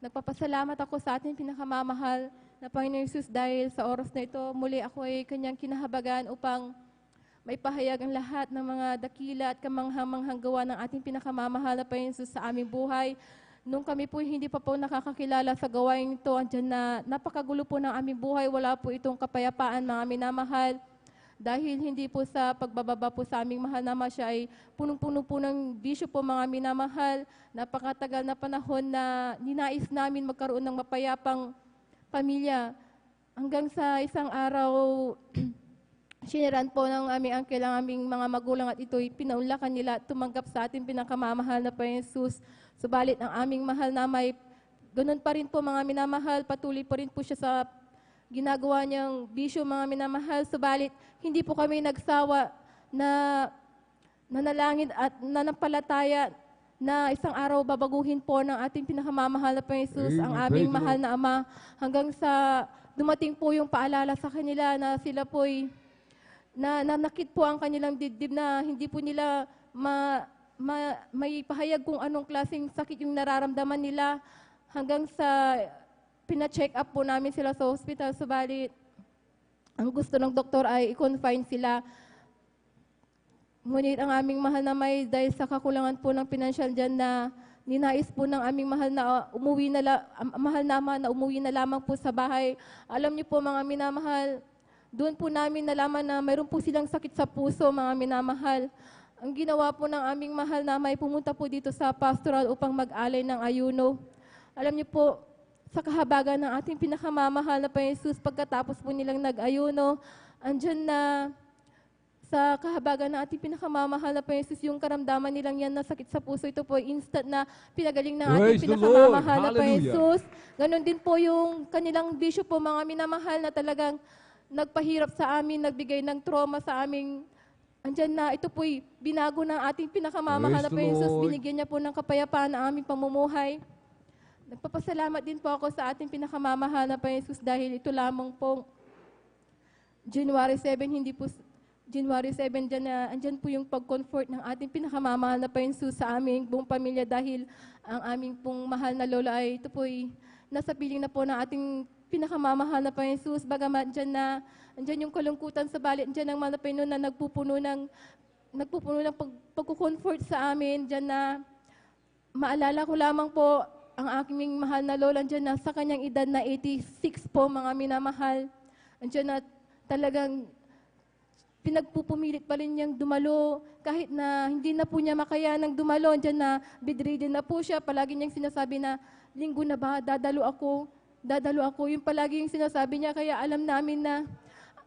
Nagpapasalamat ako sa ating pinakamamahal na Panginoon Hesus dahil sa oras na ito, muli ako ay kanyang kinahabagan upang may pahayag ang lahat ng mga dakila at kamanghamanghang gawa ng ating pinakamamahal na Panginoon Hesus sa aming buhay. Nung kami po hindi pa po nakakakilala sa gawain ito, andyan na napakagulo po ng aming buhay, wala po itong kapayapaan, mga minamahal. Dahil hindi po sa pagbababa po sa aming mahal na ama, siya ay punong-puno po ng bisyo po, mga minamahal. Napakatagal na panahon na ninais namin magkaroon ng mapayapang pamilya. Hanggang sa isang araw, siniran po ng aming angkel ang aming mga magulang at ito'y pinaunlakan nila at tumanggap sa ating pinakamamahal na Panginoon Hesus. Subalit ang aming mahal na ama ay ganun pa rin po, mga minamahal, patuloy pa rin po siya sa ginagawa niyang bisyo, mga minamahal. Subalit, hindi po kami nagsawa na nanalangin at nanampalataya na isang araw babaguhin po ng ating pinakamamahal na Panginoon Hesus ang aming mahal na Ama. Hanggang sa dumating po yung paalala sa kanila na sila po'y nanakit po ang kanilang dibdib na hindi po nila may pahayag kung anong klaseng sakit yung nararamdaman nila. Hanggang sa pina-check up po namin sila sa hospital, subalit ang gusto ng doktor ay i-confine sila. Ngunit ang aming mahal na may, dahil sa kakulangan po ng pinansyal dyan na ninais po ng aming mahal na ama na umuwi na lamang po sa bahay. Alam niyo po, mga minamahal, doon po namin nalaman na mayroon po silang sakit sa puso, mga minamahal. Ang ginawa po ng aming mahal na may, pumunta po dito sa pastoral upang mag-alay ng ayuno. Alam niyo po, sa kahabagan ng ating pinakamamahal na Panginoon Hesus, pagkatapos po nilang nag-ayuno, andyan na sa kahabagan ng ating pinakamamahal na Panginoon Hesus, yung karamdaman nilang yan na sakit sa puso, ito po instant na pinagaling ng ating pinakamamahal na Panginoon Hesus. Ganon din po yung kanilang bisyo po, mga minamahal, na talagang nagpahirap sa amin, nagbigay ng trauma sa aming andyan na, ito po'y binago ng ating pinakamamahal na Praise the Panginoon Jesus. Lord. Binigyan niya po ng kapayapaan ang aming pamumuhay. Nagpapasalamat din po ako sa ating pinakamamahal na Panginoon Jesus dahil ito lamang po January 7, hindi po January 7, andyan po yung pag-comfort ng ating pinakamamahal na Panginoon Jesus sa aming buong pamilya dahil ang aming pong mahal na lola ay ito po'y nasa piling na po ng ating pinakamamahal na Panginoon Jesus. Bagamat andyan yung kalungkutan sa balit, andyan ang mga Panginoon na nagpupuno ng pag-comfort sa amin. Diyan na maalala ko lamang po ang aking mahal na lola, andyan na sa kanyang edad na 86 po, mga minamahal. Andyan na talagang pinagpupumilit pa rin niyang dumalo kahit na hindi na po niya makayanang dumalo. Andyan na bedridden na po siya. Palagi niyang sinasabi na, linggo na ba, dadalo ako. Yung palagi yung sinasabi niya. Kaya alam namin na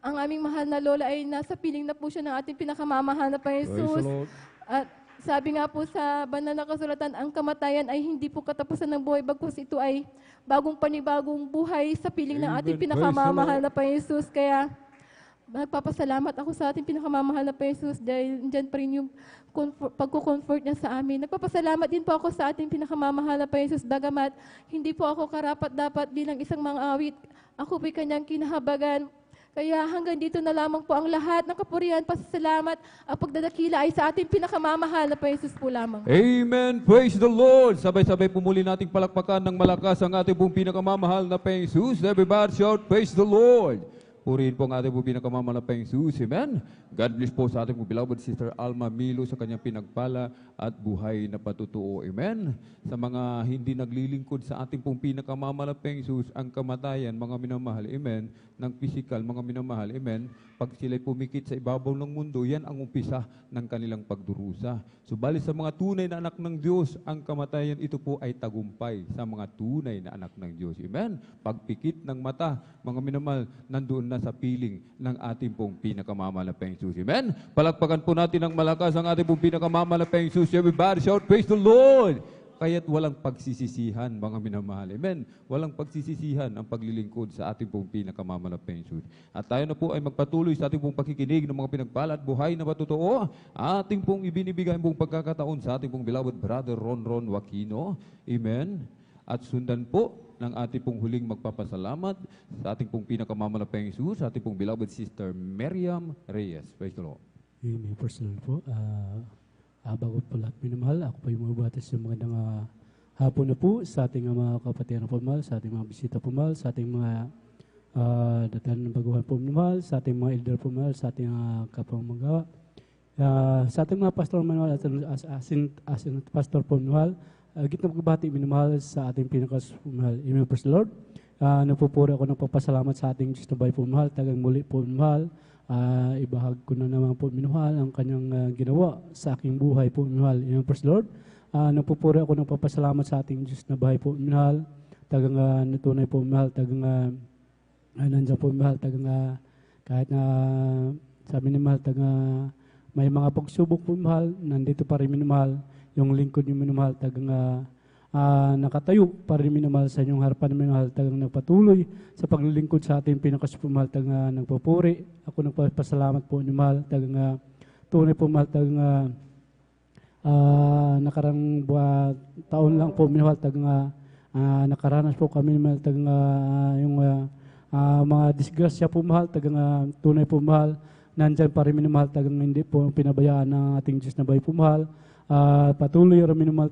ang aming mahal na lola ay nasa piling na po siya ng ating pinakamamahal na Panginoon Praise the Jesus. Lord. At sabi nga po sa banal na kasulatan, ang kamatayan ay hindi po katapusan ng buhay, bagkus ito ay bagong panibagong buhay sa piling ng ating Amen. pinakamamahal Praise the na Panginoon Jesus. Kaya nagpapasalamat ako sa ating pinakamamahal na Panginoon Jesus dahil dyan pa rin yung pagko-comfort niya sa amin. Nagpapasalamat din po ako sa ating pinakamamahal na Panginoon Jesus, bagamat hindi po ako karapat-dapat bilang isang mang-awit. Ako po'y kanyang kinahabagan. Kaya hanggang dito na lamang po ang lahat ng kapurihan, pasasalamat at pagdadakila ay sa ating pinakamamahal na Panginoon Jesus po lamang. Amen. Praise the Lord. Sabay-sabay pumuli nating palakpakan ng malakas ang ating pong pinakamamahal na Panginoon Jesus. Everybody shout, praise the Lord. Purihin po ang ating pong pinakamamahal na Panginoon Jesus. Amen. God bless po sa ating pong beloved Sister Alma Milo sa kanyang pinagpala at buhay na patutuo. Amen. Sa mga hindi naglilingkod sa ating pong pinakamamahal na Panginoon Jesus, ang kamatayan, mga minamahal, amen, ng physical, mga minamahal, amen, pag sila'y pumikit sa ibabaw ng mundo, yan ang umpisa ng kanilang pagdurusa. Subalit sa mga tunay na anak ng Diyos, ang kamatayan ito po ay tagumpay sa mga tunay na anak ng Diyos. Amen. Pagpikit ng mata, mga minamahal, nandoon na sa piling ng ating pong pinakamamahal na Panginoon Jesus. Amen. Palakpakan po natin ng malakas ang ating pong pinakamamahal na Panginoon Jesus. Everybody shout, praise the Lord. Kaya't walang pagsisisihan, mga minamahal. Amen. Walang pagsisisihan ang paglilingkod sa ating pong pinakamamahal na Panginoon. At tayo na po ay magpatuloy sa ating pong pakikinig ng mga pinagpala at buhay na matotoo. Ating pong ibinibigay pong pagkakataon sa ating pong beloved brother Ron Wakino. Amen. At sundan po ng ating pong huling magpapasalamat sa ating pong pinakamamahal na Panginoon, sa ating pong beloved sister Miriam Reyes. Praise the Lord. Amen. Personal po. Bago po lahat minamahal, ako po yung mababatas yung magandang hapon na po sa ating mga kapatiran po mahal, sa ating mga bisita po mahal, sa ating mga datan ng baguhan po mahal, sa ating mga elder po mahal, sa ating kapang magawa. Sa ating mga pastor mahal at asin pastor po mahal, gitna pagbati minamahal sa ating pinakas po mahal. Amen. Praise the Lord. Nagpupuri ako ng papasalamat sa ating Diyos na Bay po mahal, tagang muli po mahal. Ibahag ko na naman po minuhal ang kanyang ginawa sa aking buhay po minuhal. Amen. Praise the Lord. Nagpupuri ako ng papasalamat sa ating Diyos na bahay po minuhal. Tagang natunay po minuhal. Tagang nandiyan po minuhal. Tagang kahit na sabi ni mahal, tagang may mga pagsubok po minuhal. Nandito pa rin minuhal. Yung lingkod yung minuhal. Tagang nakatayo para rin minamahal sa inyong harapan minamahal, tagang nagpatuloy sa paglilingkod sa ating pinakasupumahal, tagang nagpapuri. Ako nagpapasalamat po ni mahal, tagang tunay po mahal, tagang nakarang taon lang po minamahal, tagang nakaranas po kami mahal, tagang yung mga disgrasya po mahal, tagang tunay po mahal, nandyan pa rin minamahal, tagang hindi po pinabayaan ng ating Diyos na bay po mahal. Patuloy rin minamahal,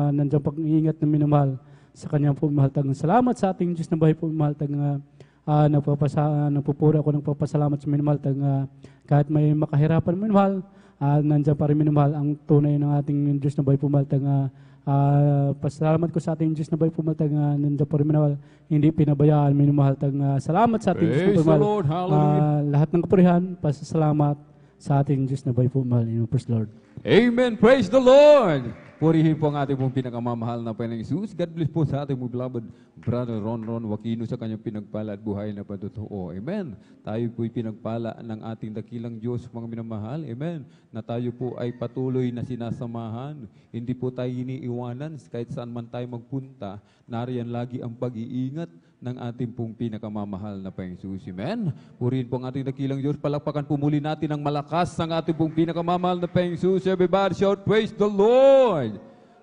nandiyan pag-iingat na minamahal sa kanyang pumahal. Salamat sa ating Diyos na bahay pumahal. Nagpupuri ako ng papasalamat sa minamahal. Kahit may makahirapan minamahal, nandiyan pa rin minamahal ang tunay ng ating Diyos na bahay pumahal. Pasalamat ko sa ating Diyos na bahay pumahal. Nandiyan pa rin minamahal. Hindi pinabayaan minamahal. Salamat sa ating Diyos na Praise the pumahal. Lord. Hallelujah. Lahat ng kapurihan, pasasalamat sa ating Diyos na bahay pumahal. Praise the Lord. Amen. Praise the Lord. Purihin po ang ating pong pinakamamahal na Panginoong Jesus. God bless po sa ating beloved brother Ron Wakino sa kanyang pinagpala at buhay na patutuo. Amen. Tayo po'y pinagpala ng ating dakilang Diyos, mga minamahal. Amen. Na tayo po ay patuloy na sinasamahan. Hindi po tayo iniiwanan kahit saan man tayo magpunta. Nariyan lagi ang pag-iingat ng ating pong pinakamamahal na Panginoong Jesus. Amen. Purihin po ang ating dakilang Diyos. Palakpakan po muli natin ng malakas ang ating pong pinakamamahal na Panginoong Jesus. Everybody shout, praise the Lord!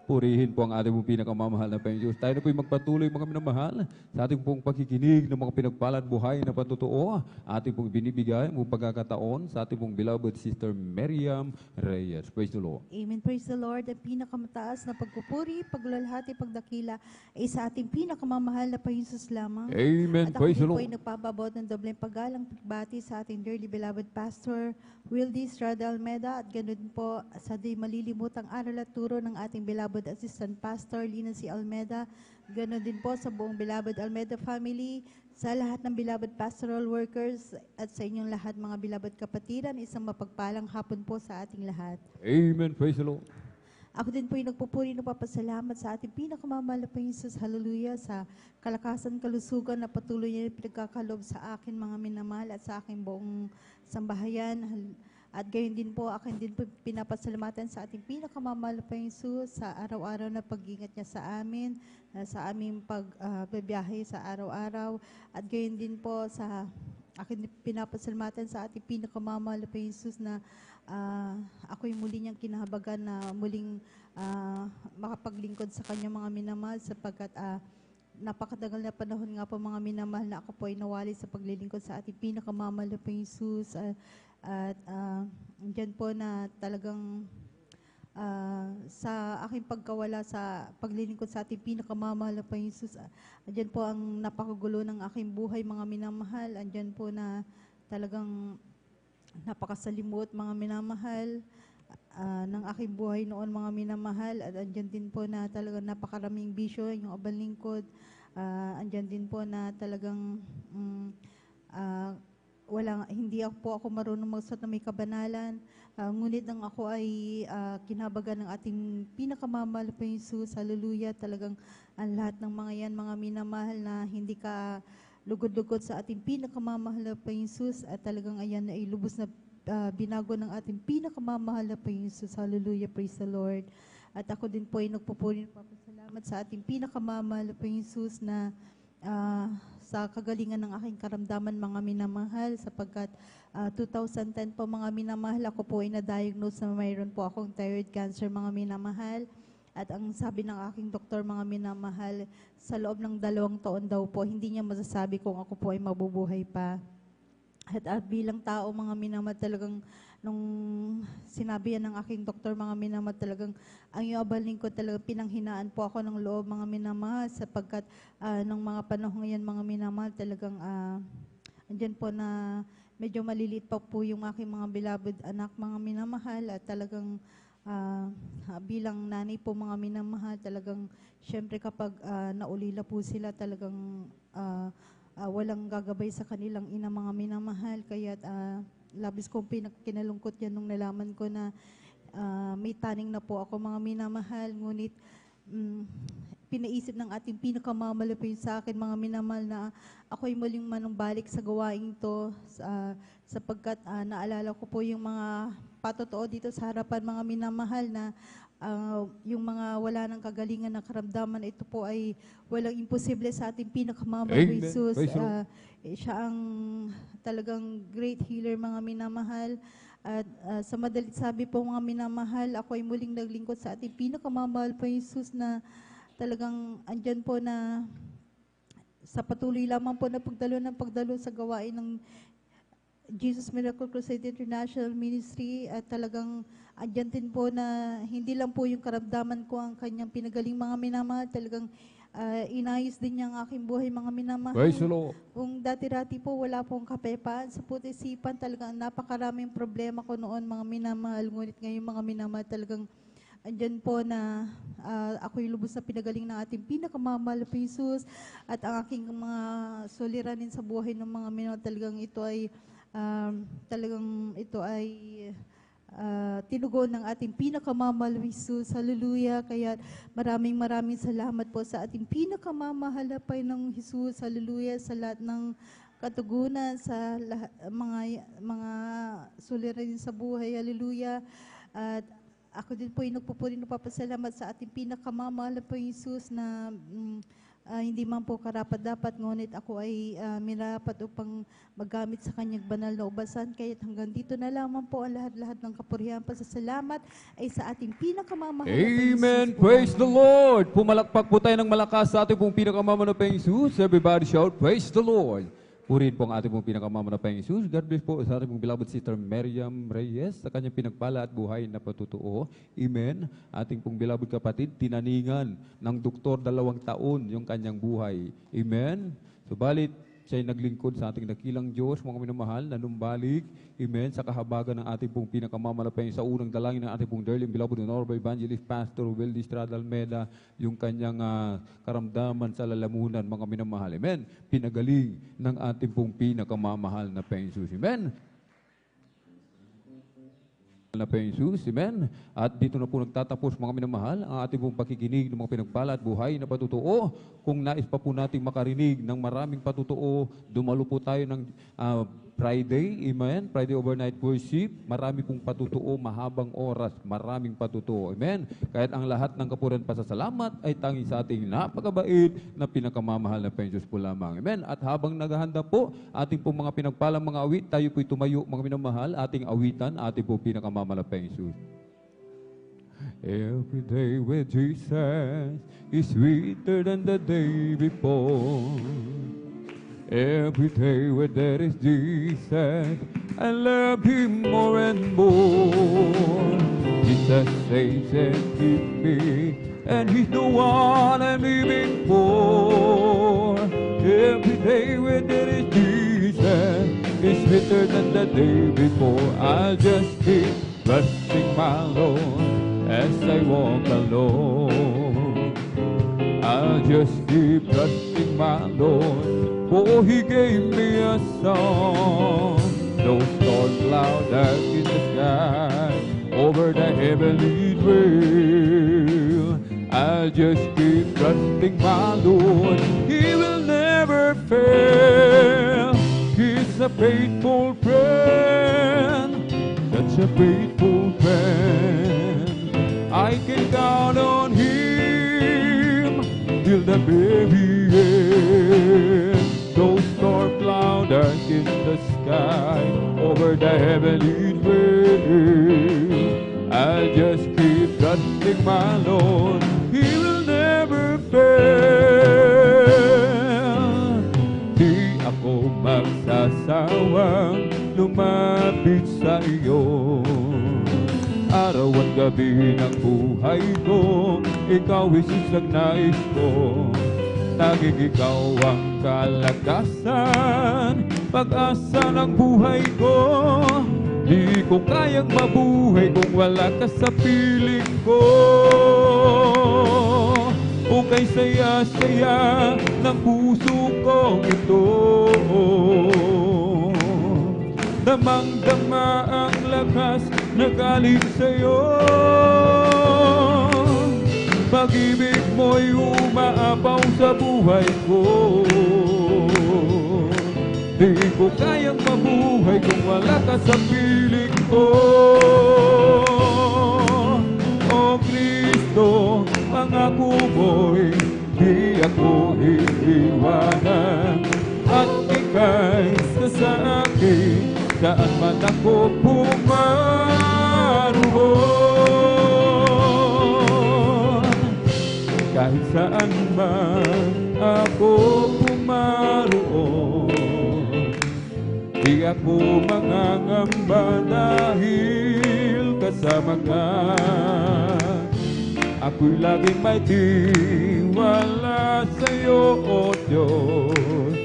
Purihin po ang ating pong pinakamamahal na Panginoong Diyos. Tayo na po magpatuloy mga minamahal sa ating pong pakikinig ng mga pinagpalad buhay na patotoo. Ating pong binibigay mo pagkakataon sa ating pong beloved Sister Miriam Reyes. Praise the Lord. Amen. Praise the Lord. Ang pinakamataas na pagpupuri, pagluwalhati, pagdakila ay sa ating pinakamamahal na Panginoon lamang. Amen. At ako Praise the din po Lord. ay nagpapabot ng dobleng paggalang pagbati sa ating dearly beloved Pastor Wildy Estrada Almeda at ganoon po sa di malilimutang aral at turo ng ating beloved Assistant Pastor Lina C. Almeda. Ganoon din po sa buong beloved Almeda family, sa lahat ng beloved pastoral workers at sa inyong lahat mga beloved kapatiran. Isang mapagpalang hapon po sa ating lahat. Amen. Praise the Lord. Ako din po ay nagpupuri ng papasalamat sa ating pinakamamahal na Panginoon Jesus. Hallelujah. Sa kalakasan, kalusugan na patuloy niya pinagkakalob sa akin mga minamahal at sa aking buong sambahayan. At gayon din po, akin din po pinapasalamatan sa ating pinakamamahal na Panginoon Jesus sa araw-araw na pag-ingat niya sa amin, sa aming pagbibiyahe sa araw-araw. At gayon din po sa akin pinapasalamatan sa ating pinakamamahal na Panginoon Jesus na ako'y muli niyang kinahabagan na muling makapaglingkod sa kanya mga minamahal sapagkat napakatagal na panahon nga po mga minamahal na ako po ay nawali sa paglilingkod sa ating pinakamamahal na Panginoon Jesus at dyan po na talagang sa aking pagkawala sa paglilingkod sa ating pinakamamahal na Panginoon Jesus. Andyan po ang napakagulo ng aking buhay mga minamahal. Andyan po na talagang napakasalimot mga minamahal ng aking buhay noon mga minamahal. At andyan din po na talagang napakaraming bisyo yung abal lingkod. Andyan din po na talagang hindi po ako marunong magsuot na may kabanalan. Ngunit nang ako ay kinabagan ng ating pinakamamahal pa Jesus, hallelujah, talagang ang lahat ng mga yan, mga minamahal na hindi ka lugod-lugod sa ating pinakamamahal na pa Jesus at talagang ayan ay lubos na binago ng ating pinakamamahal na pa Jesus, hallelujah, praise the Lord. At ako din po ay nagpupuri ng papasalamat sa ating pinakamamahal na pa Jesus na sa kagalingan ng aking karamdaman mga minamahal sapagkat 2010 po mga minamahal ako po ay na-diagnose na mayroon po akong thyroid cancer mga minamahal at ang sabi ng aking doktor mga minamahal sa loob ng 2 taon daw po hindi niya masasabi kung ako po ay mabubuhay pa. At bilang tao mga minamahal talagang nung sinabi yan ng aking doktor mga minamahal talagang ang iabaling ko talagang pinanghinaan po ako ng loob mga minamahal sapagkat nung mga panahon ngayon mga minamahal talagang andyan po na medyo maliliit pa po yung aking mga beloved anak mga minamahal at talagang bilang nanay po mga minamahal talagang syempre kapag naulila po sila talagang walang gagabay sa kanilang ina mga minamahal kaya labis kong kinalungkot yan nung nalaman ko na may taning na po ako mga minamahal ngunit pinaisip ng ating pinakamamalapit sa akin mga minamahal na ako'y muling manumbalik sa gawaing to sapagkat naalala ko po yung mga patotoo dito sa harapan mga minamahal na yung mga wala ng kagalingan na karamdaman ito po ay walang imposible sa ating pinakamamahal Amen. Jesus. Praise the Lord. Siya ang talagang great healer mga minamahal. At sa madalit sabi po mga minamahal, ako ay muling naglingkod sa ating pinakamamahal pa Jesus na talagang andyan po na sa patuloy lamang po na pagdalo sa gawain ng Jesus Miracle Crusade International Ministry at talagang andyan din po na hindi lang po yung karamdaman ko ang kanyang pinagaling mga minamahal, talagang inayos din niya ang aking buhay mga minamahal. Praise the Lord. Kung dati-rati po wala pong kapayapaan sa puot isipan, talagang napakaraming problema ko noon mga minamahal, ngunit ngayon mga minamahal talagang andyan po na ako'y lubos na pinagaling ng ating pinakamamahal na Jesus at ang aking mga suliranin sa buhay ng mga minamahal talagang ito ay tinugon ng ating pinakamamahal na Jesus. Hallelujah. Kaya maraming salamat po sa ating pinakamamahal na Panginoong Jesus. Hallelujah. Sa lahat ng katugunan, sa lahat, mga suliranin sa buhay. Hallelujah. At ako din po ay nagpupuri ng papasalamat sa ating pinakamamahal na Panginoong Jesus na hindi man po karapat-dapat, ngunit ako ay mirapat upang magamit sa kanyang banal na ubasan. Kaya't hanggang dito na lamang po ang lahat-lahat ng kapurihan, pasasalamat ay sa ating pinakamamahal na Amen. Panginoon. Praise the Lord. Pumalakpak po tayo ng malakas sa ating pong pinakamamanapang Jesus. Everybody shout, praise the Lord. Purihin po ang ating pong pinakamamanapang Jesus. God bless po sa ating pong beloved sister Miriam Reyes sa kanyang pinagpala at buhay na patutuo. Amen. Ating pong beloved kapatid, tinaningan ng doktor 2 taon yung kanyang buhay. Amen. Subalit, siya ay naglingkod sa ating dakilang Diyos, mga minamahal, na numbalik, amen, sa kahabagan ng ating pong pinakamamalapay sa unang dalangin ng ating pong dearly beloved Honorable Evangelist Pastor Wildy Estrada Almeda, yung kanyang karamdaman sa lalamunan, mga minamahal, amen, pinagaling ng ating pong pinakamamahal na Panginoon, amen. Na Jesus, amen. At dito na po nagtatapos, mga minamahal, ang ating pong pakikinig ng mga pinagpala at buhay na patutuo. Kung nais pa po nating makarinig ng maraming patutuo, dumalo po tayo ng Friday, amen, Friday overnight worship, marami pong patutuo, mahabang oras, maraming patutuo, amen. Kahit ang lahat ng kapurihan pasasalamat ay tanging sa ating napakabait na pinakamamahal na Panginoon po lamang, amen. At habang naghahanda po, ating pong mga pinagpalang mga awit, tayo po'y tumayo, mga minamahal, ating awitan, ating po pinakamamahal na Panginoon. Every day with Jesus is sweeter than the day before. Every day where there is Jesus, I love Him more and more. Jesus saves and keeps me, and He's the one I'm living for. Every day where there is Jesus, is sweeter than the day before. I'll just keep trusting my Lord as I walk alone. I'll just keep trusting my Lord, for He gave me a song. No storm cloud dark in the sky, over the heavenly trail. I'll just keep trusting my Lord, He will never fail. He's a faithful friend, such a faithful friend. I can count on Him till the very end. Though storm cloud dark in the sky, over the heavenly trail, I'll just keep trusting my Lord, He will never fail. Di ako magsasawang lumapit sa iyo. Araw at gabi ng buhay ko, Ikaw Isus ang nais ko. Tanging Ikaw ang kalakasan, pag-asa ng buhay ko. Di ko kayang mabuhay kung wala ka sa piling ko. O kay saya-saya ng puso kong ito, damang-dama ang lakas na galing sa'yo. Pag-ibig mo'y umaapaw sa buhay ko. Di ko kayang mabuhay kung wala ka sa piling ko. O Kristo, pangako mo'y di ako iiwanan, at Ika'y sa akin, saan man ako pumaroon. Kahit saan man ako pumaroon, di ako mangangamba dahil kasama ka. Ako'y laging may tiwala sa'yo, O Diyos.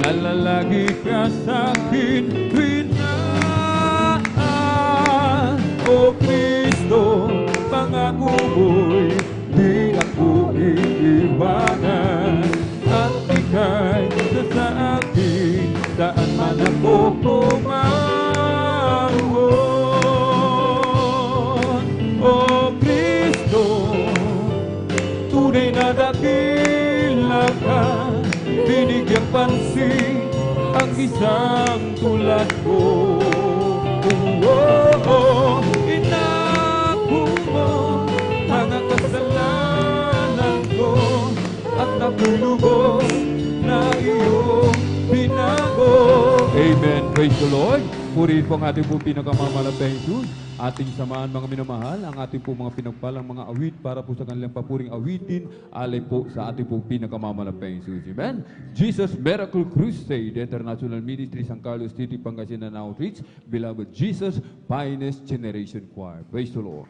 Nalalagi ka sa'kin, winaan. O Kristo, pangako mo'y di ako iiwanan, at Ika'y sa akin, saan man ako pumaroon. O Kristo, tunay na dakila ka, binigyang pansin ang isang tulad ko. Inako mo ang kasalanan ko, at Praise the Lord. Purihin po ang ating po pinakamamalamping Jesus. Ating samahan mga minamahal, ang ating po mga pinagpalang mga awit para po sa kanilang papuring awitin, alay po sa ating po pinakamamalamping Jesus. Amen. Jesus Miracle Crusade, International Ministry, San Carlos City, Pangasinan Outreach, Beloved Jesus, Finest Generation Choir. Praise the Lord.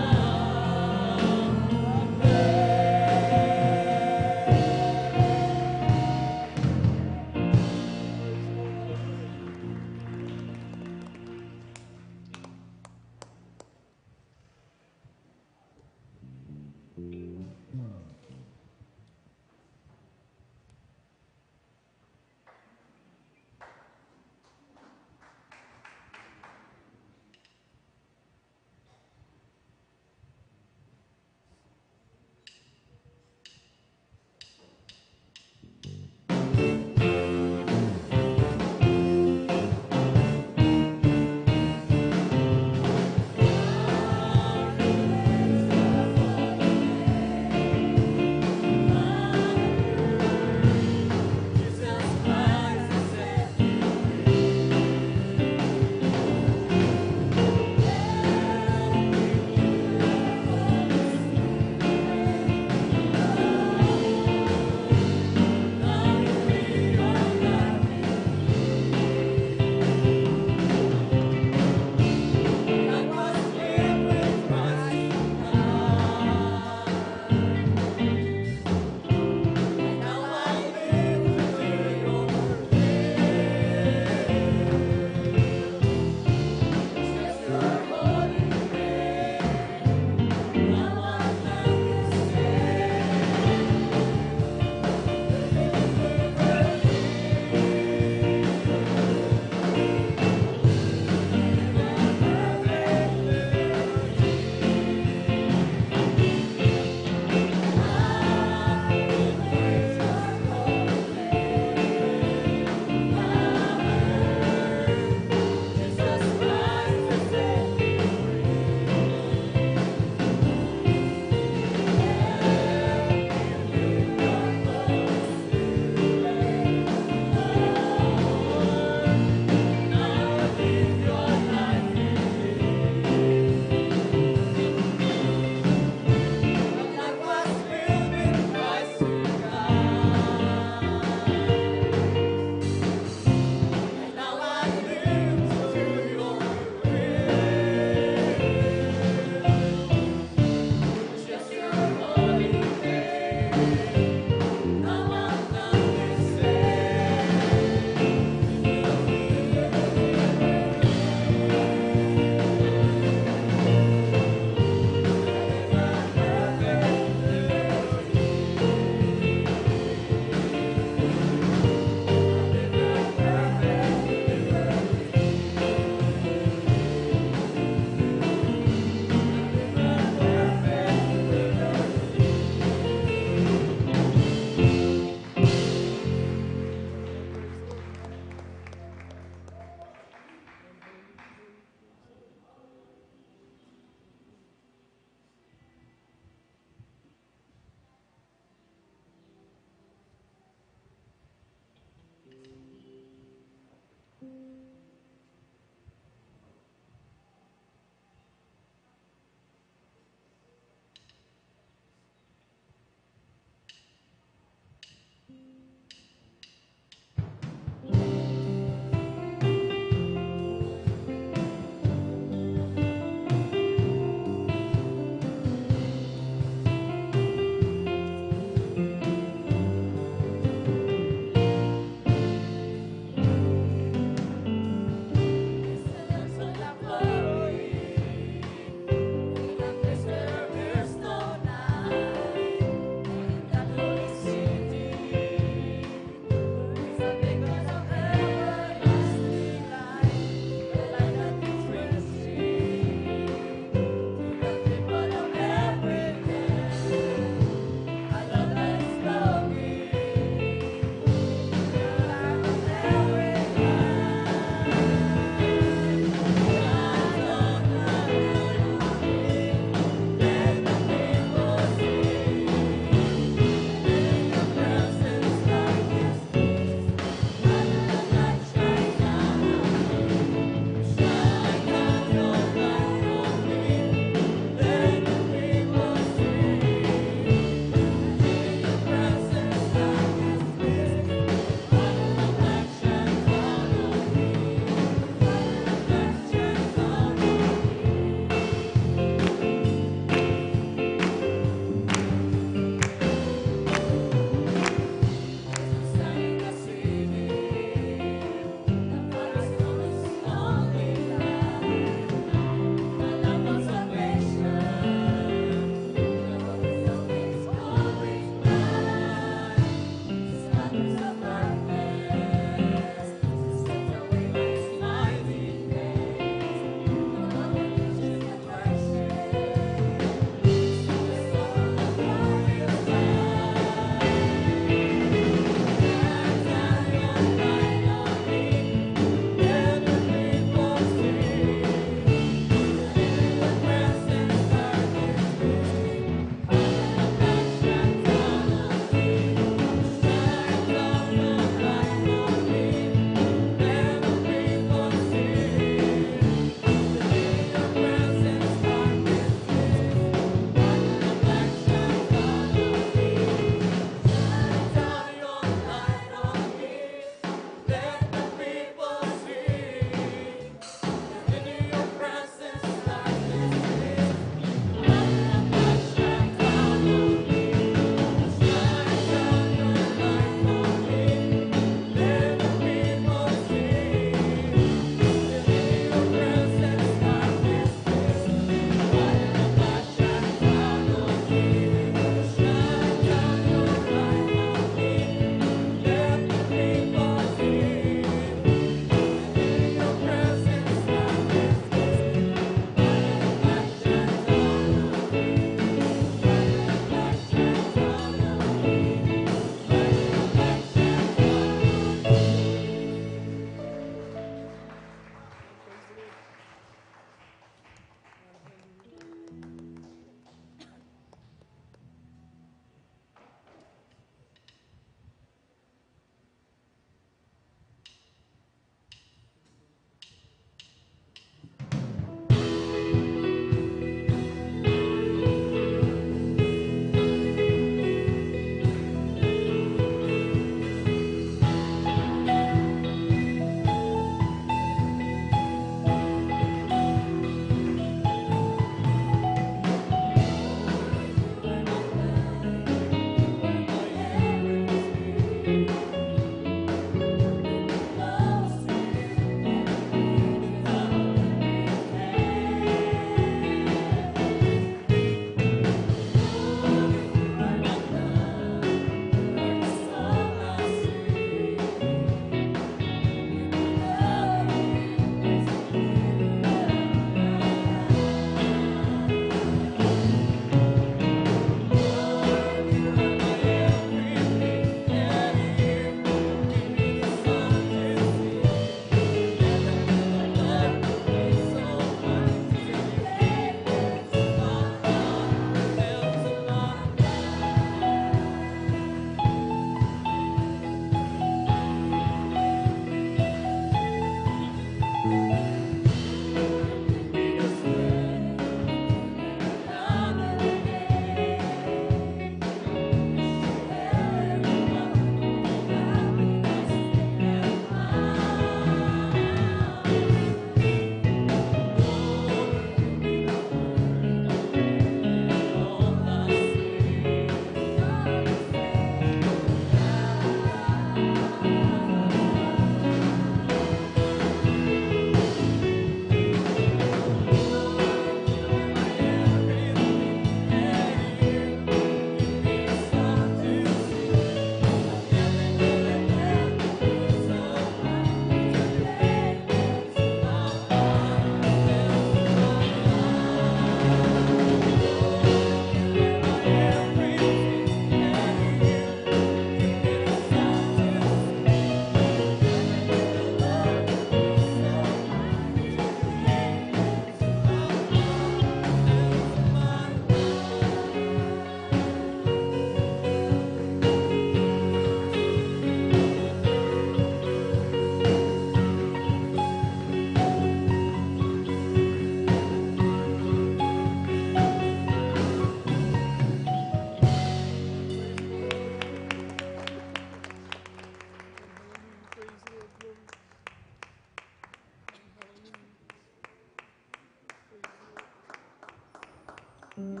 When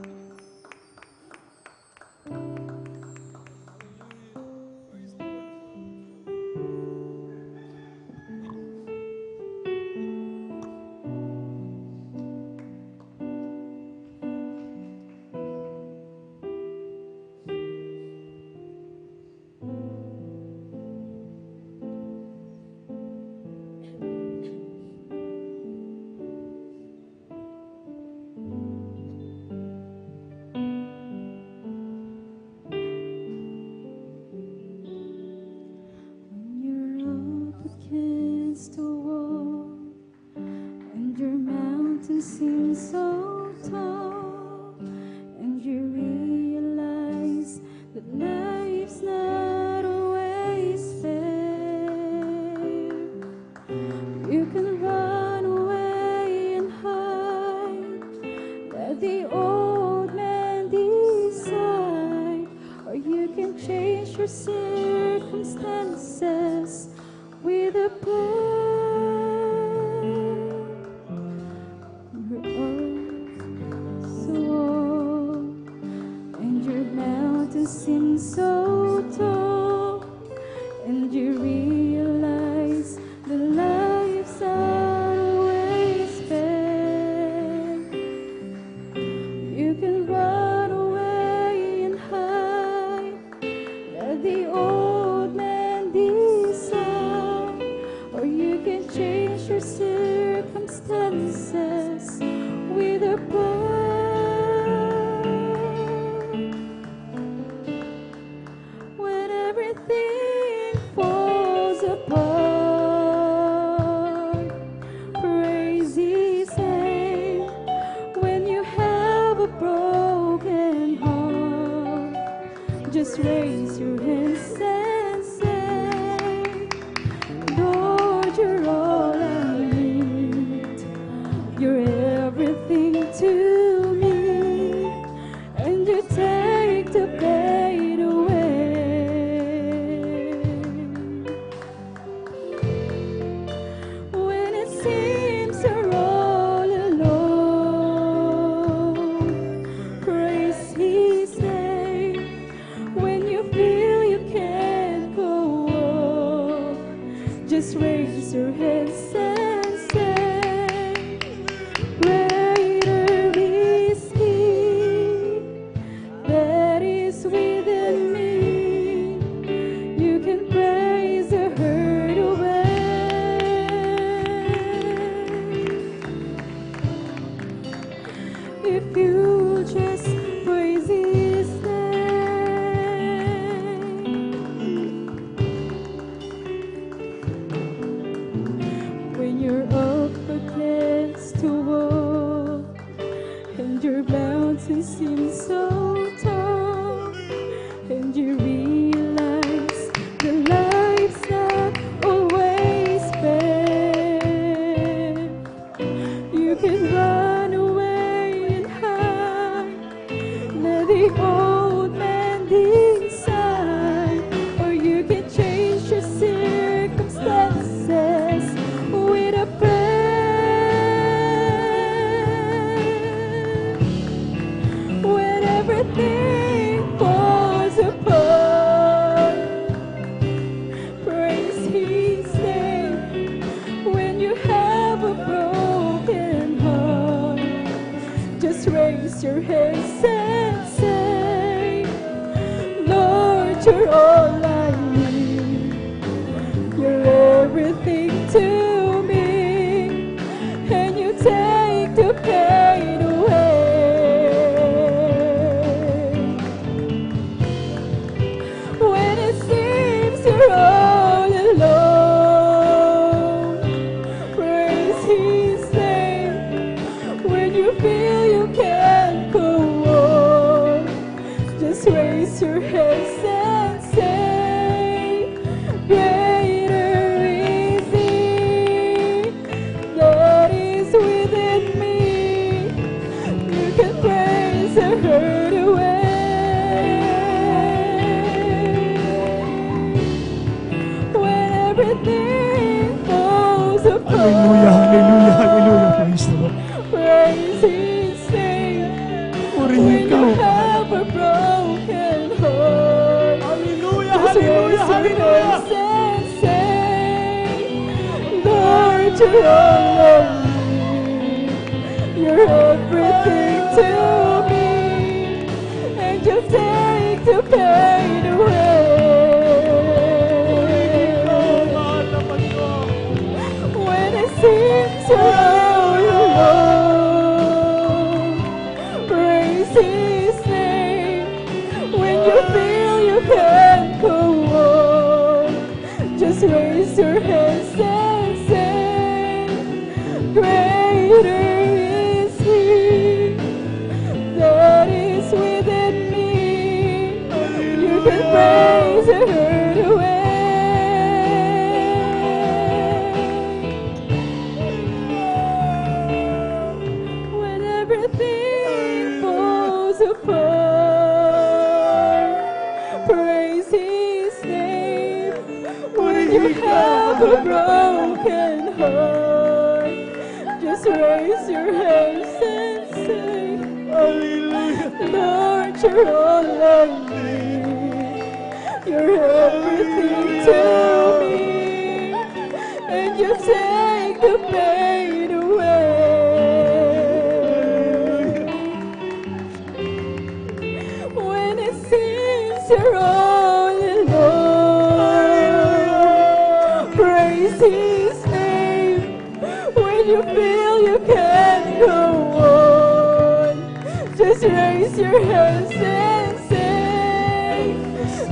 you're up against a wall and your mountain seems so tall, and you realize that life's not always fair, you can run away and hide, let the old man decide, or you can change your circumstances with a prayer. You're up so and your mountain seems so tall, and you realize the life's always fair. You can run away and hide, let the old man decide, or you can change your circumstances with a prayer. When everything falls apart, praise His name. When you have a broken heart, just raise your hands and say, Lord, you're all I need. You're everything to me, and you take the pain away. When it seems you're all alone, praise His name. When you feel you can't go on, just raise your hands and say, greater is He that is within me. You can praise the hurt away. If you just praise His name. When you're up against a wall and your mountain seems so tall, and you realize the life's not always fair, you can run away and hide, let the old man decide, or you can change your circumstances with a prayer. When everything falls apart, praise His name. When you have a broken heart, just raise your hands and say, Lord, you're all I need. You're everything to me, and you take the pain away. When it seems you're all alone, praise His name. When you feel you can't go on, just raise your hands and say, Lord, you're all I need. You're everything to me, and you take the pain away. When it seems you're all alone, praise His name. When you feel you can't go on, just raise your hands and say, greater is He that is within me. You can praise the hurt away. When everything falls apart, praise His name. When you have a broken heart, just raise your hands and say, Lord, you're all I need. You're everything to me, and you take the pain away. When it seems you're all alone, praise His name. When you feel you can't go on, just raise your hands and say,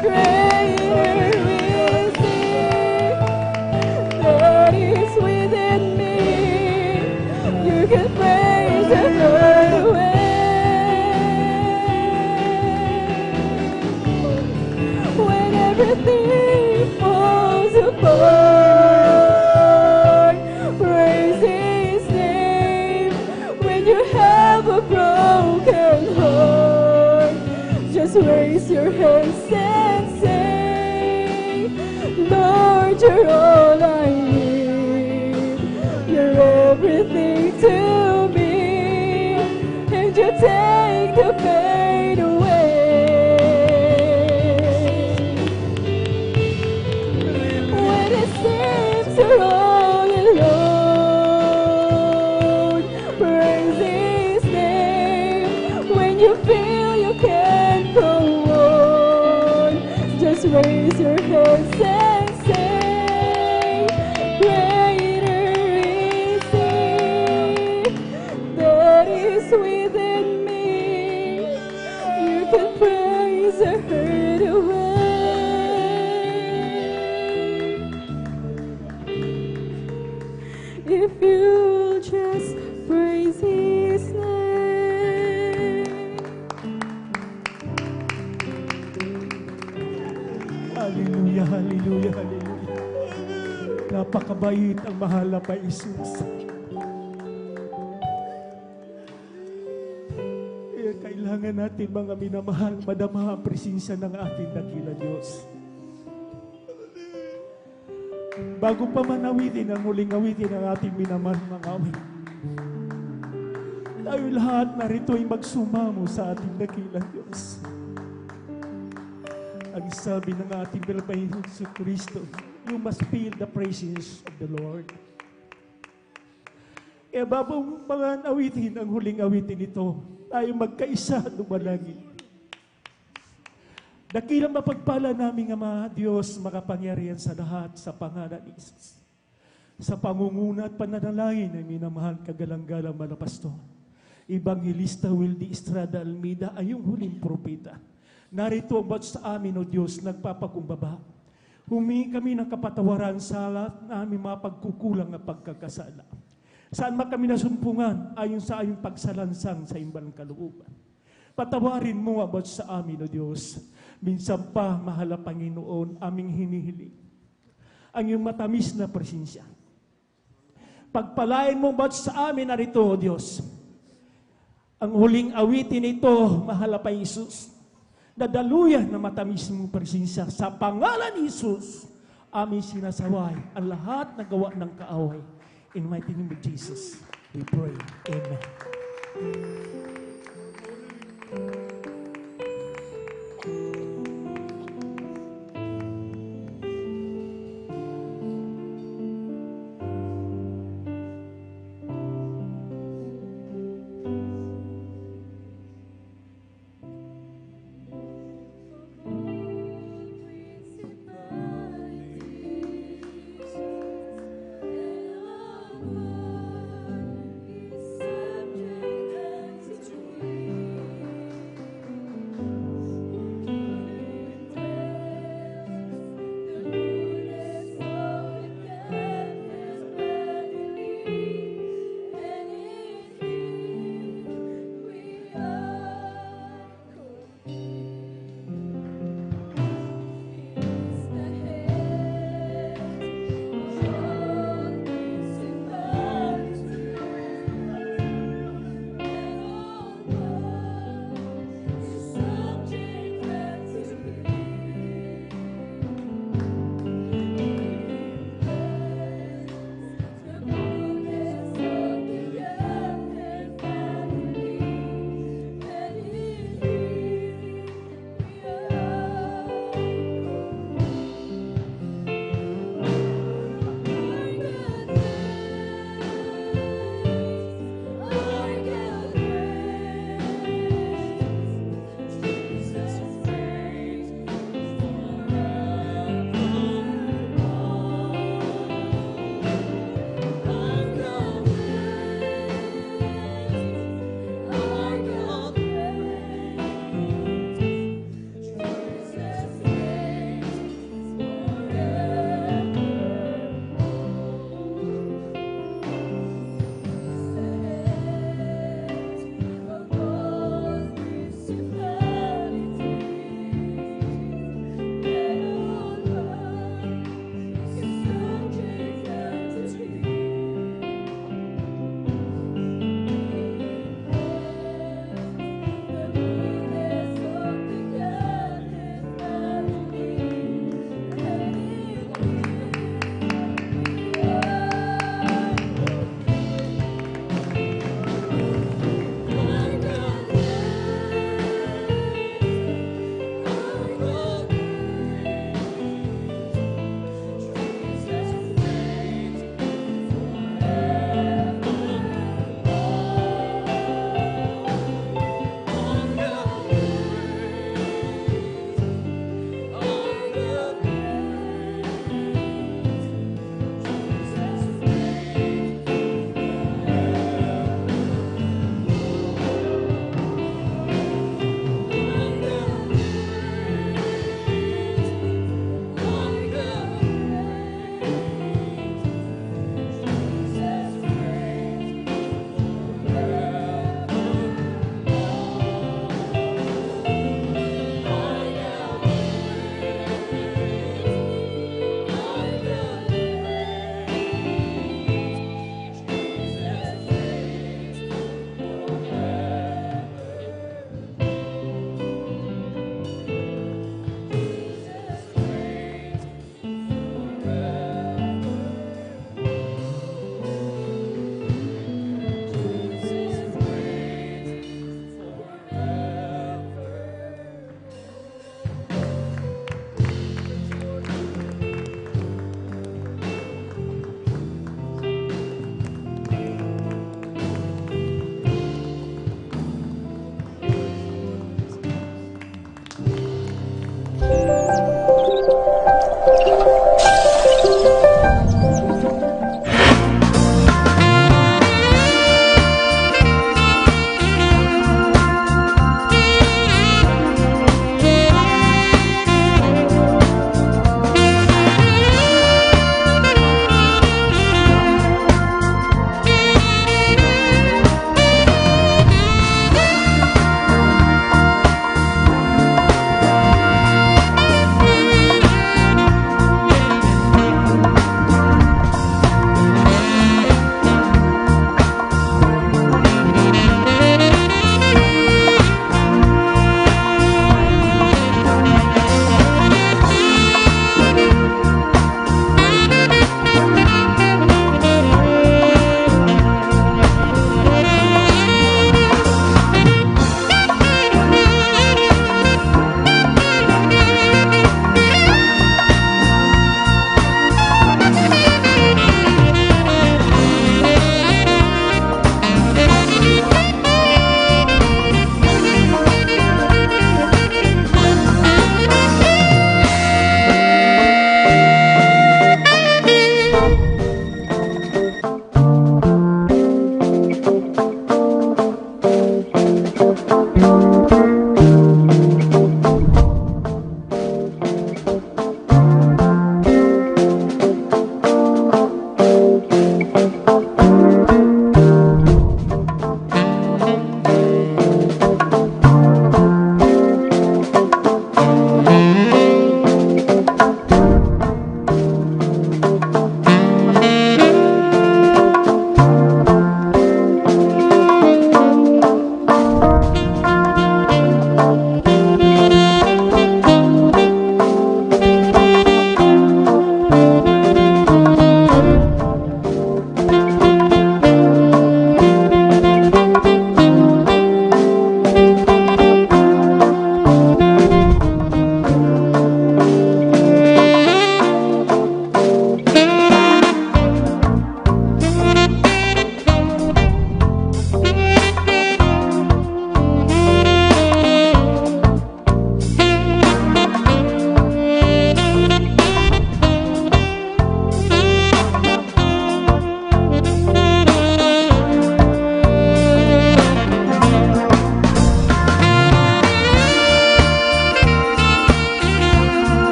greater is He that is within me. You can praise the Lord away. When everything falls apart, praise His name. When you have a broken heart, just raise your hands and say, Lord, you're all I need. You're everything to me, and you take the pain away. When it seems you're all alone, praise His name. When you feel you can't go on, just raise your hands and say, greater is He that is within me. You can praise the hurt away. If you just praise His name. Hallelujah, hallelujah, hallelujah. Napakabait ang mahal na pa Jesus. Kaya kailangan natin mga minamahal, madama ang presensya ng ating dakila Diyos. Bago pa manawitin ang huling awitin ng ating minamahal mga awit, tayo lahat narito ay magsumamo sa ating dakila Diyos. Ang sabi ng ating Panginoon sa Kristo, you must feel the presence of the Lord. Kaya bago mga awitin ang huling awitin ito, tayo magkaisa dumalangin. Dakilang mapagpala namin Ama Diyos, makapangyarihan sa lahat sa pangalan ni Jesus. Sa pangunguna at pananalangin ng minamahal kagalang-galang malapastor, Evangelista Wildy Estrada Almeida ay yung huling propeta. Narito ang bawat sa amin, O Diyos, nagpapakumbaba. Humingi kami ng kapatawaran sa lahat na aming mga pagkukulang at pagkakasala. Saan man kami nasumpungan, ayon sa aming pagsalansang sa imbang kalooban. Patawarin mo ang bawat sa amin, O Diyos. Minsan pa, mahal na Panginoon, aming hinihiling ang iyong matamis na presensya. Pagpalain mo bawat sa amin narito, O Diyos. Ang huling awitin ito, mahal na Jesus, na daluyan na matamis mong presensya. Sa pangalan ni Jesus, aming sinasaway ang lahat na gawa ng kaaway. In the mighty name of Jesus, we pray. Amen.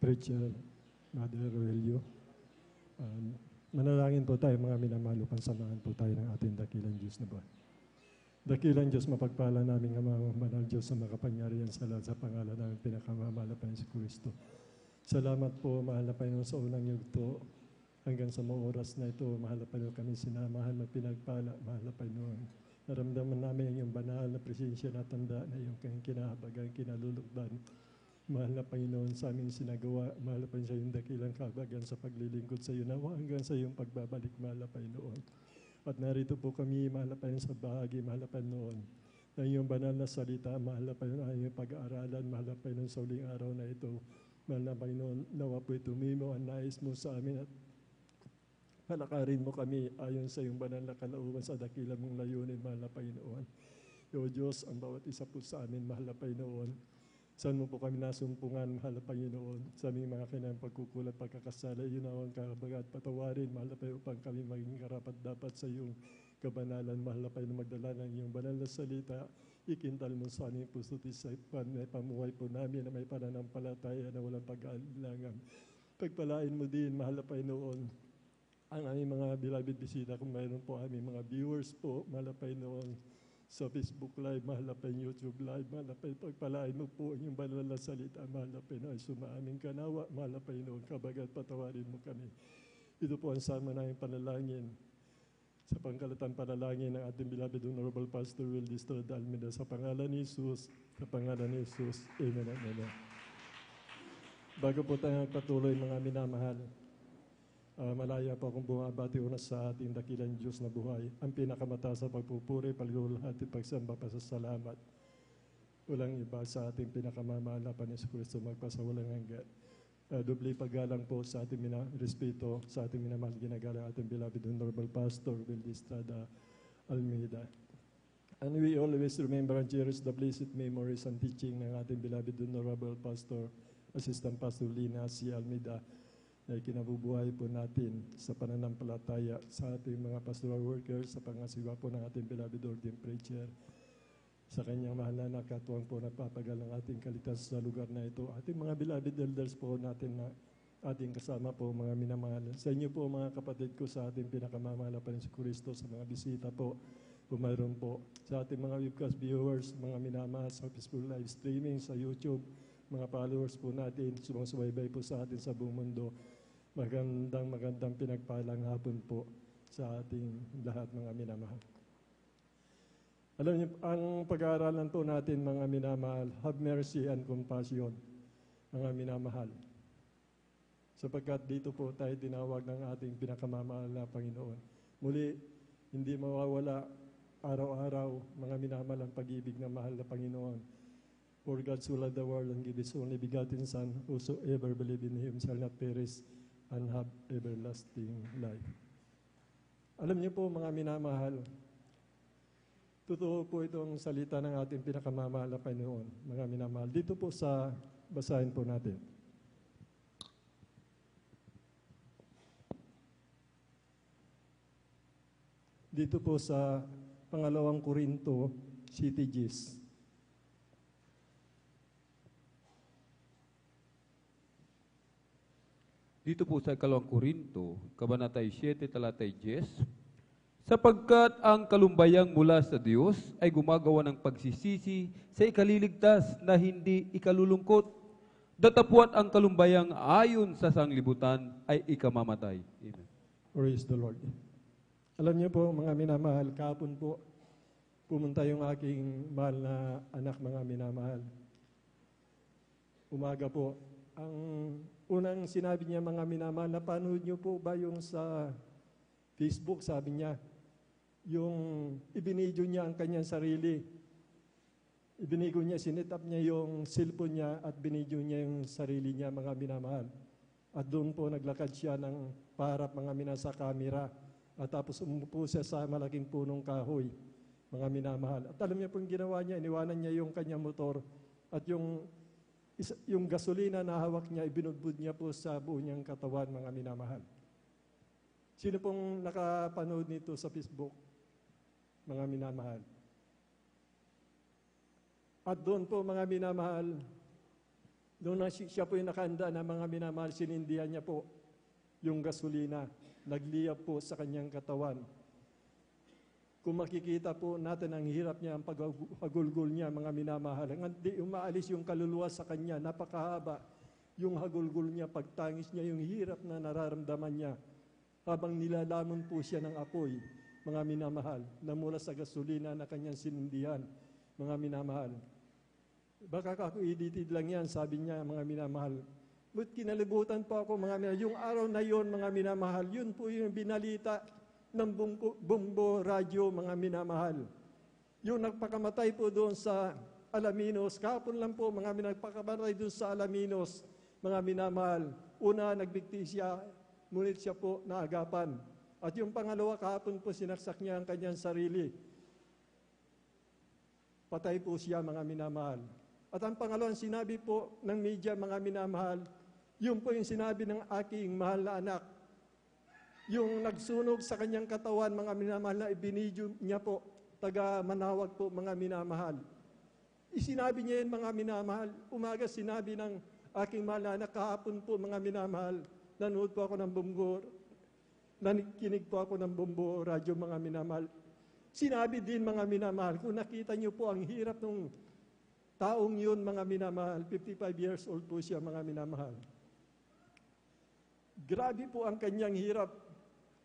Preacher Mother Roelio. Manalangin po tayo mga minamahal, pansamahan po tayo ng ating dakilang Diyos na buhay. Dakilang Diyos, mapagpala namin ang mga banal Diyos sa makapangyarihan sa lahat sa pangalan namin pinakamamahal na Panginoon si Kristo. Salamat po, mahal na Panginoon, sa unang yugto hanggang sa mga oras na ito. Mahal na Panginoon, kami sinamahan, magpinagpala, mahal na Panginoon. Naramdaman namin yung banal na presensya na tanda na yung kinahabagan, kinalulukdan. Mahal na Panginoon, sa aming sinagawa, mahal na Panginoon, sa iyong dakilang kahabagan sa paglilingkod sa iyo, nawa hanggang sa iyong pagbabalik, mahal na Panginoon. At narito po kami, mahal na Panginoon, sa bahagi, mahal na Panginoon, na iyong banal na salita, mahal na Panginoon, ang iyong pag-aaralan, mahal na Panginoon, sa uling araw na ito. Mahal na Panginoon, nawa po'y tumimo ang nais mo sa amin at palakarin mo kami ayon sa iyong banal na kalooban sa dakilang mong layunin, mahal na Panginoon. O Diyos, ang bawat isa po sa amin, mahal na Panginoon, saan mo po kami nasumpungan, mahal na Panginoon, sa aming mga kinang pagkukulat, pagkakasala, yun ang kahabagat, patawarin, mahal na Panginoon, upang kami maging karapat dapat sa iyong kabanalan, mahal na Panginoon, magdala ng iyong banal na salita, ikintal mo sa aming puso't isipan, may pamuhay po namin na may pananampalataya na walang pag-aalinlangan. Pagpalain mo din, mahal na Panginoon, ang aming mga beloved bisita, kung mayroon po aming mga viewers po, mahal na Panginoon, sa Facebook Live, mahal na Panginoon, YouTube Live, mahal na Panginoon, pagpalain mo po ang iyong banal na salita, mahal na Panginoon, ay sumaaming kanawa, mahal na Panginoon, kabagat patawarin mo kami. Ito po ang sama na yung panalangin, sa pangkalatang panalangin ng ating beloved Honorable Pastor Will Distrada Almeida, sa pangalan ni Jesus, sa pangalan ni Jesus, Amen and Amen. Bago po tayo patuloy, mga minamahal, malaya po akong bumabati una sa ating dakilang Diyos na buhay. Ang pinakamataas sa pagpupuri, paglulahati, pagsamba, pasasalamat. Walang iba sa ating pinakamamahal na Panginoon Kristo magpasawalang hanggan. Doble paggalang po sa ating respeto, sa ating minamahal ginagalang ating beloved Honorable Pastor Will Distrada Almeida. And we always remember and cherish the blessed memories and teaching ng ating beloved Honorable Pastor, Assistant Pastor Lina C. Almeida, na kinabubuhay po natin sa pananampalataya sa ating mga pastoral workers, sa pangasiwa po ng ating beloved ordained preacher, sa kanyang mahal na nakatuwang po napapagal ng ating kaligtasan sa lugar na ito. Ating mga beloved elders po natin na ating kasama po, mga minamahal. Sa inyo po mga kapatid ko, sa ating pinakamamahal na Panginoon si Kristo, sa mga bisita po, mayroon po. Sa ating mga webcast viewers, mga minamahal sa Facebook live streaming, sa YouTube, mga followers po natin, sumusubaybay po sa atin sa buong mundo. Magandang pinagpalang hapon po sa ating lahat, mga minamahal. Alam niyo, ang pag-aaralan po natin, mga minamahal, have mercy and compassion, mga minamahal. Sapagkat dito po tayo tinawag ng ating pinakamamahal na Panginoon. Muli, hindi mawawala araw-araw, mga minamahal, ang pag-ibig ng mahal na Panginoon. For God so loved the world and gave His only begotten Son, whosoever believe in Him shall not perish and have everlasting life. Alam niyo po, mga minamahal, totoo po itong salita ng ating pinakamamahal na Panginoon, mga minamahal. Dito po sa, basahin po natin. Dito po sa pangalawang Korinto, CTGs. Dito po sa 2 Korinto, Kabanatay 7, talatay 10, sapagkat ang kalumbayang mula sa Diyos ay gumagawa ng pagsisisi sa ikaliligtas na hindi ikalulungkot. Datapwat ang kalumbayang ayon sa sanglibutan ay ikamamatay. Amen. Praise the Lord. Alam niyo po, mga minamahal, kahapon po, pumunta yung aking mahal na anak, mga minamahal. Umaga po, ang unang sinabi niya, mga minamahal, napanood niyo po ba yung sa Facebook, sabi niya, yung ibinidyo niya ang kanyang sarili. Ibinigo niya, sinetap niya yung cellphone niya at binidyo niya yung sarili niya, mga minamahal. At doon po naglakad siya ng paharap, mga minasa camera. At tapos umupo siya sa malaking punong kahoy, mga minamahal. At alam niya po yung ginawa niya, iniwanan niya yung kanyang motor at yung gasolina na hawak niya, ibinudbud niya po sa buo niyang katawan, mga minamahal. Sino pong nakapanood nito sa Facebook, mga minamahal? At doon po, mga minamahal, Siya po yung nakahanda na mga minamahal, sinindihan niya po yung gasolina. Nagliyab po sa kanyang katawan. Kung makikita po natin ang hirap niya, ang paghagulgol niya, mga minamahal, hindi umaalis yung kaluluwa sa kanya, napakahaba yung hagulgol niya, pagtangis niya, yung hirap na nararamdaman niya, habang nilalamon po siya ng apoy, mga minamahal, na mula sa gasolina na kanyang sinindihan, mga minamahal. Baka ako editid lang yan, sabi niya, mga minamahal. But kinalibutan po ako, mga minamahal, yung araw na yon, mga minamahal, yun po yung binalita ng bumbo radyo, mga minamahal. Yung nagpakamatay po doon sa Alaminos, kahapon lang po mga nagpakamatay doon sa Alaminos, mga minamahal. Una, nagbigti siya, ngunit siya po naagapan. At yung pangalawa, kahapon po sinaksak niya ang kanyang sarili. Patay po siya, mga minamahal. At ang pangalawang sinabi po ng media, mga minamahal, yun po yung sinabi ng aking mahal na anak. Yung nagsunog sa kanyang katawan, mga minamahal, na ibinidyo niya po, taga Manawag po, mga minamahal. Isinabi niya yun, mga minamahal. Umaga sinabi ng aking mahal na anak, kahapon po, mga minamahal, nanood po ako ng bumbo, nakikinig po ako ng bumbo radyo, mga minamahal. Sinabi din, mga minamahal, kung nakita niyo po ang hirap ng taong yun, mga minamahal, 55 years old po siya, mga minamahal. Grabe po ang kanyang hirap,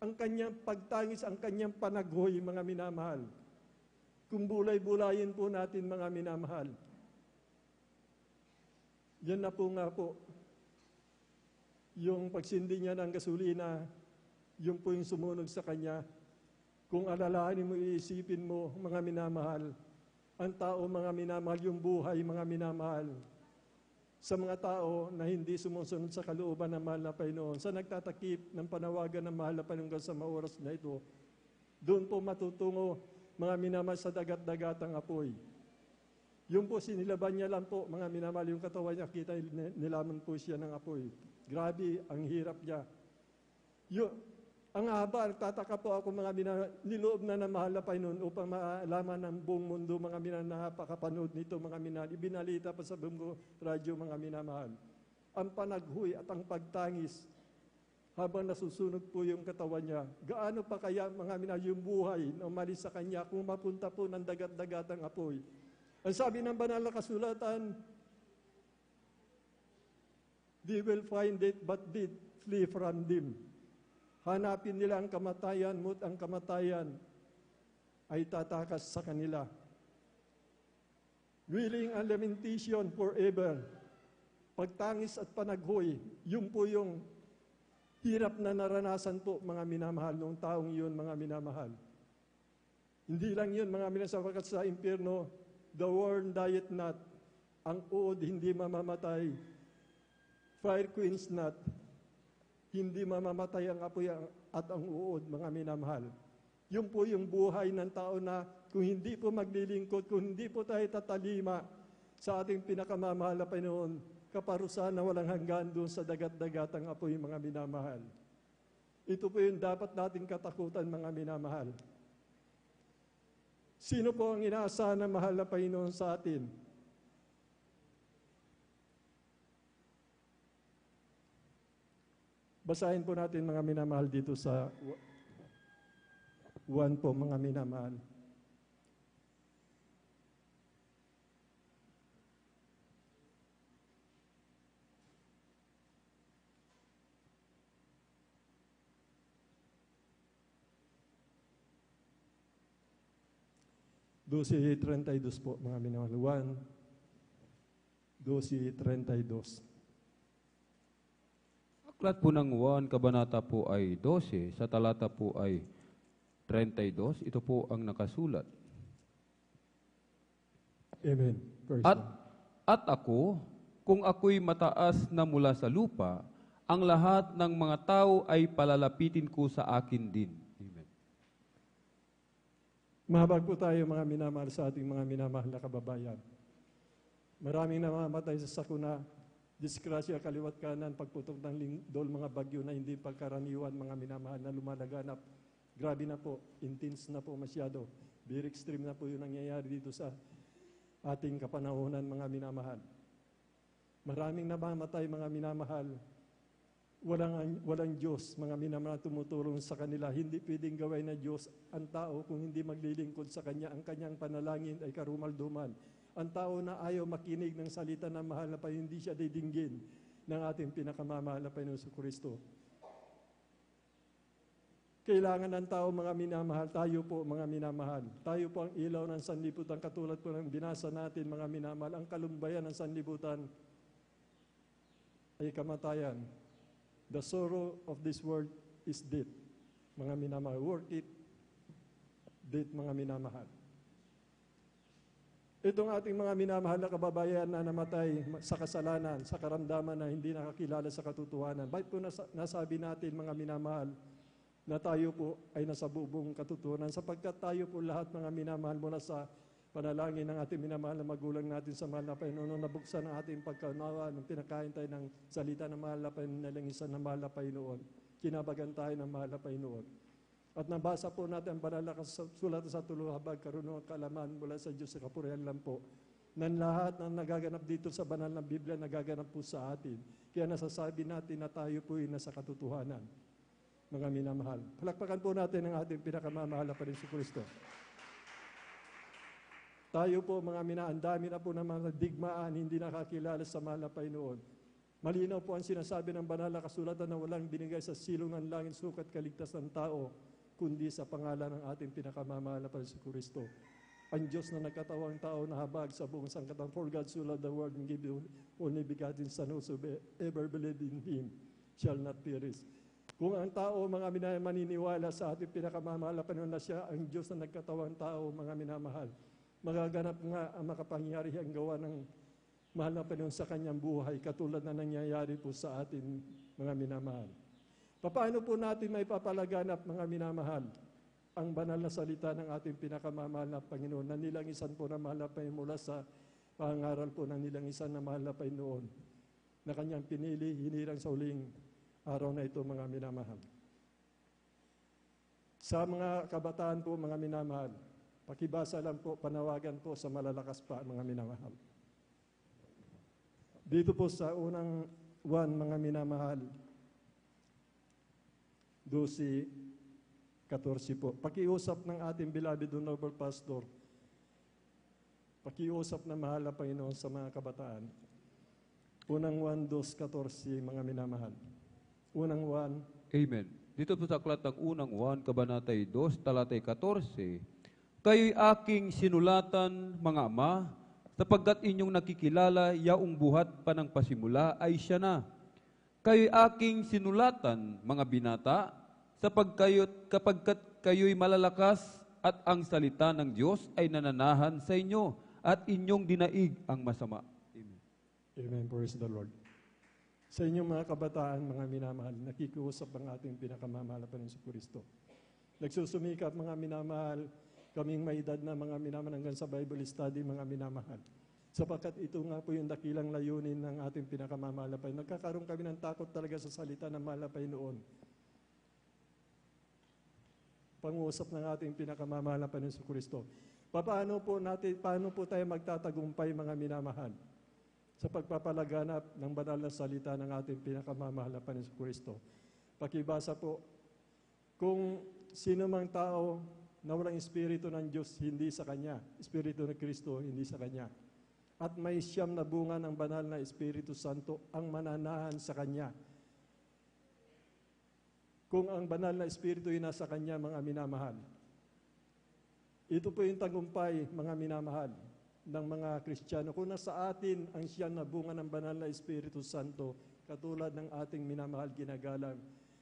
ang kanyang pagtangis, ang kanyang panaghoy, mga minamahal. Kung bulay-bulayin po natin, mga minamahal. Yan na po nga po. Yung pagsindi niya ng gasolina, yung po yung sumunog sa kanya. Kung alalahanin mo, iisipin mo, mga minamahal, ang tao, mga minamahal, yung buhay, mga minamahal, sa mga tao na hindi sumusunod sa kalooban ng mahal na Panginoon, sa nagtatakip ng panawagan ng mahal na Panginoon sa mga oras na ito, doon po matutungo, mga minamahal, sa dagat-dagatang apoy. Yung po sinilaban niya lang po, mga minamahal, yung katawan niya, kita nilaman po siya ng apoy. Grabe, ang hirap niya. Ang haba, nagtataka po ako, mga minamahal, niloob na ng mahal na Panginoon upang maalaman ng buong mundo, mga minamahal, napakapanood nito, mga minamahal. Ibinalita pa sa bumbo radyo, mga minamahal. Ang panaghuy at ang pagtangis habang nasusunog po yung katawan niya. Gaano pa kaya, mga minamahal, yung buhay na umalis sa kanya kung mapunta po ng dagat-dagatang apoy. Ang sabi ng banal na kasulatan, they will find it but did flee from them. Hanapin nila ang kamatayan, ngunit ang kamatayan ay tatakas sa kanila. Willing and lamentation forever. Pagtangis at panaghoy, yun po yung hirap na naranasan po, mga minamahal, noong taong yun, mga minamahal. Hindi lang yun, mga minamahal, sapagkat sa impyerno, the worm dieth not, ang uod hindi mamamatay, fire queens not, hindi mamamatay ang apoy at ang uod, mga minamahal. Yun po yung buhay ng tao na kung hindi po maglilingkod, kung hindi po tayo tatalima sa ating pinakamamahal na Panginoon, kaparusahan na walang hanggan doon sa dagat-dagatang apoy, mga minamahal. Ito po yung dapat nating katakutan, mga minamahal. Sino po ang inaasahan ng mahal na Panginoon sa atin? Basahin po natin, mga minamahal, dito sa 1 po, mga minamahal. Dosi 32 po, mga minamahal. 1:32. Aklat po ng 1, kabanata po ay 12, sa talata po ay 32. Ito po ang nakasulat. Amen. Praise At, God. at ako, kung ako'y mataas na mula sa lupa, ang lahat ng mga tao ay palalapitin ko sa akin din. Amen. Mahabag po tayo, mga minamahal, sa ating mga minamahal na kababayan. Maraming namamatay sa sakuna, disgrasya, kaliwat kanan, pagputok ng lindol, mga bagyo na hindi pagkaraniwan, mga minamahal, na lumalaganap. Grabe na po, intense na po masyado. Very extreme na po yung nangyayari dito sa ating kapanahonan, mga minamahal. Maraming namamatay, mga minamahal. Walang Diyos, mga minamahal, tumutulong sa kanila. Hindi pwedeng gawin na Diyos ang tao kung hindi maglilingkod sa Kanya. Ang Kanyang panalangin ay karumalduman. Ang tao na ayaw makinig ng salita ng mahal na Panginoon, hindi siya didinggin ng ating pinakamamahal na Panginoon sa Kristo. Kailangan ng tao, mga minamahal, tayo po, mga minamahal. Tayo po ang ilaw ng sanlibutan, katulad po ng binasa natin, mga minamahal. Ang kalumbayan ng sanlibutan ay kamatayan. The sorrow of this world is death, mga minamahal. Work it, death, mga minamahal. Itong ating mga minamahal na kababayan na namatay sa kasalanan, sa karamdaman na hindi nakakilala sa katotohanan. Bakit po nasabi natin, mga minamahal, na tayo po ay nasa bubong katotohanan, sapagkat tayo po lahat, mga minamahal, mula sa panalangin ng ating minamahal na magulang natin sa mahal na Panginoon, nung nabuksan ang ating pagkaunawa, nung pinakain tayo ng salita ng mahal na Panginoon, nalangisan ng mahal na Panginoon, kinabagan tayo ng mahal na Panginoon. At nabasa po natin ang banal na sulat sa tuluhabag, karunungan, kaalaman mula sa Diyos sa kapurihan lang po, ng lahat ng nagaganap dito sa banal na Biblia, nagaganap po sa atin. Kaya nasasabi natin na tayo po ay nasa katotohanan, mga minamahal. Palakpakan po natin ang ating pinakamamahal na Panginoon si Kristo. Tayo po, mga ang dami na po ng mga digmaan, hindi nakakilala sa mahal na Panginoon. Malinaw po ang sinasabi ng banal na kasulatan na walang binigay sa silong ng langit sukat kaligtas ng tao, kundi sa pangalan ng ating pinakamamahal na Panginoon si Kristo. Ang Diyos na nagkatawang tao na habag sa buong sangkatauhan. For God so loved the world and gave the only begotten Son, whosoever believed in Him shall not perish. Kung ang tao, mga maniniwala sa ating pinakamamahal na Panginoon na siya ang Diyos na nagkatawang tao, mga minamahal, magaganap nga ang makapangyarihang gawa ng mahal na Panginoon sa kanyang buhay, katulad na nangyayari po sa atin, mga minamahal. Paano po natin may papalaganap, mga minamahal, ang banal na salita ng ating pinakamamahal na Panginoon, na nilangisan po na mahal na Panginoon mula sa pangaral po ng nilangisan na mahal na Panginoon, na kanyang pinili, hinirang sa huling araw na ito, mga minamahal. Sa mga kabataan po, mga minamahal, pakibasa lang po, panawagan po sa malalakas pa, mga minamahal. Dito po sa unang 1, mga minamahal, 12:14 po. Pakiusap ng ating beloved Honorable Pastor, pakiusap na mahal na Panginoon sa mga kabataan. Unang 1:14, mga minamahal. Unang 1. Amen. Dito po sa aklat ng unang 1, Kabanatay 2, talatay 14, kayo'y aking sinulatan, mga ama, sapagkat inyong nakikilala, yaong buhat pa ng pasimula ay siya na. Kayo'y aking sinulatan, mga binata, kapagkat kayo'y malalakas at ang salita ng Diyos ay nananahan sa inyo at inyong dinaig ang masama. Amen. Amen. Praise the Lord. Sa inyong mga kabataan, mga minamahal, nakikiusap ang ating pinakamamahal na Panginoon sa Kristo. Nagsusumikap, mga minamahal, kaming may edad na mga minamahal hanggang sa Bible study, mga minamahal. Sapagkat ito nga po yung dakilang layunin ng ating pinakamamahal na Panginoon. Nagkakaroon kami ng takot talaga sa salita ng mahal na Panginoon. Pang-uusap ng ating pinakamamahal na Panginoon sa Kristo. Paano po tayo magtatagumpay, mga minamahal, sa pagpapalaganap ng banal na salita ng ating pinakamamahal na Panginoon sa Kristo? Pakibasa po, kung sino mang tao na walang Espiritu ng Diyos, hindi sa Kanya. Espiritu ng Kristo, hindi sa Kanya. At may siyam na bunga ng banal na Espiritu Santo ang mananahan sa Kanya. Kung ang banal na Espiritu ay nasa Kanya, mga minamahal. Ito po yung tagumpay, mga minamahal, ng mga Kristiyano. Kung nasa atin ang siyam na bunga ng banal na Espiritu Santo, katulad ng ating minamahal ginagalang,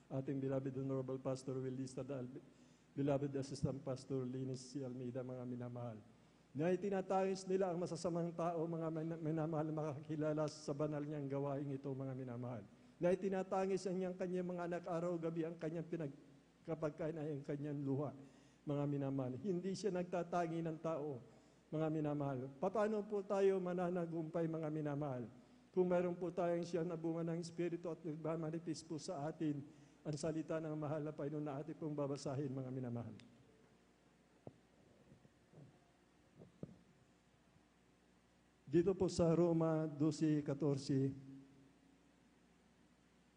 ating beloved Honorable Pastor Will Listadal, beloved Assistant Pastor Linis C. Almeida, mga minamahal, na itinatangis nila ang masasamang tao, mga minamahal, makakilala sa banal niyang gawain ito, mga minamahal. Na itinatangis ang kanyang mga anak araw-gabi, ang kanyang pinagkapagkain ay ang kanyang luha, mga minamahal. Hindi siya nagtatangi ng tao, mga minamahal. Paano po tayo mananagumpay, mga minamahal, kung mayroon po tayong siya na bunga ng Espiritu at nagmamanifest po sa atin ang salita ng mahal na Panginoon na ating pong babasahin, mga minamahal. Dito po sa Roma 12:14,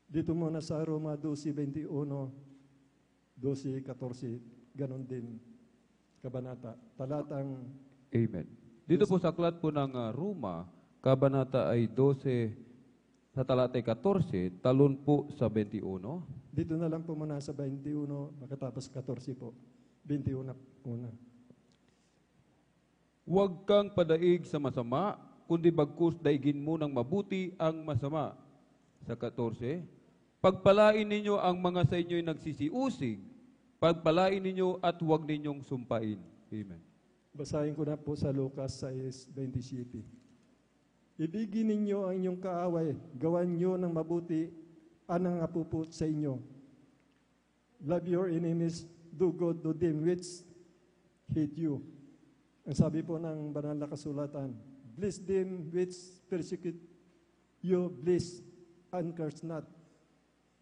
dito muna sa Roma 12:21, 12:14, ganon din, kabanata. Talatang, Amen. Dito po sa aklat po ng Roma, kabanata ay 12, sa talatay 14, talon po sa 21. dito na lang po muna sa 21, makatapos 14 po. 21 muna. Huwag kang padaig sa masama, kundi bagkus daigin mo ng mabuti ang masama. Sa 14, pagpalain ninyo ang mga sa inyo'y nagsisiusig, pagpalain ninyo at huwag ninyong sumpain. Amen. Basahin ko na po sa Lucas 6:27. Ibigin ninyo ang inyong kaaway, gawan nyo ng mabuti anang apuput sa inyo. Love your enemies, do good to them which hate you. Ang sabi po ng banal na kasulatan, bless them which persecute you, bless and curse not.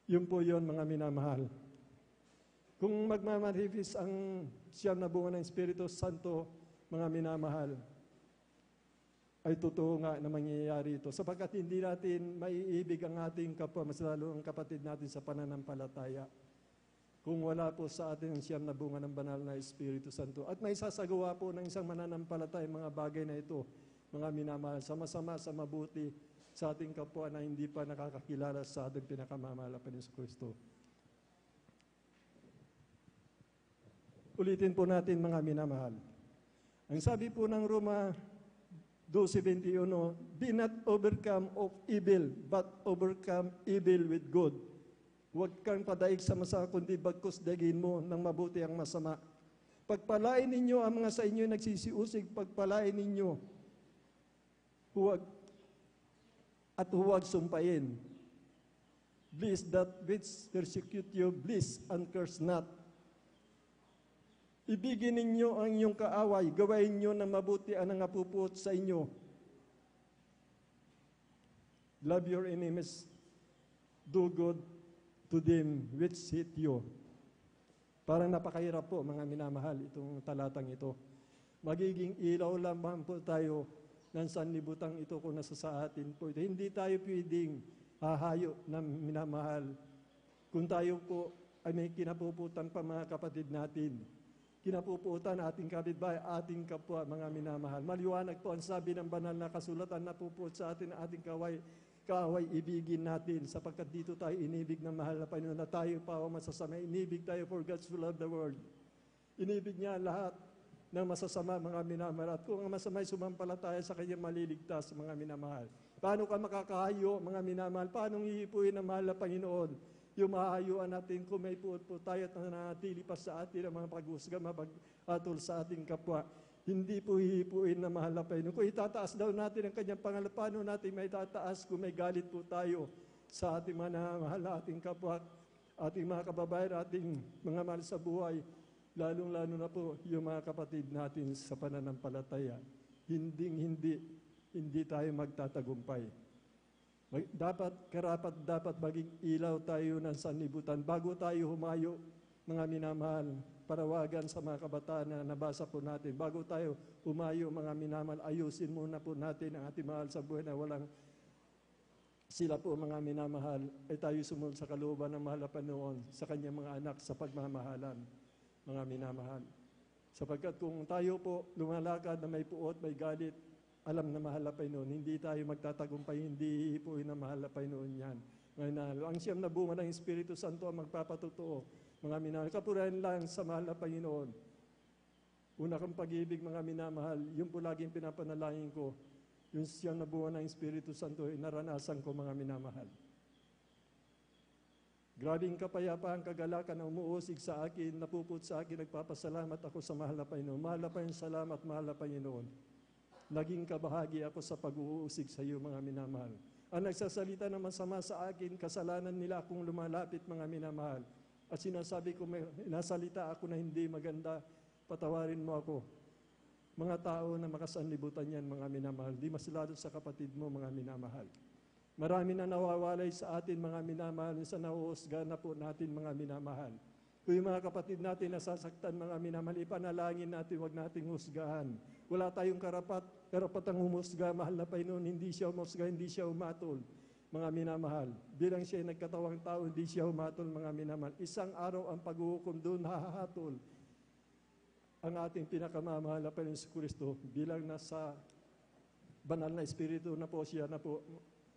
Yun po yun, mga minamahal. Kung magmamanifest ang siyam na bunga ng Espiritu Santo, mga minamahal, ay totoo nga na mangyayari ito. Sapagkat hindi natin maiibig ang ating kapwa, mas lalo ang kapatid natin sa pananampalataya, kung wala po sa atin ang siyam na bunga ng banal na Espiritu Santo. At may sasagawa po ng isang mananampalataya mga bagay na ito, mga minamahal, sa masama, sa mabuti, sa ating kapwa na hindi pa nakakakilala sa ating pinakamamahal na Panginoon Kristo. Ulitin po natin, mga minamahal. Ang sabi po ng Roma 12:21, be not overcome of evil, but overcome evil with good. Huwag kang padaig sa masama, kundi bagkus daigin mo ng mabuti ang masama. Pagpalain ninyo ang mga sa inyo nagsisiusig, pagpalain ninyo. Huwag sumpain. Bless that which persecute you, bless and curse not. Ibigin ninyo ang inyong kaaway, gawain nyo ng mabuti ang napuput sa inyo. Love your enemies, do good to them which hate you. Parang napakahirap po, mga minamahal, itong talatang ito. Magiging ilaw lamang po tayo ng sanlibutan ito kung nasa sa atin po ito. Hindi tayo pwedeng hahayo na minamahal kung tayo po ay may kinapuputan pa, mga kapatid natin. Kinapuputan ating kapitbahay, ating kapwa, mga minamahal. Maliwanag po ang sabi ng banal na kasulatan, napuput sa atin ating kaaway ibigin natin, sapagkat dito tayo inibig ng mahal na Panginoon, na tayo pa o masasama. Inibig tayo for God so loved the world. Inibig niya lahat ng masasama, mga minamahal. At kung ang masama'y sumampalataya sa kanya, maliligtas, mga minamahal. Paano ka makakahayo, mga minamahal? Paano hihipuin ang mahal na Panginoon? Yung mahayuan natin kung may puot po tayo at nanatili pa sa atin ang mga paghusga, mapag-atol sa ating kapwa. Hindi po hihipuin na mahal na Panginoon. Kung itataas daw natin ang kanyang pangalan, paano natin may tataas kung may galit po tayo sa ating mga mahal na ating kapwa, ating mga kababayan, ating mga mahal sa buhay, lalong-lalo na po yung mga kapatid natin sa pananampalataya. Hindi tayo magtatagumpay. Dapat maging ilaw tayo ng sanlibutan bago tayo humayo, mga minamahal. Parawagan sa mga kabataan na nabasa po natin. Bago tayo humayo, mga minamahal, ayusin muna po natin ang ating mahal sa buhay na walang sila po, mga minamahal, ay tayo sumunod sa kalooban ng mahal na Panginoon sa kanyang mga anak sa pagmamahalan, mga minamahal. Sapagkat kung tayo po lumalakad na may puot, may galit, alam na mahal na Panginoon, hindi tayo magtatagumpay, hindi hihipuin na mahal na Panginoon yan. Ngayon, ang siyam na bunga ng Espiritu Santo ang magpapatotoo, mga minamahal. Kapurihan lang sa mahal na Panginoon. Una kang pag-ibig, mga minamahal, yun po laging pinapanalangin ko. Yung siyam na bunga ng Espiritu Santo, naranasan ko, mga minamahal. Grabing kapayapaan, kagalakan na umuusig sa akin, napuput sa akin, nagpapasalamat ako sa mahal na Panginoon. Mahal na Panginoon, salamat, mahal na Panginoon. Naging kabahagi ako sa pag-uusig sa iyo, mga minamahal. Ang nagsasalita ng masama sa akin, kasalanan nila akong lumalapit, mga minamahal. At sinasabi ko, nasalita ako na hindi maganda, patawarin mo ako. Mga tao na makasanlibutan yan, mga minamahal. Di masilado sa kapatid mo, mga minamahal. Marami na nawawalay sa atin, mga minamahal, sa nauusga na po natin, mga minamahal. Kung yung mga kapatid natin nasasaktan, mga minamahal, ipanalangin natin, huwag nating husgahan. Wala tayong karapatang humusga, mahal na Panginoon, hindi siya humusga, hindi siya umatol, mga minamahal. Bilang siya ay nagkatawang tao, hindi siya humatol, mga minamahal. Isang araw ang paghuhukom doon, hahatol ang ating pinakamamahal na Panginoon si Kristo, bilang nasa banal na Espiritu na po siya na po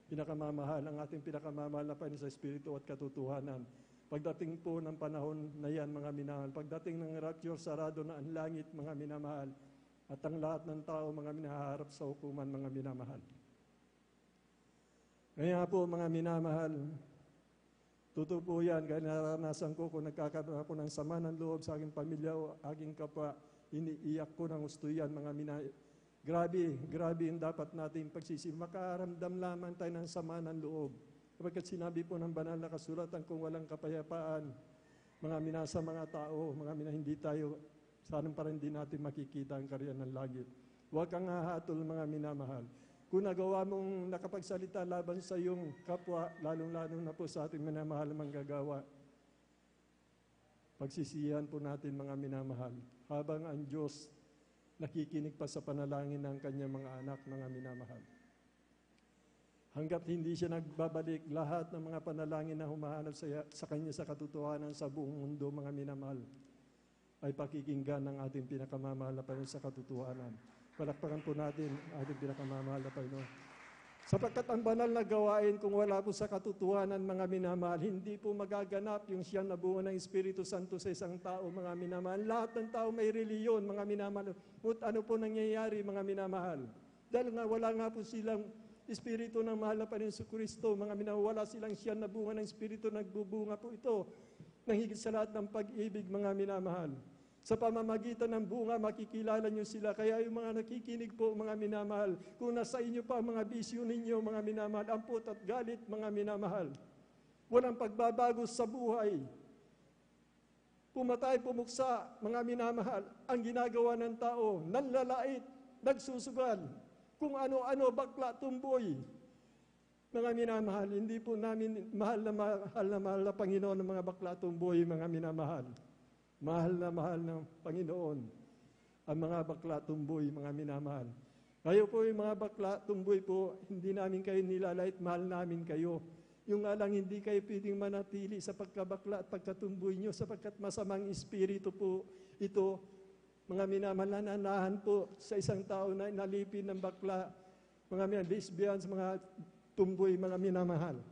pinakamamahal, ang ating pinakamamahal na Panginoon sa Espiritu at katotohanan. Pagdating po ng panahon na yan, mga minamahal, pagdating ng rapture, sarado na ang langit, mga minamahal, at ang lahat ng tao, mga minaharap sa hukuman, mga minamahal. Kaya po, mga minamahal, totoo po yan, kaya naranasan ko kung nagkakaroon ako ng sama ng loob sa aking pamilya o aking kapwa, iniiyak ko ng gusto yan, mga minamahal. Grabe yung dapat natin pagsisi. Makaramdam lamang tayo ng sama ng loob. Kapagkat sinabi po ng banal na kasulatan, kung walang kapayapaan, mga minasa mga tao, mga hindi tayo, sana pa rin din natin makikita ang karyan ng langit. Huwag kang hahatol, mga minamahal. Kung nagawa mong nakapagsalita laban sa iyong kapwa, lalong-lalo na po sa ating minamahal na manggagawa, pagsisihan po natin, mga minamahal, habang ang Diyos nakikinig pa sa panalangin ng kanyang mga anak, mga minamahal. Hanggat hindi siya nagbabalik, lahat ng mga panalangin na humahanap sa kanya sa katotohanan sa buong mundo, mga minamahal, ay pakikinggan ng ating pinakamamahal na Panginoon sa katotohanan. Palakpakan po natin ating pinakamamahal na Panginoon. Sapagkat ang banal na gawain, kung wala po sa katotohanan, mga minamahal, hindi po magaganap yung siyang nabunga ng Espiritu Santo sa isang tao, mga minamahal. Lahat ng tao may reliyon, mga minamahal. At ano po nangyayari, mga minamahal? Dahil nga wala nga po silang Espiritu ng mahal na Panginoon sa Kristo, mga minamahal, wala silang siyang nabunga ng Espiritu, nagbubunga po ito ng higit sa lahat ng pag-ibig, mga minamahal. Sa pamamagitan ng bunga, makikilala nyo sila. Kaya yung mga nakikinig po, mga minamahal, kung nasa inyo pa mga bisyo ninyo, mga minamahal, amput at galit, mga minamahal, walang pagbabago sa buhay. Pumatay, pumuksa, mga minamahal, ang ginagawa ng tao, nanlalait, nagsusugal, kung ano-ano, bakla, tumboy. Mga minamahal, hindi po namin mahal na Panginoon ng mga bakla, tumboy, mga minamahal. Mahal ng Panginoon ang mga bakla, tumboy, mga minamahal. Kayo po yung mga bakla, tumboy po, hindi namin kayo nilalait, mahal namin kayo. Yung nga lang hindi kayo pwedeng manatili sa pagkabakla at pagkatumboy nyo sapagkat masamang espiritu po ito. Mga minamahal, nananahan po sa isang tao na inalipin ng bakla, mga lesbians, mga tumboy, mga minamahal.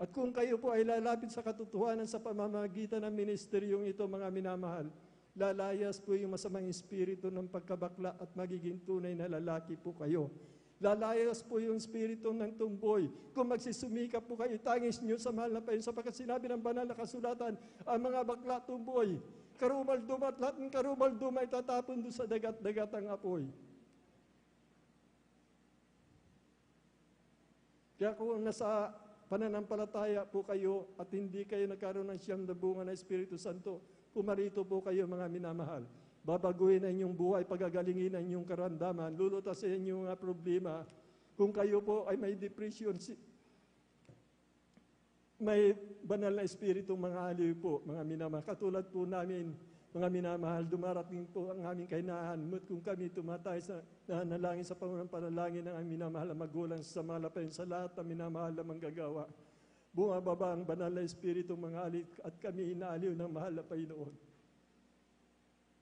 At kung kayo po ay lalapit sa katotohanan sa pamamagitan ng ministeryong ito, mga minamahal, lalayas po yung masamang espiritu ng pagkabakla at magiging tunay na lalaki po kayo. Lalayas po yung espiritu ng tumboy. Kung magsisumikap po kayo, tangis nyo sa mahal na Panginoon sapagkat sinabi ng banal na kasulatan, ang mga bakla, tumboy, karumalduma at lahat ng karumalduma ay tatapon doon sa dagat-dagat ang apoy. Kaya kung nasa pananampalataya po kayo at hindi kayo nagkaroon ng siyam na bunga ng Espiritu Santo, pumarito po kayo, mga minamahal. Babaguhin ang inyong buhay, pagagalingin ang inyong karamdaman, lulutasin ang inyong mga problema. Kung kayo po ay may depression, may banal na espiritu, mga aliw po, mga minamahal. Katulad po namin, mga minamahal, dumarating po ang aming kahinaan. Kung kami tumatay sa nanalangin sa panalangin ng aming minamahal na magulang sa malapain sa lahat ng minamahal na manggagawa, bumababa ang banal na espiritu, mga aliw, at kami inaaliw ng mahal na Panginoon.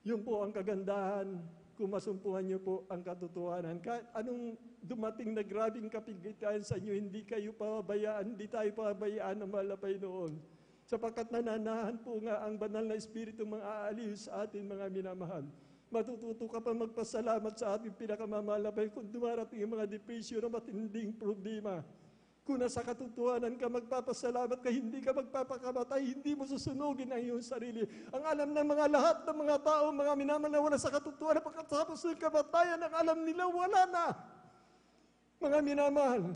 Yun po ang kagandahan kung masumpuhan niyo po ang katotohanan. Kahit anong dumating na grabing kapigitan sa inyo, hindi kayo pababayaan, hindi tayo pababayaan ng mahal na Panginoon. Sapagkat nananahan po nga ang banal na espiritu mga aaliw sa atin, mga minamahal. Matututo ka pa magpasalamat sa ating pinakamamahal na Panginoon kung dumarating yung mga depresyon na matinding problema. Kung nasa katotohanan ka, magpapasalamat ka, hindi ka magpapakamatay, hindi mo susunugin ang iyong sarili. Ang alam ng mga lahat ng mga tao, mga minamahal na wala sa katotohanan, pagkatapos ng kamatayan, ang alam nila, wala na. Mga minamahal,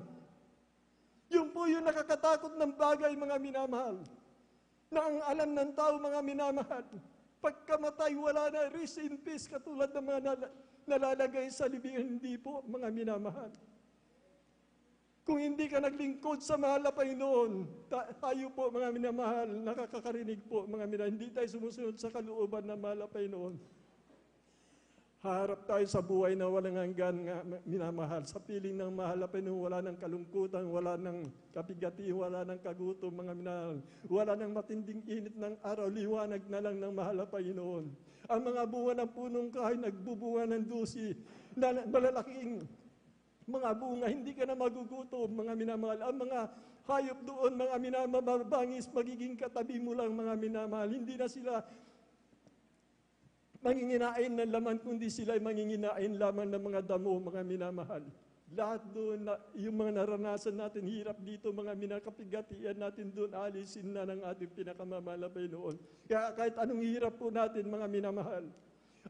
yun po yung nakakatakot ng bagay, mga minamahal, na ang alam ng tao, mga minamahal, pagkamatay, wala na, rest in peace, katulad ng mga nalalagay sa libingan, hindi po, mga minamahal. Kung hindi ka naglingkod sa mahal na Panginoon, tayo po mga minamahal, nakakarinig po mga minamahal, hindi tayo sumusunod sa kalooban ng mahal na Panginoon. Harap tayo sa buhay na walang hanggan nga minamahal. Sa piling ng mahal na Panginoon, wala ng kalungkutan, wala ng kapigati, wala ng kagutom mga minamahal. Wala ng matinding init ng araw, liwanag na lang ng mahal na Panginoon. Ang mga bunga ng punong kahoy, nagbubunga ng dusi, na malalaking mga bunga, hindi ka na magugutom, mga minamahal. Ang mga hayop doon, mga minamahal, bangis, magiging katabi mo lang, mga minamahal. Hindi na sila manginginain ng laman, kundi sila ay manginginain lamang ng mga damo, mga minamahal. Lahat doon, yung mga naranasan natin, hirap dito, mga minakapigatian natin doon, alisin na ng ating pinakamamahal na Panginoon. Kaya kahit anong hirap po natin, mga minamahal,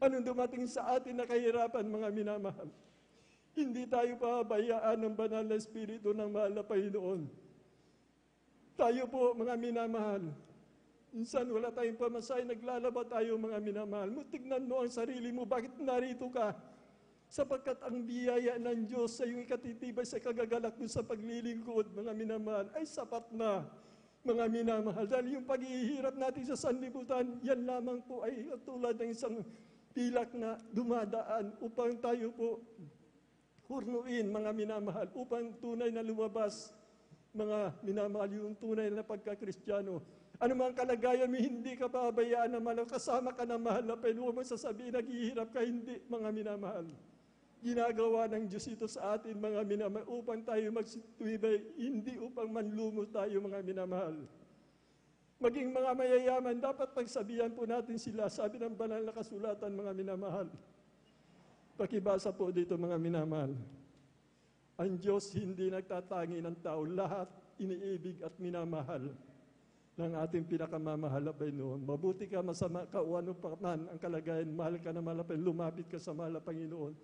anong dumating sa atin na kahirapan, mga minamahal, hindi tayo pabayaan ng banal na Espiritu ng mahal na Panginoon. Tayo po, mga minamahal, minsan wala tayong pamasahe, naglalaba tayo, mga minamahal. Tignan mo ang sarili mo, bakit narito ka? Sapagkat ang biyaya ng Diyos sa iyong ikatitibay sa kagagalak mo sa paglilingkod, mga minamahal, ay sapat na, mga minamahal. Dahil yung paghihirap natin sa sanlibutan, yan lamang po ay tulad ng isang pilak na dumadaan upang tayo po hurnuin, mga minamahal, upang tunay na lumabas, mga minamahal, yung tunay na pagka-Kristiyano. Ano mang kalagayan mo, hindi ka pabayaan na mahal, kasama ka na mahal na Panginoon mo sasabihin, naghihirap ka, hindi, mga minamahal. Ginagawa ng Diyos ito sa atin, mga minamahal, upang tayo magsitwibay, hindi upang manlumo tayo, mga minamahal. Maging mga mayayaman, dapat pagsabihan po natin sila, sabi ng banal na kasulatan, mga minamahal. Pakibasa po dito, mga minamahal. Ang Diyos hindi nagtatangi ng tao. Lahat iniibig at minamahal ng ating pinakamamahal na Panginoon. Mabuti ka, masama ka, o ano pa man ang kalagayan, mahal ka na mahal na Panginoon, lumapit ka sa mahal na Panginoon.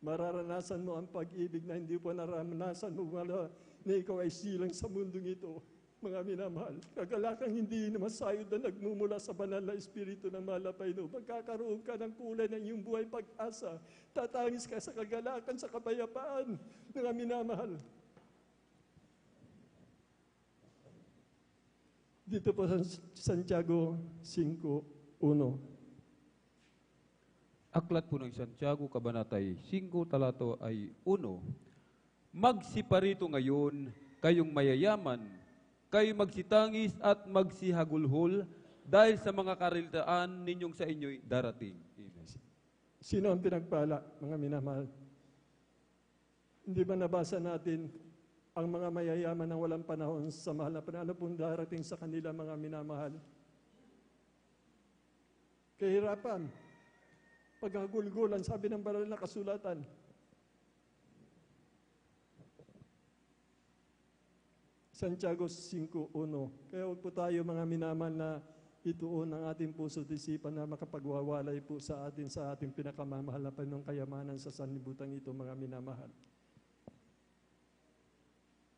Mararanasan mo ang pag-ibig na hindi po naranasan mo na ikaw ay silang sa mundong ito. Mga minamahal, kagalakang hindi namasayod na nagmumula sa banal na Espiritu ng mahal na Panginoon. Magkakaroon ka ng kulay ng iyong buhay pag-asa. Tatangis ka sa kagalakan, sa kapayapaan, mga minamahal. Dito po sa Santiago 5:1. Aklat po ng Santiago, Kabanatay 5, talato ay 1. Magsiparito ngayon kayong mayayaman, kayo magsitangis at magsihagulhol dahil sa mga karilitaan ninyong sa inyo'y darating. Amen. Sino ang pinagpala, mga minamahal? Hindi ba nabasa natin ang mga mayayaman na walang panahon sa mahal na panahon? Ano pong darating sa kanila, mga minamahal? Kahirapan, paghagulgulan, sabi ng banal na kasulatan. Santiago 5:1. Kaya huwag po tayo, mga minamahal, na ituon ang ating puso at isipan na makapagwawalay po sa ating pinakamamahal na Panginoong kayamanan sa sanlibutan ito, mga minamahal.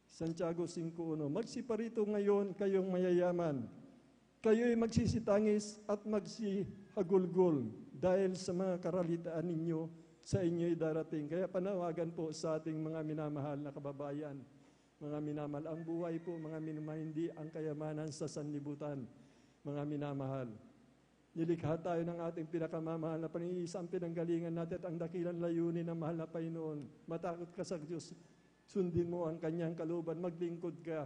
Santiago 5:1. Magsiparito ngayon kayong mayayaman. Kayo'y magsisitangis at magsihagulgol dahil sa mga karalitaan ninyo sa inyo'y darating. Kaya panawagan po sa ating mga minamahal na kababayan, mga minamahal, ang buhay po, mga minamahal, hindi ang kayamanan sa sanlibutan, mga minamahal. Nilikha tayo ng ating pinakamamahal na Panginoon, isang pinanggalingan natin at ang dakilang layunin ng mahal na Panginoon. Matakot ka sa Diyos, sundin mo ang kanyang kalooban, maglingkod ka,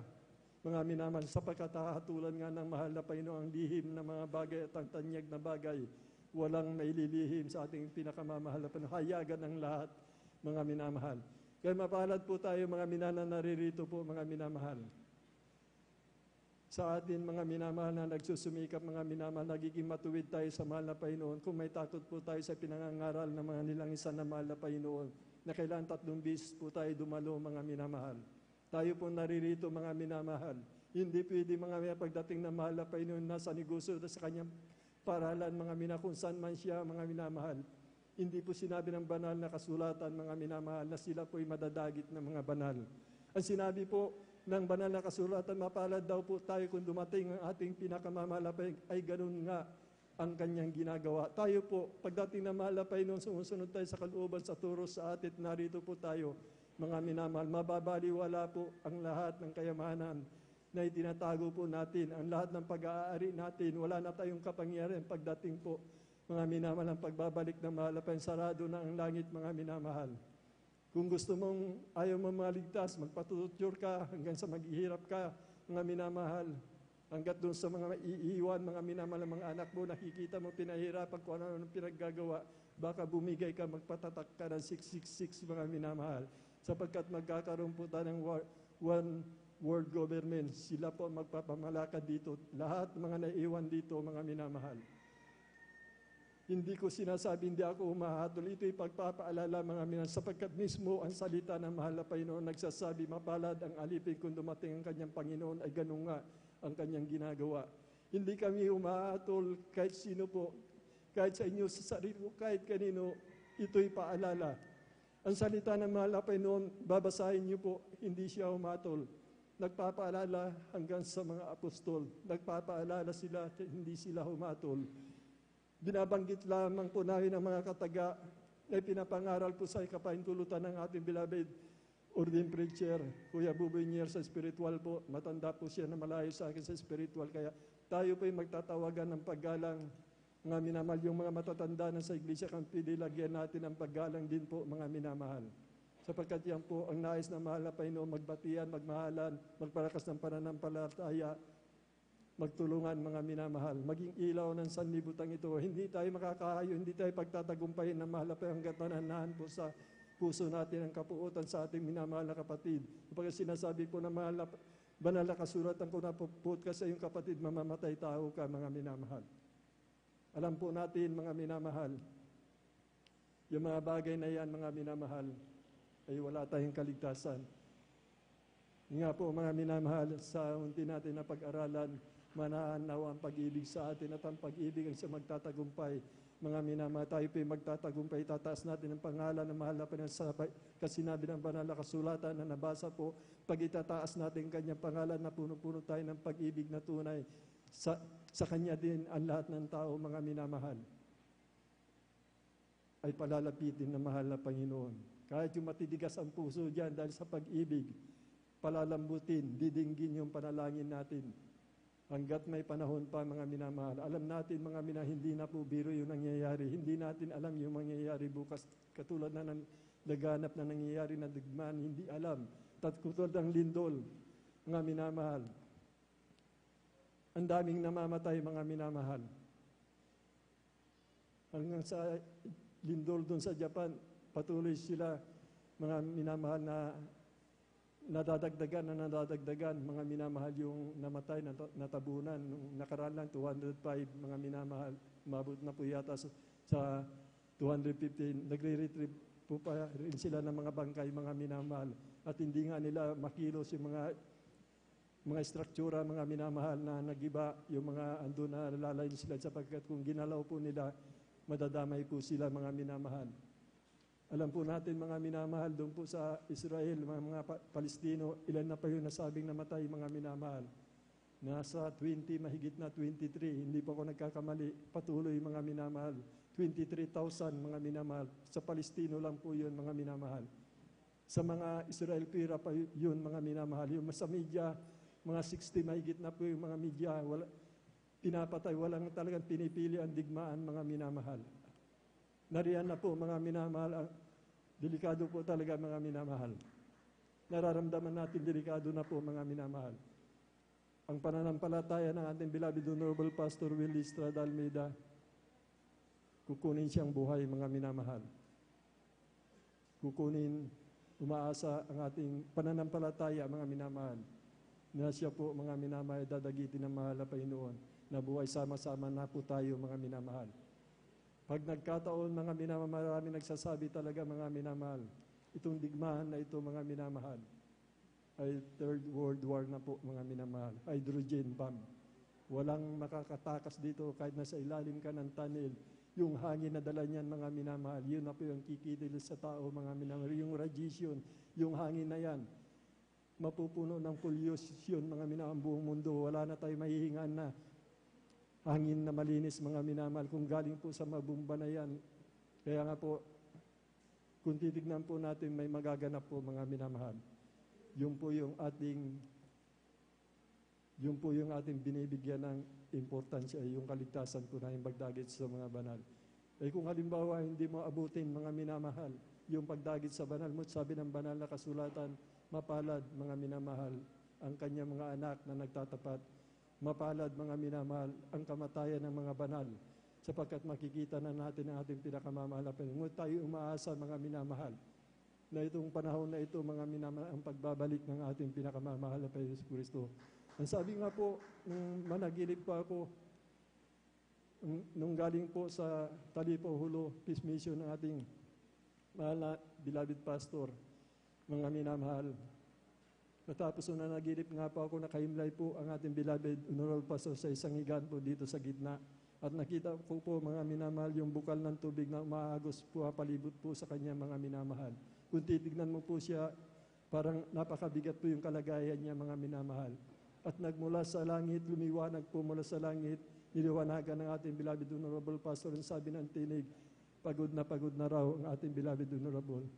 mga minamahal, sapagkat hahatulan nga ng mahal na Panginoon ang lihim na mga bagay at ang tanyag na bagay. Walang maililihim sa ating pinakamamahal na Panginoon. Hayagan ang lahat, mga minamahal. Kaya mapalad po tayo, mga minamahal, na naririto po, mga minamahal. Sa atin, mga minamahal, na nagsusumikap, mga minamahal, nagiging matuwid tayo sa mahal na Panginoon. Kung may takot po tayo sa pinangangaral ng mga nilangisan na mahal na Panginoon, na kailangan 3 beses po tayo dumalo, mga minamahal. Tayo po naririto, mga minamahal. Hindi pwede, mga minamahal, pagdating ng mahal na Panginoon, nasa negosyo sa kanyang paralan, mga minamahal, kung saan man siya, mga minamahal. Hindi po sinabi ng banal na kasulatan, mga minamahal, na sila po'y madadagit ng mga banal. Ang sinabi po ng banal na kasulatan, mapalad daw po tayo kung dumating ang ating pinakamamahal ay ganun nga ang kanyang ginagawa. Tayo po, pagdating ng mahal na Panginoon, sumusunod tayo sa kalooban, sa turo sa atin, narito po tayo. Mga minamahal, mababaliwala po ang lahat ng kayamanan na itinatago po natin, ang lahat ng pag-aari natin. Wala na tayong kapangyarihan pagdating po, mga minamahal, ang pagbabalik ng mahalapan. Sarado na ang langit, mga minamahal. Kung gusto mong ayaw mo maligtas, magpatutur ka hanggang sa maghihirap ka, mga minamahal. Hanggat doon sa mga iiwan, mga minamahal, mga anak mo, nakikita mo pinahirapan kung ano pinaggagawa, baka bumigay ka, magpatatak ka ng 666, mga minamahal. Sapagkat magkakaroon po tayo ng one world government. Sila po magpapamalakad dito. Lahat mga naiwan dito, mga minamahal. Hindi ko sinasabi, hindi ako umahatol. Ito'y pagpapaalala, mga minamahal, sapagkat mismo ang salita ng mahal na Panginoon nagsasabi, mapalad ang alipin kung dumating ang kanyang Panginoon, ay ganun nga ang kanyang ginagawa. Hindi kami umahatol kahit sino po, kahit sa inyo, sa sarili ko, kahit kanino, ito'y paalala. Ang salita ng mahal na Panginoon, babasahin niyo po, hindi siya umatol. Nagpapaalala hanggang sa mga apostol. Nagpapaalala sila, hindi sila humatol. Binabanggit lamang po namin ang mga kataga na pinapangaral po sa kapahintulutan ng ating beloved ordained preacher, Kuya Buboy Nier, sa spiritual po. Matanda po siya na malayo sa akin sa spiritual. Kaya tayo po'y magtatawagan ng paggalang. Mga minamahal, yung mga matatanda na sa iglesia, kang pinilagyan natin ang paggalang din po, mga minamahal. Sapagkat yan po ang nais na mahal na Panginoon, magbatian, magmahalan, magpalakas ng pananampalataya, magtulungan, mga minamahal. Maging ilaw ng sanlibutan ito. Hindi tayo makakahayo, hindi tayo pagtatagumpayin na mahal na Panginoon hanggat nananahan po sa puso natin ang kapuutan sa ating minamahal na kapatid. Kapag sinasabi po na mahal na banal na kasulatan ko na puput ka sa iyong kapatid, mamamatay tao ka, mga minamahal. Alam po natin, mga minamahal, yung mga bagay na yan, mga minamahal, ay wala tayong kaligtasan. Nga po, mga minamahal, sa unti natin na pag-aralan, mananaw ang pag-ibig sa atin at ang pag-ibig ang sa magtatagumpay. Mga minamahal, tayo po'y magtatagumpay, tataas natin ang pangalan ng mahal na Panginoon sa kasinabi ng banal na kasulatan na nabasa po, pag itataas natin kanyang pangalan na puno-puno tayo ng pag-ibig na tunay. Sa Kanya din ang lahat ng tao, mga minamahal, ay palalapitin ng mahal na Panginoon. Kahit yung matitigas ang puso dyan dahil sa pag-ibig, palalambutin, didinggin yung panalangin natin. Hanggat may panahon pa, mga minamahal. Alam natin, mga minamahal, hindi na po biro yung nangyayari. Hindi natin alam yung mangyayari bukas. Katulad na ng laganap na nangyayari na digmaan, hindi alam. Katulad ng lindol, mga minamahal. Ang daming namamatay, mga minamahal. Hanggang sa lindol doon sa Japan, patuloy sila, mga minamahal, na nadadagdagan, mga minamahal, yung namatay, natabunan. Nung nakaraan lang, 205, mga minamahal. Umabot na po yata sa 215. Nagre-retrieve po pa rin sila ng mga bangkay, mga minamahal. At hindi nga nila makilos yung mga struktura, mga minamahal, na nagiba, yung mga ando na lalayin sila, sapagkat kung ginalaw po nila, madadamay po sila, mga minamahal. Alam po natin, mga minamahal, doon po sa Israel, mga Palestino, ilan na pa yung nasabing namatay, mga minamahal. Nasa 20, mahigit na 23, hindi po ako nagkakamali, patuloy, mga minamahal. 23,000, mga minamahal. Sa Palestino lang po yun, mga minamahal. Sa mga Israel pira pa yun, mga minamahal. Yung sa media, mga 60 mahigit na po yung mga media, pinapatay, walang talagang pinipili ang digmaan, mga minamahal. Nariyan na po, mga minamahal, delikado po talaga, mga minamahal. Nararamdaman natin, delikado na po, mga minamahal. Ang pananampalataya ng ating beloved Honorable Pastor Willie Estrada Almeida, kukunin siyang buhay, mga minamahal. Kukunin, umaasa ang ating pananampalataya, mga minamahal, na siya po, mga minamahal, dadagitin ng mahal na Panginoon, na buhay sama-sama na po tayo, mga minamahal. Pag nagkataon, mga minamahal, marami nagsasabi talaga, mga minamahal, itong digmaan na ito, mga minamahal, ay Third World War na po, mga minamahal. Hydrogen bomb. Walang makakatakas dito kahit nasa ilalim ka ng tunnel. Yung hangin na dala niyan, mga minamahal, yun na po yung kikidil sa tao, mga minamahal. Yung radiation, yung hangin na yan, mapupuno ng pollution, mga minamahal, ang buong mundo. Wala na tayo mahihingan na hangin na malinis, mga minamahal, kung galing po sa mabumba na yan. Kaya nga po, Kung titignan po natin, may magaganap po mga minamahal. Yun po yung ating binibigyan ng importansya, yung kaligtasan po na yung pagdagit sa mga banal. Kung halimbawa hindi mo abutin mga minamahal, yung pagdagit sa banal mo, sabi ng banal na kasulatan, mapalad mga minamahal ang kanyang mga anak na nagtatapat. Mapalad mga minamahal ang kamatayan ng mga banal, sapagkat makikita na natin ang ating pinakamamahal na Panginoon. Ngunit tayo umaasa mga minamahal, na itong panahon na ito mga minamahal, ang pagbabalik ng ating pinakamamahal na Panginoon Kristo. Ang sabi nga po, nung managinip pa ako, nung galing po sa Talipo Hulo Peace Mission ng ating mahal na beloved pastor, mga minamahal. Natapos na naginip nga po ako, nakahimlay po ang ating beloved honorable pastor sa isang higaan po dito sa gitna. At nakita ko po mga minamahal yung bukal ng tubig na umaagos po, palibot po sa kanya mga minamahal. Kung titignan mo po siya, parang napakabigat po yung kalagayan niya mga minamahal. At nagmula sa langit, lumiwanag po mula sa langit, niliwanagan ng ating beloved honorable pastor, ang sabi ng tinig, pagod na raw ang ating beloved honorable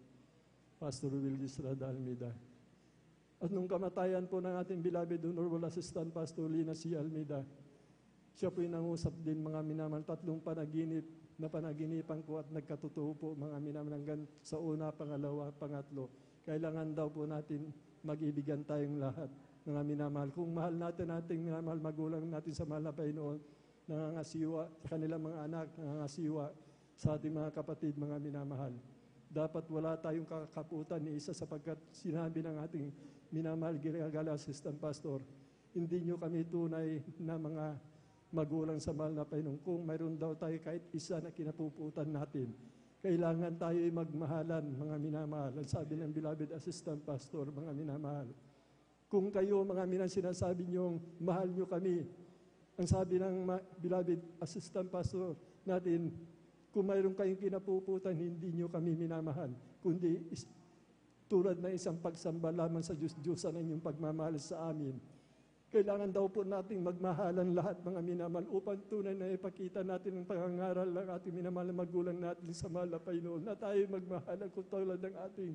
Pastor Willis Rada Almeida. At nung kamatayan po ng ating beloved honorable assistant Pastor Lina C. Almeida, siya po yung nangusap din mga minamahal, 3 panaginip na panaginipan ko at nagkatotoo po mga minamahal hanggang sa una, pangalawa, pangatlo. Kailangan daw po natin mag-ibigan tayong lahat mga minamahal. Kung mahal natin ating minamahal magulang natin sa mahal na Panginoon, nangangasiwa sa kanilang mga anak, nangangasiwa sa ating mga kapatid, mga minamahal. Dapat wala tayong kakaputan ni isa sapagkat sinabi ng ating minamahal ginagala assistant pastor, hindi nyo kami tunay na mga magulang sa mahal na Panginoon. Kung mayroon daw tayo kahit isa na kinapuputan natin, kailangan tayo ay magmahalan, mga minamahal. Ang sabi ng beloved assistant pastor, mga minamahal. Kung kayo, mga minamahal, sinasabi nyo, mahal nyo kami, ang sabi ng beloved assistant pastor natin, kung mayroon kayong kinapuputan, hindi nyo kami minamahal, kundi tulad na isang pagsamba lamang sa Diyos-Diyosan ang inyong pagmamahal sa amin. Kailangan daw po nating magmahalan lahat mga minamahal upang tunay na ipakita natin ang pangangaral ng ating minamahal na magulang natin sa mahal na Panginoon, na tayo magmahalan kung tulad ng ating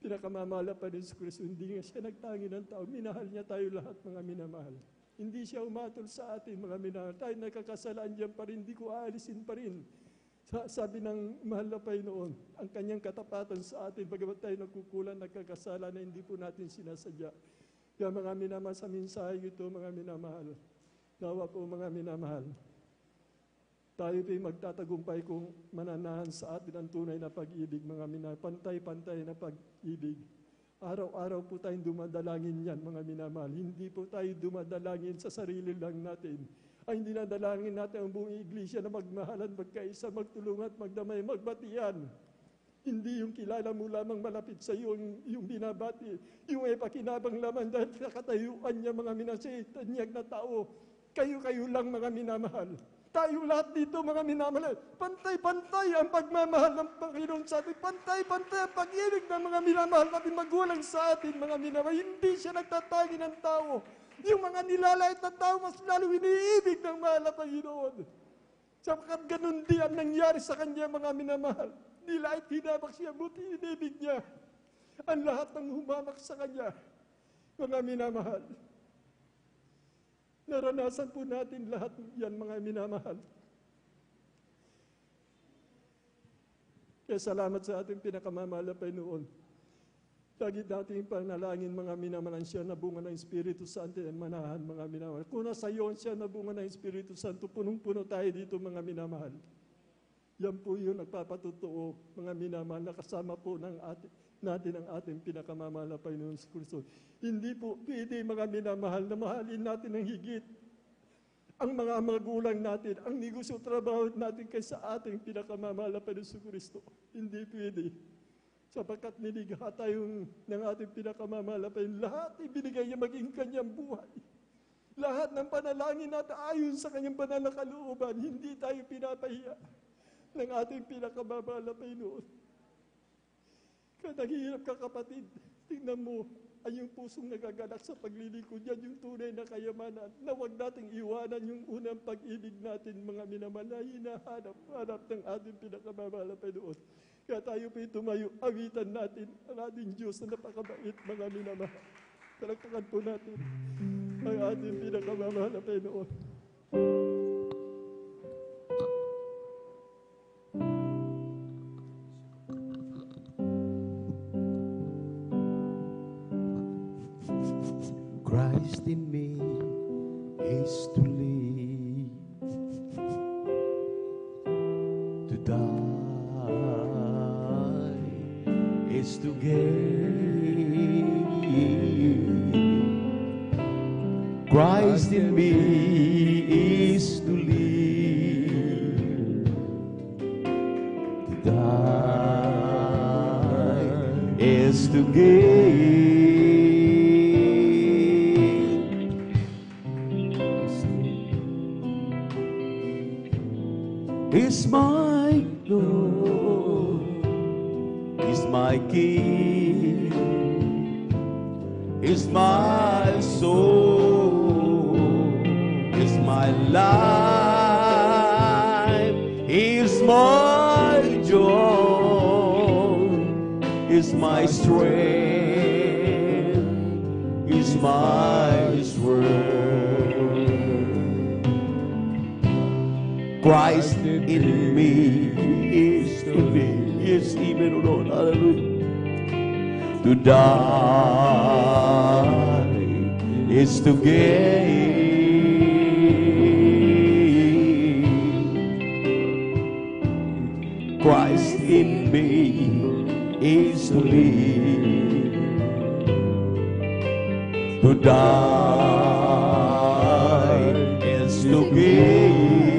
pinakamamahal na Panginoon Kristo. Hindi nga siya nagtangi ng tao, minahal niya tayo lahat mga minamahal. Hindi siya umatol sa atin mga minamahal. Tayo nagkakasalaan diyan pa rin, hindi ko aalisin pa rin. Sabi ng mahal na Panginoon, ang kanyang katapatan sa atin, bagamat tayo nagkukulang, nagkakasala na hindi po natin sinasadya. Kaya mga minamahal, sa mensahe ito, mga minamahal, nawa po mga minamahal, tayo po'y magtatagumpay kung mananahan sa atin ang tunay na pag-ibig, mga minamahal, pantay-pantay na pag-ibig. Araw-araw po tayong dumadalangin yan, mga minamahal. Hindi po tayo dumadalangin sa sarili lang natin. Ang dinadalangin natin ang buong iglesia na magmahalan, magkaisa, magtulungan at magdamay, magbatian. Hindi yung kilala mo lamang malapit sa iyo, yung binabati, yung ipakinabang lamang dahil kakatayuan niya mga minamahal, tanyag na tao. Kayo-kayo lang mga minamahal. Tayo lahat dito mga minamahal, pantay-pantay ang pagmamahal ng Panginoon sa atin. Pantay-pantay ang pag-ibig ng mga minamahal natin magulang sa atin mga minamahal. Hindi siya nagtatagi ng tao. Yung mga nilalait na tao, mas lalo iniibig ng mahal na Panginoon. Sapagkat ganun din ang nangyari sa kanya mga minamahal. Nilait, hinabak siya, buti inibig niya. Ang lahat ng humamak sa kanya, mga minamahal. Naranasan po natin lahat yan mga minamahal. Kaya salamat sa ating pinakamamahal na Panginoon. Lagi natin panalangin mga minamahal siya na bunga ng Espiritu Santo at manahan mga minamahal. Kung nasa iyon siya na bunga ng Espiritu Santo, punong-puno tayo dito mga minamahal. Yan po yun nagpapatotoo mga minamahal na kasama po natin ang ating pinakamamahal na Panginoon sa Kristo. Hindi po pwede mga minamahal na mahalin natin ng higit ang mga magulang natin, ang negosyo trabaho natin kaysa ating pinakamamahal na Panginoon sa Kristo. Hindi pwede. Sapagkat niligha tayo ng ating pinakamamahal na Panginoon. Lahat ibinigay niya maging kanyang buhay. Lahat ng panalangin natin ayon sa kanyang banal na kalooban. Hindi tayo pinapahiya ng ating pinakamamahal na Panginoon. Kaya naghihirap ka kapatid, tingnan mo, ay yung pusong nagagalak sa paglilingkod yan, yung tunay na kayamanan, na huwag nating iwanan yung unang pag-ibig natin, mga minamahal, na hinahanap ng ating pinakamamahal na Panginoon. Kaya tayo po'y tumayo, awitan natin ang ating Diyos na napakabait, mga minamahal. Palakpakan po natin ang ating pinakamamahal na Panginoon. Christ in me is to live, to die is to gain. Christ in me is to live, to die is to gain. Is my Lord, is my King, is my soul, is my life, is my joy, is my strength, is my strength. Christ in me is to live. Yes, even, O Lord, hallelujah. To die is to gain. Christ in me is to live. To die is to gain.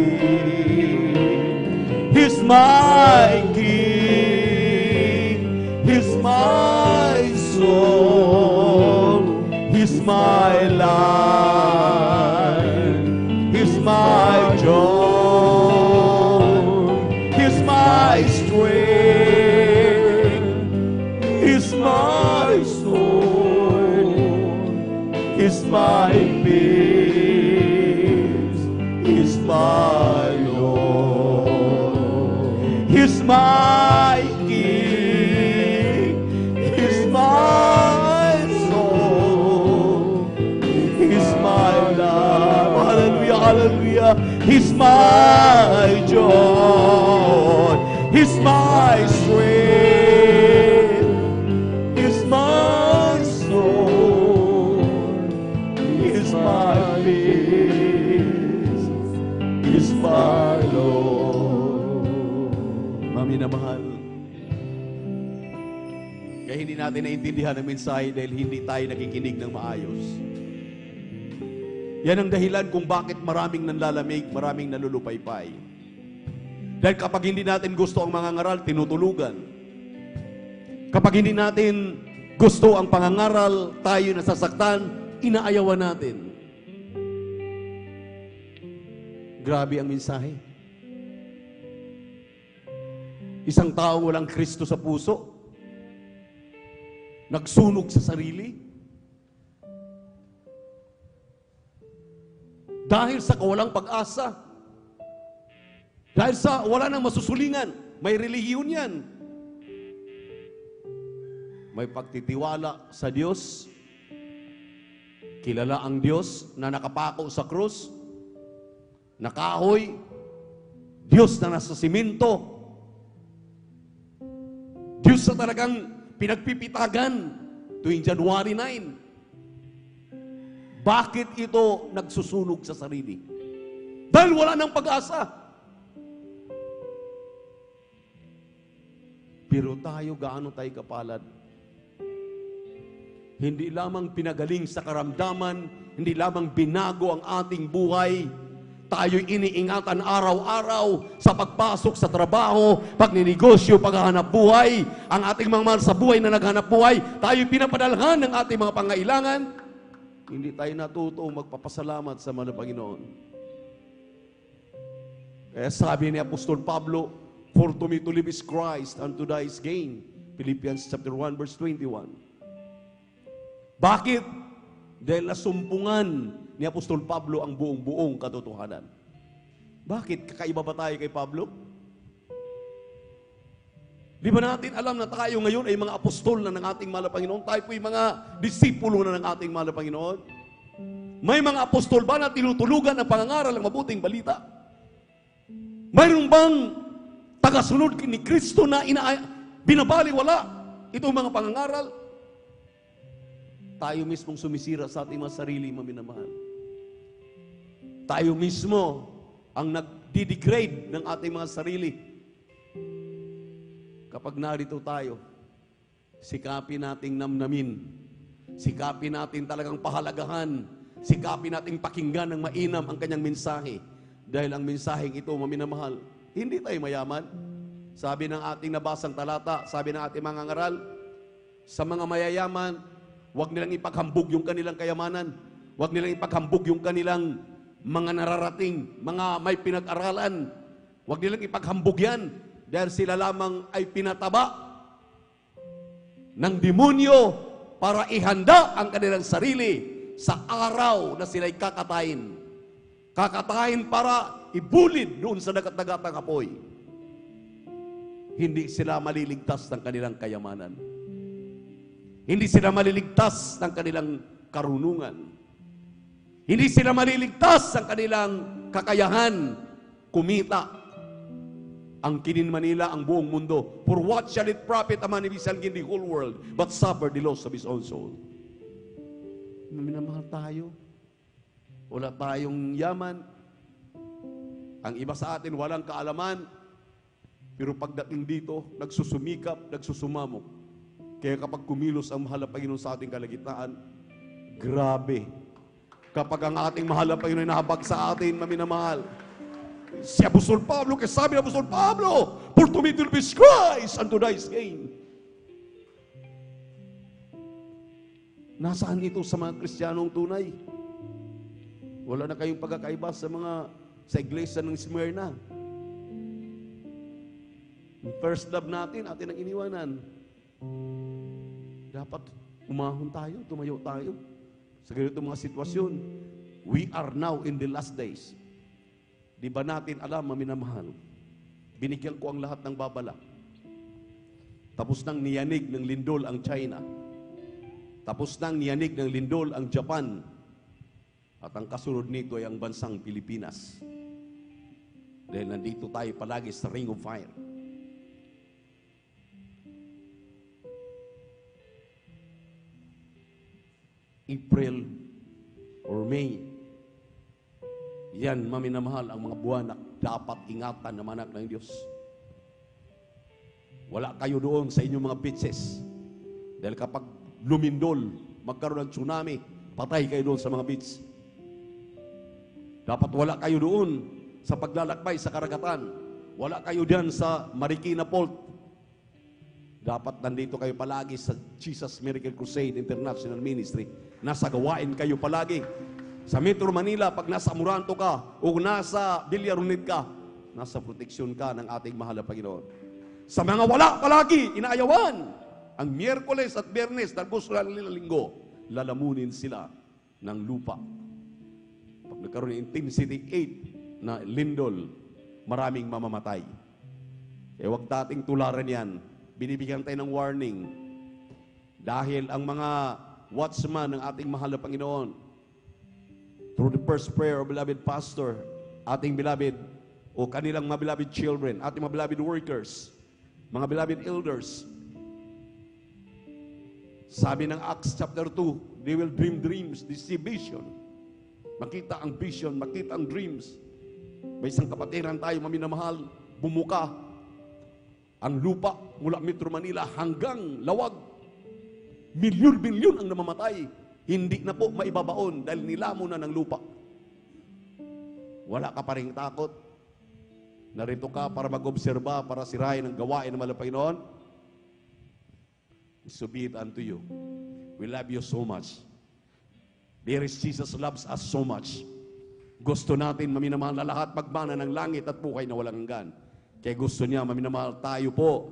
He's my King, He's my soul, He's my life, He's my joy, He's my strength, He's my soul, He's my peace, He's my Lord. He's my King, He's my soul, He's my love, hallelujah, hallelujah. He's my joy, He's my strength, He's my soul, He's my peace, He's my Lord. Minamahal, kaya hindi natin naintindihan ang mensahe dahil hindi tayo nakikinig ng maayos. Yan ang dahilan kung bakit maraming nanlalamig, maraming nalulupaypay. Dahil kapag hindi natin gusto ang mga ngaral, tinutulugan. Kapag hindi natin gusto ang pangangaral, tayo nasasaktan, inaayawan natin. Grabe ang mensahe. Isang taong walang Kristo sa puso, nagsunog sa sarili, dahil sa kawalang pag-asa, dahil sa wala nang masusulingan. May relihiyon yan, may pagtitiwala sa Diyos, kilala ang Diyos na nakapako sa krus, nakahoy, Diyos na nasa simento, Diyos na talagang pinagpipitagan tuwing January 9. Bakit ito nagsusunog sa sarili? Dahil wala ng pag-asa. Pero tayo, gaano tayo kapalad? Hindi lamang pinagaling sa karamdaman, hindi lamang binago ang ating buhay, tayo'y iniingatan araw-araw sa pagpasok sa trabaho, pagninegosyo, paghahanap buhay. Ang ating mga mahal sa buhay na naghanap buhay, tayo'y pinapadalhan ng ating mga pangailangan. Hindi tayo natuto magpapasalamat sa mga Panginoon. Kaya sabi ni Apostol Pablo, for to me to live is Christ, and to die is gain. Philippians chapter 1 verse 21. Bakit? Dahil nasumpungan ni Apostol Pablo ang buong katotohanan. Bakit? Kakaiba ba tayo kay Pablo? Di ba natin alam na tayo ngayon ay mga apostol na ng ating mahal na Panginoon? Tayo po'y mga disipulo na ng ating mahal na Panginoon. May mga apostol ba na tinutulugan ang pangangaral ng mabuting balita? Mayroon bang tagasunod ni Kristo na binabaliwala itong mga pangangaral? Tayo mismong sumisira sa ating mga sarili, maminamahal. Tayo mismo ang nagdi-degrade ng ating mga sarili. Kapag narito tayo, sikapin nating namnamin, sikapin natin talagang pahalagahan, sikapin nating pakinggan ng mainam ang kanyang mensahe. Dahil ang mensaheng ito, maminamahal, hindi tayo mayaman. Sabi ng ating nabasang talata, sabi ng ating mga ngaral, sa mga mayayaman, huwag nilang ipaghambog yung kanilang kayamanan, huwag nilang ipaghambog yung kanilang mga nararating, mga may pinag-aralan, huwag nilang ipaghambog yan. Dahil sila lamang ay pinataba ng demonyo para ihanda ang kanilang sarili sa araw na sila'y kakatayin. Kakatayin para ibulid doon sa dagat-dagatang apoy. Hindi sila maliligtas ng kanilang kayamanan. Hindi sila maliligtas ng kanilang karunungan. Hindi sila maliligtas ng kanilang kakayahan kumita. Ang kinin Manila, ang buong mundo. For what shall it profit a man if he shall gain the whole world, but suffer the loss of his own soul? Minamahal tayo. Wala tayong yaman. Ang iba sa atin walang kaalaman. Pero pagdating dito, nagsusumikap, nagsusumamo. Kaya kapag kumilos ang mahal na Panginoon sa ating kalagitnaan, grabe. Kapag ang ating mahal na Panginoon nahabag sa atin, maminamahal, si Apostol Pablo, kaya sabi ng Apostol Pablo, for to me to live is Christ, and to die is gain. Nasaan ito sa mga Kristiyanong tunay? Wala na kayong pagkakaiba sa iglesia ng Smyrna. Yung first love natin, atin ang iniwanan. Dapat umahon tayo, tumayo tayo sa ganito mga sitwasyon. We are now in the last days. Di ba natin alam, maminamahal, binigyan ko ang lahat ng babala. Tapos nang niyanig ng lindol ang China. Tapos nang niyanig ng lindol ang Japan. At ang kasunod nito ay ang bansang Pilipinas. Dahil nandito tayo palagi sa ring of fire. April or May, yan, maminamahal, ang mga buwan na dapat ingatan ng anak ng Diyos. Wala kayo doon sa inyong mga beaches. Dahil kapag lumindol, magkaroon ng tsunami, patay kayo doon sa mga beach. Dapat wala kayo doon sa paglalakbay sa karagatan. Wala kayo diyan sa Marikina Fault. Dapat nandito kayo palagi sa Jesus Miracle Crusade International Ministry. Nasa gawain kayo palagi. Sa Metro Manila, pag nasa Amoranto ka o nasa Villaronid ka, nasa proteksyon ka ng ating mahal na Panginoon. Sa mga wala palagi, inaayawan, ang Miyerkules at Biyernes, tapos nila linggo, lalamunin sila ng lupa. Pag nagkaroon ng intensity 8 na lindol, maraming mamamatay. Huwag dating tularan yan. Binibigyan tayo ng warning. Dahil ang mga watchman ng ating mahal na Panginoon, through the first prayer of beloved pastor, ating beloved o kanilang mga beloved children, ating mga beloved workers, mga beloved elders, sabi ng Acts chapter 2, they will dream dreams, they see vision. Makita ang vision, makita ang dreams. May isang kapatiran tayo, maminamahal, bumuka ang lupa mula Metro Manila hanggang Lawag. Milyon-milyon ang namamatay. Hindi na po maibabaon dahil nilamo na ng lupa. Wala ka pa rin takot. Narito ka para mag-obserba, para sirain ang gawain ng mahal na Panginoon. So be it unto you. We love you so much. Dearest Jesus loves us so much. Gusto natin, maminamahal na lahat magmana ng langit at buhay na walang hanggan. Kaya gusto niya, maminamahal, tayo po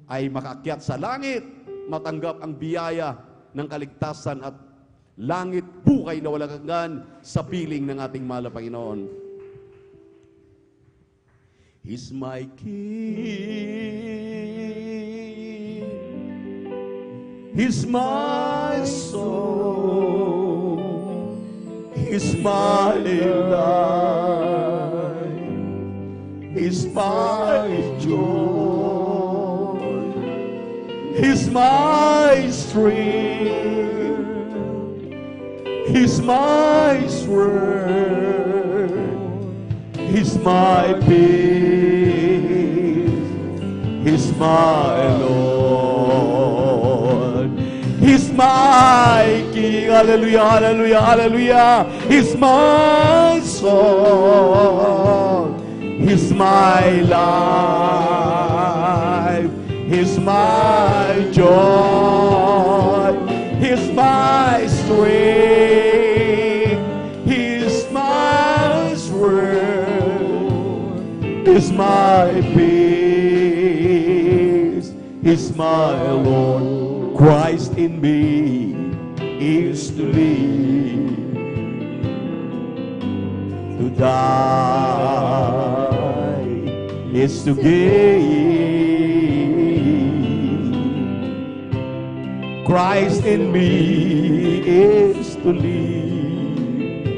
ay makaakyat sa langit, matanggap ang biyaya ng kaligtasan at langit, buhay na walang hanggan sa piling ng ating mahal na Panginoon. He's my King. He's my soul. He's my life. He's my joy. He's my strength. He's my strength. He's my peace. He's my Lord. He's my King. Hallelujah, hallelujah, hallelujah. He's my soul. He's my life. He's my joy. He's my strength. He's my strength. He's my peace. He's my Lord. Christ in me is to live, to die is to gain. Christ in me is to live,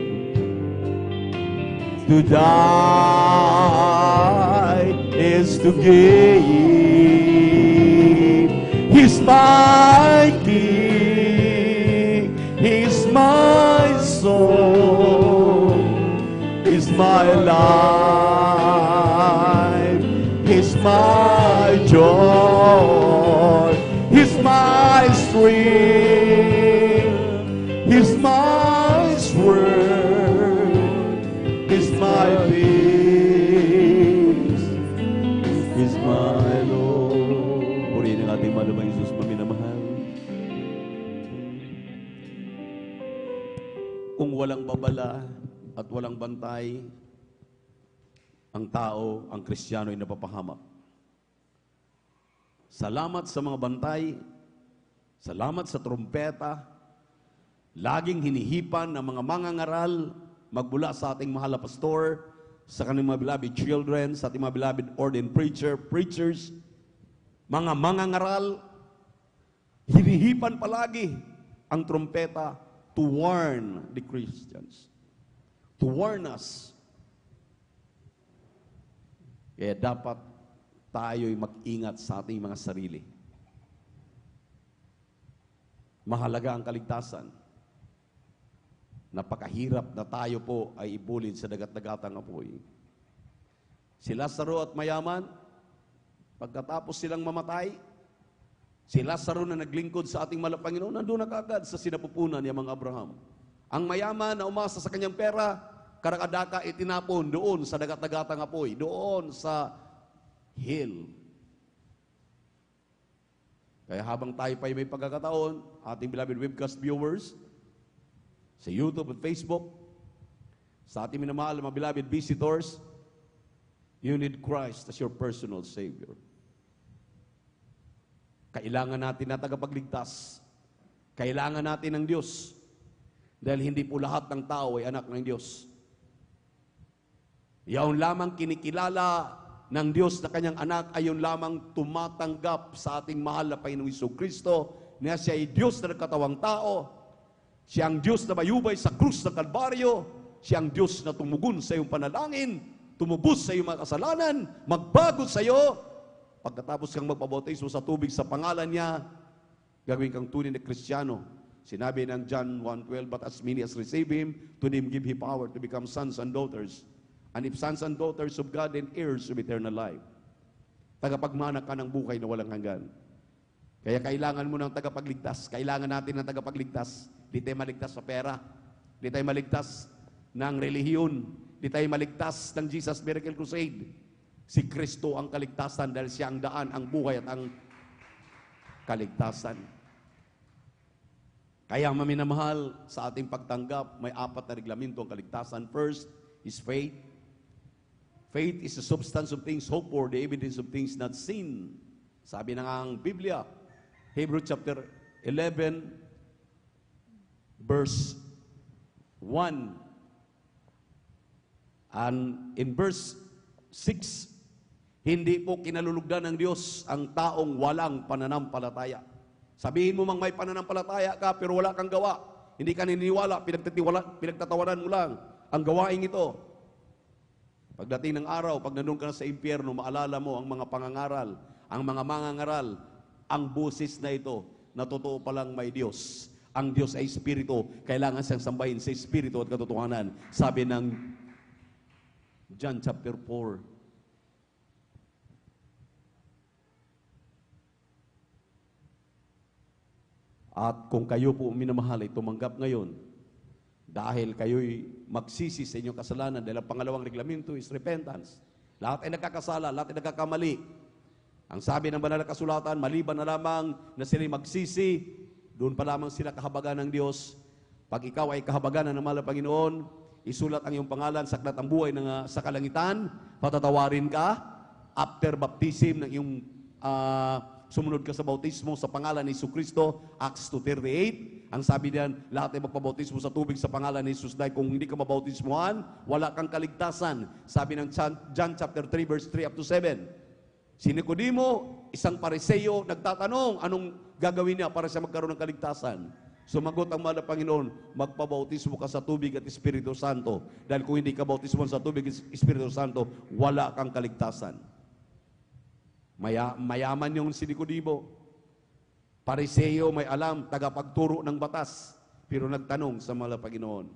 to die is to gain. He's my King, He's my soul, He's my life, He's my joy, He's my strength, He's my strength, He's my peace, He's my Lord. Purihin ang ating mahal na Jesus, maminamahal. Kung walang babala at walang bantay, ang tao, ang Kristiyano ay napapahamak. Salamat sa mga bantay, salamat sa trumpeta, laging hinihipan ng mga mangangaral magmula sa ating mahal na pastor, sa kanilang mga beloved children, sa ating mga beloved ordained preachers, mga mangangaral, hinihipan palagi ang trumpeta to warn the Christians, to warn us. Kaya dapat tayo'y mag-ingat sa ating mga sarili. Mahalaga ang kaligtasan. Napakahirap na tayo po ay ibulid sa dagat-dagatang apoy. Si Lazaro at mayaman, pagkatapos silang mamatay, si Lazaro na naglingkod sa ating mahal na Panginoon, nandun na kaagad sa sinapupunan ni Mang Abraham. Ang mayaman na umasa sa kanyang pera, karakadaka itinapon doon sa dagat-dagatang apoy, doon sa hill. Kaya habang tayo pa may pagkakataon, ating beloved webcast viewers, sa YouTube at Facebook, sa ating minamahal mga beloved visitors, you need Christ as your personal Savior. Kailangan natin na tagapagligtas. Kailangan natin ng Diyos. Dahil hindi po lahat ng tao ay anak ng Diyos. Yaon lamang kinikilala ng Diyos na kanyang anak ay yun lamang tumatanggap sa ating mahal na Panginoong Jesucristo na siya ay Diyos na nagkatawang tao. Siya ang Diyos na bayubay sa krus ng Kalbaryo. Siya ang Diyos na tumugon sa iyong panalangin, tumubos sa iyong mga kasalanan, magbago sa iyo. Pagkatapos kang magpabautismo sa tubig sa pangalan niya, gagawin kang tunay na Kristiyano. Sinabi ng John 1:12, but as many as receive Him, to them give He power to become sons and daughters. And if sons and daughters of God, then heirs of eternal life. Tagapagmana ka ng buhay na walang hanggan. Kaya kailangan mo ng tagapagligtas. Kailangan natin ng tagapagligtas. Di tayo maligtas sa pera. Di tayo maligtas ng relihiyon. Di tayo maligtas ng Jesus Miracle Crusade. Si Kristo ang kaligtasan dahil siya ang daan, ang buhay at ang kaligtasan. Kaya maminamahal sa ating pagtanggap, may 4 na reglamento ang kaligtasan. First is faith. Faith is the substance of things hoped for, the evidence of things not seen. Sabi na nga ang Biblia, Hebrew chapter 11, verse 1. And in verse 6, hindi po kinalulugdan ng Diyos ang taong walang pananampalataya. Sabihin mo mang may pananampalataya ka pero wala kang gawa. Hindi ka naniniwala, pinagtatawanan mo lang ang gawain ito. Pagdating ng araw, pag nandun ka na sa impyerno, maalala mo ang mga pangangaral, ang mga mangangaral, ang busis na ito, na totoo palang may Diyos. Ang Diyos ay Espiritu, kailangan siyang sambahin sa Espiritu at katotohanan. Sabi ng John chapter 4. At kung kayo po minamahal ay tumanggap ngayon, dahil kayo'y magsisi sa inyong kasalanan, dahil ang pangalawang reglamento is repentance. Lahat ay nagkakasala, lahat ay nagkakamali. Ang sabi ng banal na kasulatan, maliban na lamang na sila'y magsisi, doon pa lamang sila kahabagan ng Diyos. Pag ikaw ay kahabagan ng mahal na Panginoon, isulat ang iyong pangalan sa aklat ng buhay sa kalangitan, patatawarin ka, after baptism ng iyong sumunod ka sa bautismo sa pangalan ni Jesucristo, Acts 2:38. Ang sabi diyan, lahat ay magpabautismo sa tubig sa pangalan ni Jesus. Dahil kung hindi ka mabautismohan, wala kang kaligtasan. Sabi ng John chapter 3 verse 3 up to 7. Si Nicodemo, isang Pariseo, nagtatanong anong gagawin niya para siya magkaroon ng kaligtasan. Sumagot ang mahal na Panginoon, magpabautismo ka sa tubig at Espiritu Santo. Dahil kung hindi ka bautismo sa tubig at Espiritu Santo, wala kang kaligtasan. Mayaman yung si Nicodemo. Pariseo, may alam, tagapagturo ng batas, pero nagtanong sa mahal na Panginoon.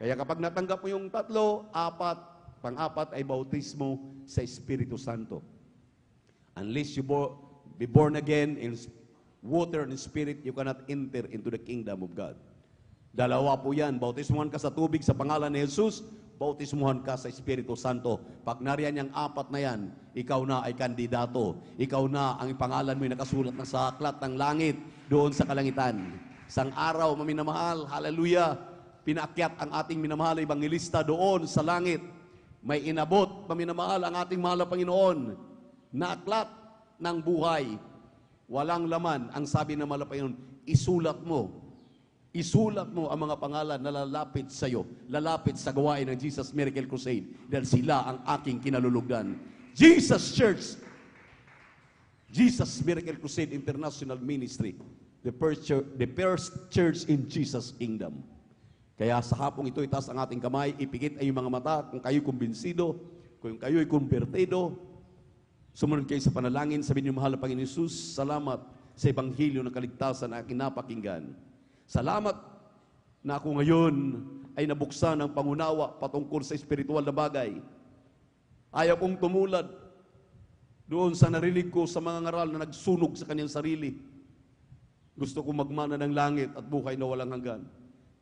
Kaya kapag natanggap mo yung tatlo, pang-apat ay bautismo sa Espiritu Santo. Unless you be born again in water and spirit, you cannot enter into the kingdom of God. Dalawa po yan, bautismuhan ka sa tubig sa pangalan ni Jesus, bautismuhan ka sa Espiritu Santo. Pag nariyan yung apat na yan, ikaw na ay kandidato. Ikaw na ang pangalan mo ay nakasulat na sa aklat ng langit doon sa kalangitan. Isang araw, maminamahal, hallelujah, pinaakyat ang ating minamahal ebangelista doon sa langit. May inabot, maminamahal, ang ating mahal na Panginoon na aklat ng buhay. Walang laman. Ang sabi ng mahal na Panginoon, isulat mo ang mga pangalan na lalapit sa iyo, lalapit sa gawain ng Jesus Miracle Crusade, dahil sila ang aking kinalulugdan. Jesus Church, Jesus Miracle Crusade International Ministry, the first church in Jesus' kingdom. Kaya sa hapong ito, itaas ang ating kamay, ipikit ay mga mata, kung kayo'y kumbinsido, kung kayo'y kumbertido, sumunod kayo sa panalangin, sabihin niyo, mahal na Panginoon Jesus, salamat sa Ebanghelyo ng kaligtasan na aking napakinggan. Salamat na ako ngayon ay nabuksan ng pangunawa patungkol sa espiritual na bagay. Ayaw kong tumulad doon sa narinig ko sa mga ngaral na nagsunog sa kanyang sarili. Gusto kong magmana ng langit at buhay na walang hanggan.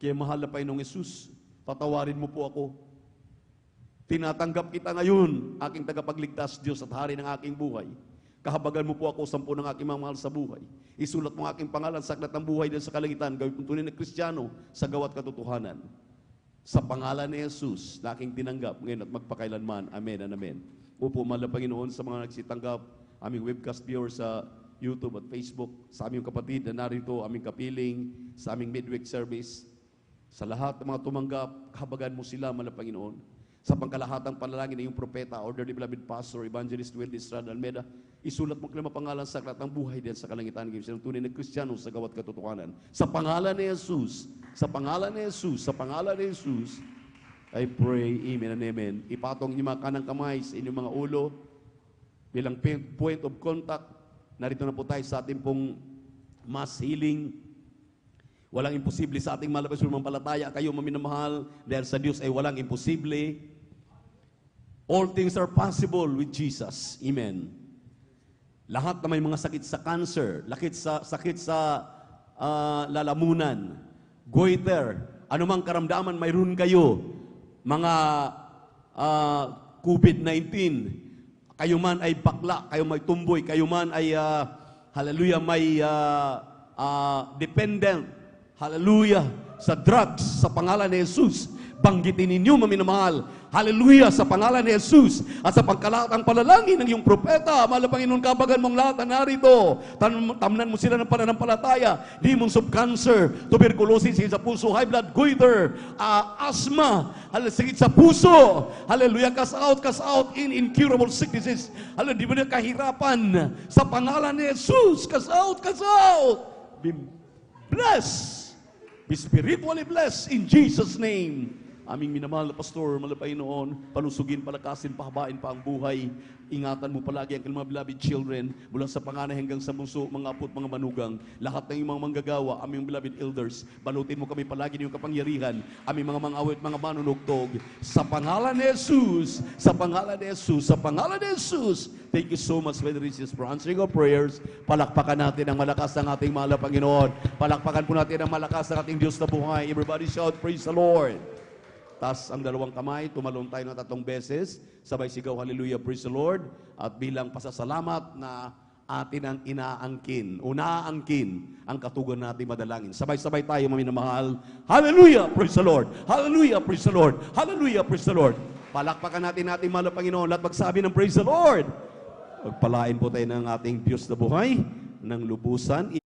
Kaya mahal na Panginoong Jesus, patawarin mo po ako. Tinatanggap kita ngayon, aking tagapagligtas Diyos at hari ng aking buhay. Kahabagan mo po ako sampu ng aking mga mahal sa buhay. Isulat mo aking pangalan sa aklat ng buhay din sa kalangitan. Gawin kong tunay na Kristiyano sa gawa't katotohanan. Sa pangalan ni Jesus na aking tinanggap ngayon at magpakailanman. Amen and amen. Upo, mahal na Panginoon, sa mga nagsitanggap, aming webcast viewers sa YouTube at Facebook, sa aming kapatid na narito, aming kapiling, sa aming midweek service, sa lahat ng mga tumanggap, kahabagan mo sila, mahal na Panginoon. Sa pangkalahatang panalangin ng iyong propeta, order the beloved pastor, evangelist Wildy Estrada Almeida, isulat mo kalima pangalan sa aklat ng buhay din sa kalangitan, ng tunay na Kristiyano sa gawa't katotohanan. Sa pangalan ni Jesus, sa pangalan ni Jesus, sa pangalan ni Jesus, I pray, amen and amen. Ipatong niyo mga kanang kamay sa inyong mga ulo, bilang point of contact. Narito na po tayo sa ating pong mass healing. Walang imposible sa ating malabas ng palataya. Kayo maminamahal, dahil sa Diyos ay walang imposible. All things are possible with Jesus. Amen. Lahat na may mga sakit sa cancer, sakit sa lalamunan, goiter, anumang karamdaman mayroon kayo, mga COVID-19, kayo man ay bakla, kayo may tumboy, kayo man ay, hallelujah, may dependent, hallelujah, sa drugs, sa pangalan ni Jesus, banggitin ninyo, maminamahal, Hallelujah, sa pangalan ni Jesus at sa pagkalatang panalangin ng iyong propeta, mahal na Panginoon, kabagan mong lahat na narito. Tamnan mo sila ng pananampalataya, demons of cancer, tuberculosis, sakit sa puso, high blood, goiter, asthma, sakit sa puso. Hallelujah, cast out in incurable sicknesses. Hallelujah, di mo na kahirapan. Sa pangalan ni Jesus, cast out. Be blessed. Be spiritually blessed in Jesus' name. Aming minamahal na pastor, malapay noon, palusugin, palakasin, pahabain pa ang buhay. Ingatan mo palagi ang mga beloved children, mula sa panganay hanggang sa bunso, mga apo at mga manugang. Lahat ng iyong mga manggagawa, aming beloved elders, balutin mo kami palagi ng iyong kapangyarihan, aming mga awit, mga manunugtog. Sa pangalan ni Jesus, sa pangalan ni Jesus, sa pangalan ni Jesus. Thank you so much, Father Jesus, for answering our prayers. Palakpakan natin ang malakas ng ating mahal na Panginoon. Palakpakan po natin ang malakas ng ating Diyos na buhay. Everybody shout, praise the Lord. Taas ang dalawang kamay, tumalon tayo ng 3 beses, sabay sigaw, hallelujah, praise the Lord, at bilang pasasalamat na atin ang inaangkin, o naaangkin ang katugon natin madalangin. Sabay-sabay tayo, maminamahal, hallelujah, praise the Lord, hallelujah, praise the Lord, hallelujah, praise the Lord. Palakpakan natin ating mahal na Panginoon, lahat magsabi ng praise the Lord. Pagpalain po tayo ng ating Diyos na buhay, ng lubusan.